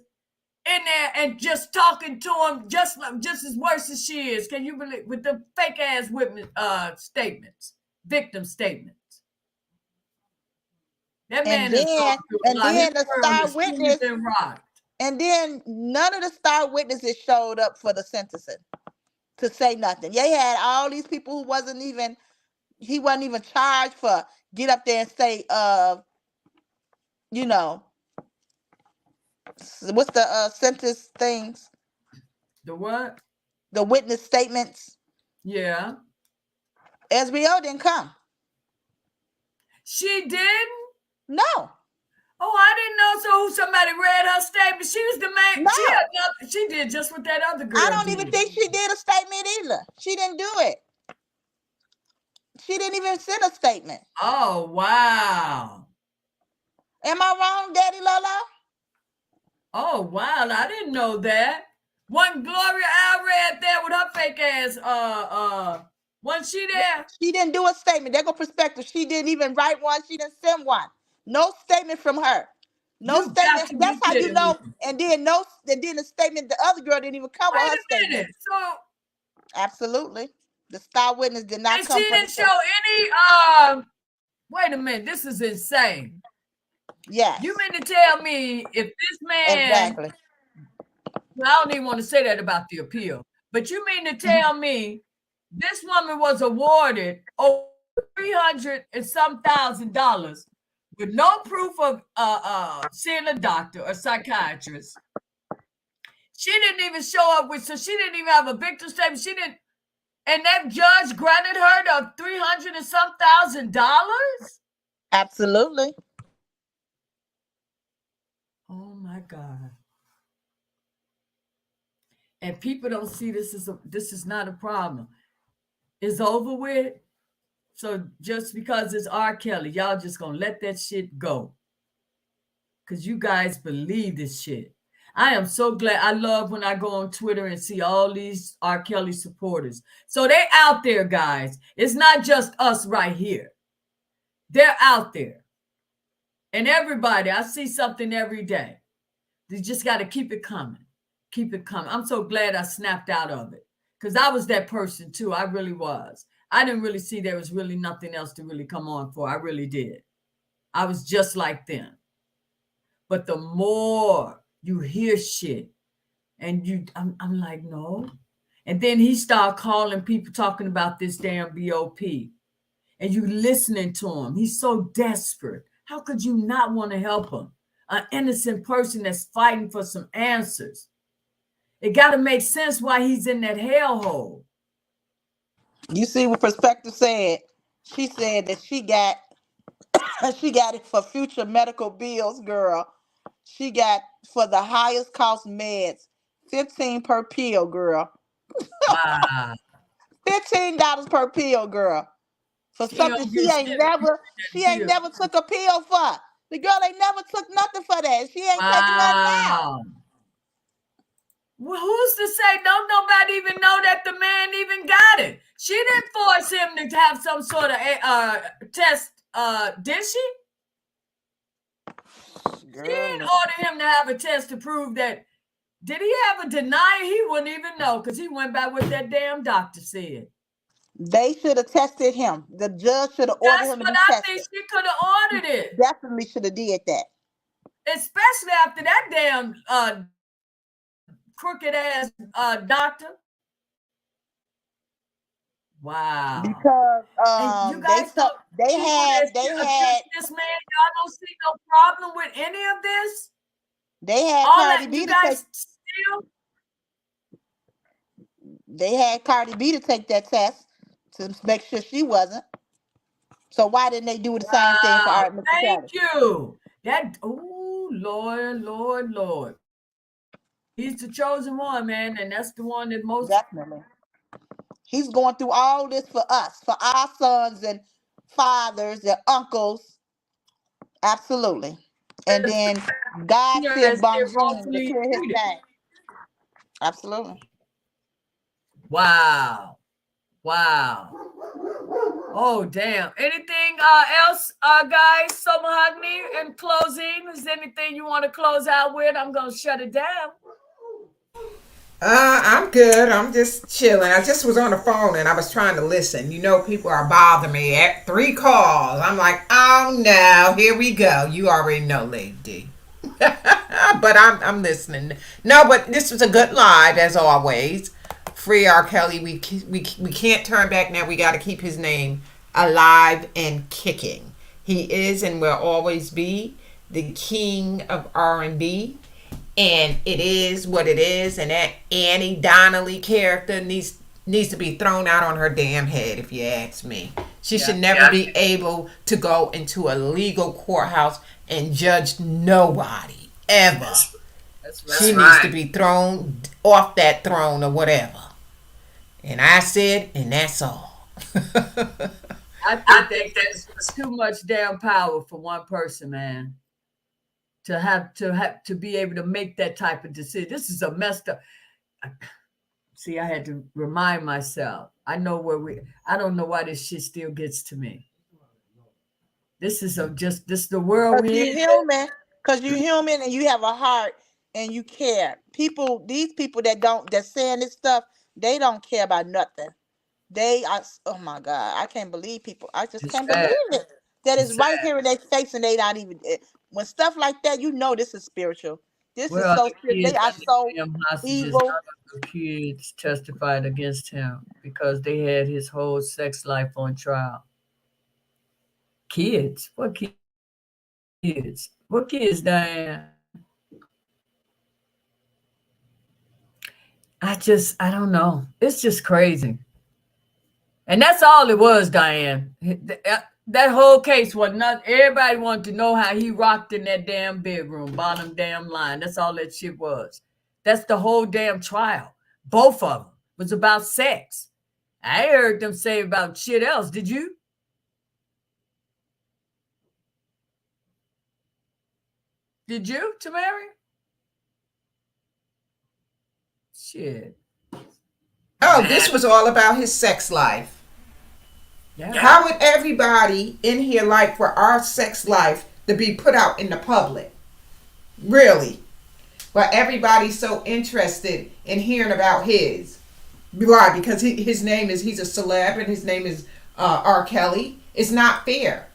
A: in there and just talking to him just as worse as she is. Can you believe, with the fake ass witness statements, victim statements? That man is going through a lot. His
J: The
A: world
J: star
A: is fully
J: witness,
A: been rocked.
J: and then none of the star witnesses showed up for the sentencing to say nothing. They had all these people who he wasn't even charged for get up there and say, you know, what's the sentence things?
A: The what?
J: The witness statements.
A: Yeah.
J: Azriel didn't come.
A: She didn't?
J: No.
A: Oh, I didn't know. So somebody read her statement. She was the main.
J: No.
A: She did just what that other girl
J: I don't
A: did.
J: even think she did a statement either. She didn't do it. She didn't even send a statement.
A: Oh, wow.
J: Am I wrong, Daddy Lolo?
A: Oh, wow. I didn't know that. Wasn't Gloria Allred there with her fake ass? Wasn't she there?
J: She didn't do a statement. There go perspective. She didn't even write one. She didn't send one. No statement from her. No
A: You got
J: statement.
A: to
J: That's
A: be
J: how you
A: kidding
J: know.
A: me.
J: And then the statement, the other girl didn't even come with
A: Wait
J: her
A: a
J: statement.
A: minute. So
J: Absolutely. The star witness did not
A: and
J: come
A: she
J: for the
A: didn't show any wait a minute, this is insane.
J: Yes.
A: You mean to tell me if this man,
J: exactly.
A: well, I don't even want to say that about the appeal, but you mean to tell me this woman was awarded over $300 and some thousand with no proof of seeing a doctor or psychiatrist. She didn't even show up with, so she didn't even have a victim statement. She didn't, and that judge granted her the $300 and some thousand.
J: Absolutely.
A: Oh my God. And people don't see this is not a problem. It's over with. So just because it's R. Kelly, y'all just gonna let that shit go. Cause you guys believe this shit. I am so glad. I love when I go on Twitter and see all these R. Kelly supporters. So they out there, guys. It's not just us right here. They're out there. And everybody, I see something every day. You just got to keep it coming. Keep it coming. I'm so glad I snapped out of it. Because I was that person too. I really was. I didn't really see there was really nothing else to really come on for. I really did. I was just like them. But the more you hear shit and I'm like, no. And then he started calling people talking about this damn BOP. And you listening to him. He's so desperate. How could you not want to help him? An innocent person that's fighting for some answers. It got to make sense why he's in that hellhole.
J: You see what Perspective said? She said that she got it for future medical bills, girl. She got for the highest cost meds, $15 per pill, girl.
A: Wow.
J: $15 per pill, girl. For
A: She
J: something
A: don't get shit
J: she ain't never took a pill for. The girl ain't never took nothing for that. She ain't taking nothing out.
A: Wow. Well, who's to say? Don't nobody even know that the man even got it. She didn't force him to have some sort of test, did she?
J: Girl,
A: She didn't order him to have a test to prove that Did he ever deny it? He wouldn't even know because he went by what that damn doctor said.
J: They should have tested him. The judge should have ordered
A: That's
J: him to
A: what
J: be
A: I think
J: tested.
A: she could have ordered it.
J: Definitely should have did that.
A: Especially after that damn crooked ass doctor. Wow.
J: Because
A: And you
J: they
A: guys don't,
J: they
A: people
J: had
A: that's against this man, y'all don't see no problem with any of this?
J: they had
A: All
J: Cardi
A: that
J: B
A: you
J: to take
A: guys still
J: they had Cardi B to take that test to make sure she wasn't. So why didn't they do the same thing for
A: wow.
J: Art Mr.
A: Thank
J: Kelly?
A: you. That oh Lord. He's the chosen one, man, and that's the one that most
J: Definitely. He's going through all this for us, for our sons and fathers and uncles. Absolutely. And then God
A: is
J: sent Bonjean to
A: wrongfully
J: clear his
A: treated.
J: name. Absolutely.
A: Wow. Oh damn. Anything else, guys? So Mahogany, in closing, is there anything you want to close out with? I'm gonna shut it down.
K: I'm good. I'm just chilling. I just was on the phone and I was trying to listen. You know, people are bothering me at 3 calls. I'm like, oh no, here we go. You already know, Lady D. But I'm listening. No, but this was a good live as always. Free R. Kelly. We can't turn back now. We got to keep his name alive and kicking. He is and will always be the king of R&B. And it is what it is, and that Annie Donnelly character needs to be thrown out on her damn head, if you ask me. She should never be able to go into a legal courthouse and judge nobody ever. She needs to be thrown off that throne or whatever. And I said, and that's all.
A: I think that's too much damn power for one person, man. To be able to make that type of decision. This is a messed up. See, I had to remind myself. I don't know why this shit still gets to me. This is this the world
J: Because
A: we
J: you're
A: in.
J: human. Because you're human and you have a heart and you care. These people that's saying this stuff, they don't care about nothing. They are, oh my God, I can't believe people. I just
A: It's
J: can't believe
A: sad.
J: it. That is
A: It's
J: right
A: sad.
J: here in their face and they not even, when stuff like that, you know this is spiritual. This is
A: Well,
J: so
A: the
J: spiritual. They
A: kids
J: are so
A: damn hostages,
J: evil.
A: none of the kids testified against him because they had his whole sex life on trial. Kids? What kids? What kids, Diane? I don't know. It's just crazy. And that's all it was, Diane. That whole case was not, everybody wanted to know how he rocked in that damn bedroom, bottom damn line. That's all that shit was. That's the whole damn trial. Both of them was about sex. I heard them say about shit else. Did you? Did you, Tamari? Shit.
K: Oh, this was all about his sex life.
A: Yeah.
K: How would everybody in here like for our sex life to be put out in the public? Really? But everybody's so interested in hearing about his. Why? Because he's a celeb and his name is R. Kelly. It's not fair.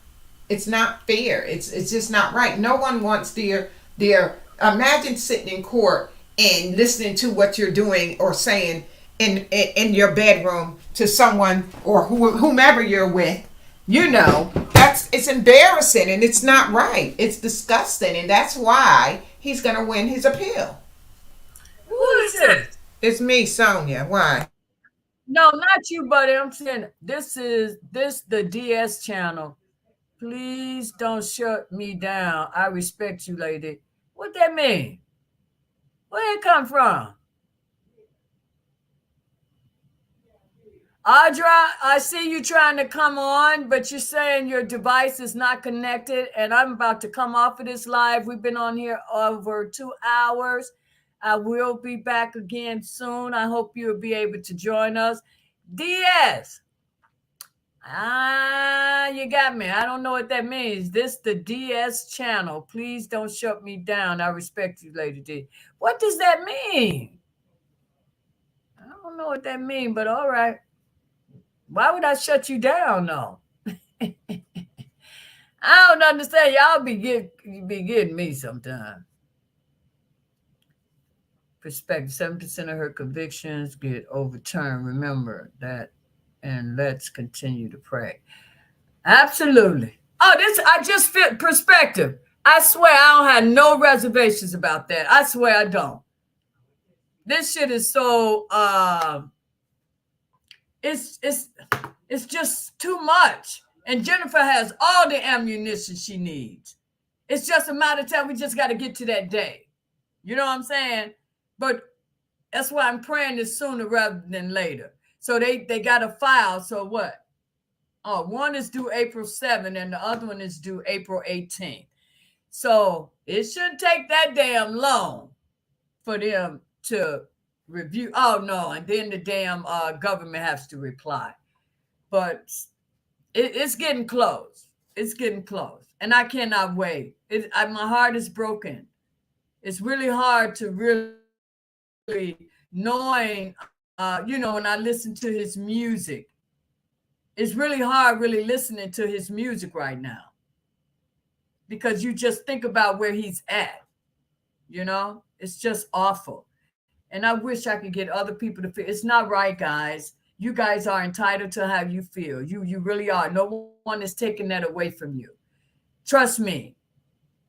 K: It's not fair. It's just not right. No one wants their imagine sitting in court and listening to what you're doing or saying in your bedroom to someone or whomever you're with. You know, it's embarrassing and it's not right. It's disgusting, and that's why he's gonna win his appeal.
A: Who is it?
K: It's me, Sonia. Why?
A: No, not you, buddy. I'm saying this the DS channel. Please don't shut me down. I respect you, lady. What that mean? Where it come from? Audra, I see you trying to come on, but you're saying your device is not connected, and I'm about to come off of this live. We've been on here over 2 hours. I will be back again soon. I hope you'll be able to join us. DS, you you got me. I don't know what that means. This the DS channel. Please don't shut me down. I respect you, Lady D. What does that mean? I don't know what that means, but all right. Why would I shut you down, though? I don't understand. Y'all be getting me sometimes. Perspective. 7% of her convictions get overturned. Remember that. And let's continue to pray. Absolutely. Oh, I just fit perspective. I swear I don't have no reservations about that. I swear I don't. This shit is so it's just too much. And Jennifer has all the ammunition she needs. It's just a matter of time. We just got to get to that day. You know what I'm saying? But that's why I'm praying this sooner rather than later. So they got a file. So what? Oh, one is due April 7th and the other one is due April 18th. So it shouldn't take that damn long for them to review. Oh, no. And then the damn government has to reply. But it's getting close. It's getting close. And I cannot wait. My heart is broken. It's really hard to really knowing, when I listen to his music. It's really hard really listening to his music right now. Because you just think about where he's at. It's just awful. And I wish I could get other people to feel. It's not right, guys. You guys are entitled to how you feel. You really are. No one is taking that away from you. Trust me.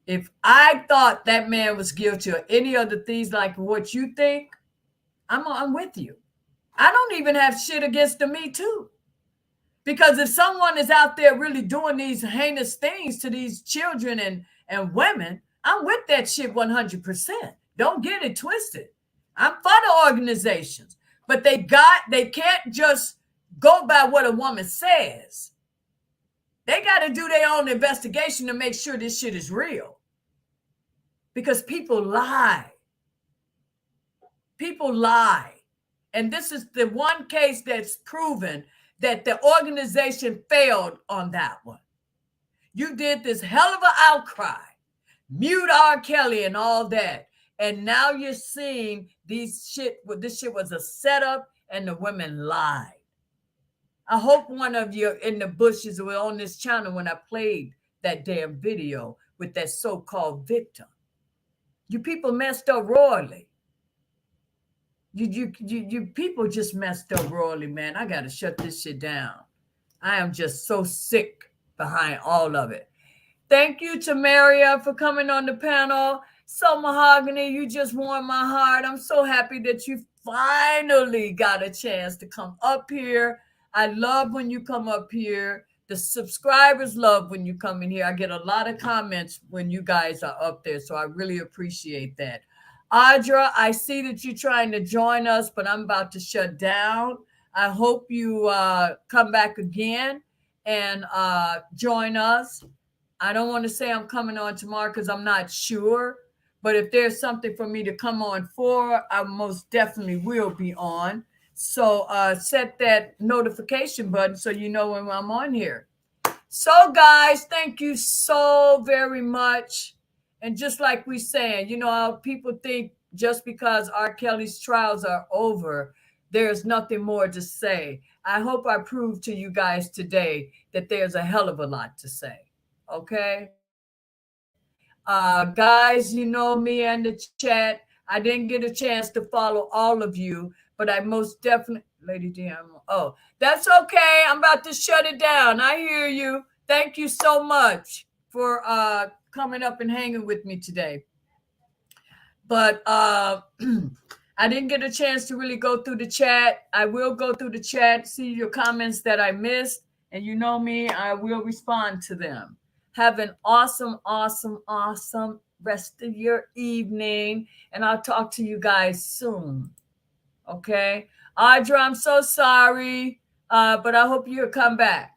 A: If I thought that man was guilty of any other things like what you think, I'm with you. I don't even have shit against the Me Too. Because if someone is out there really doing these heinous things to these children and women, I'm with that shit 100%. Don't get it twisted. I'm for the organizations, but they can't just go by what a woman says. They got to do their own investigation to make sure this shit is real. Because people lie. People lie. And this is the one case that's proven that the organization failed on that one. You did this hell of an outcry, mute R. Kelly and all that. And now you're seeing this shit was a setup and the women lied. I hope one of you in the bushes were on this channel when I played that damn video with that so-called victim. You people messed up royally. You people just messed up royally, man. I got to shut this shit down. I am just so sick behind all of it. Thank you to Maria for coming on the panel. So Mahogany, you just warmed my heart. I'm so happy that you finally got a chance to come up here. I love when you come up here. The subscribers love when you come in here. I get a lot of comments when you guys are up there, so I really appreciate that. Audra, I see that you're trying to join us, but I'm about to shut down. I hope you come back again and join us. I don't want to say I'm coming on tomorrow because I'm not sure. But if there's something for me to come on for, I most definitely will be on. So set that notification button so you know when I'm on here. So, guys, thank you so very much. And just like we saying, how people think just because R. Kelly's trials are over, there's nothing more to say. I hope I proved to you guys today that there's a hell of a lot to say. Okay? Guys, you know me and the chat. I didn't get a chance to follow all of you, but I most definitely, Lady D, that's okay. I'm about to shut it down. I hear you. Thank you so much for coming up and hanging with me today. But I didn't get a chance to really go through the chat. I will go through the chat, see your comments that I missed. And you know me, I will respond to them. Have an awesome, awesome, awesome rest of your evening. And I'll talk to you guys soon. Okay? Audra, I'm so sorry, but I hope you'll come back.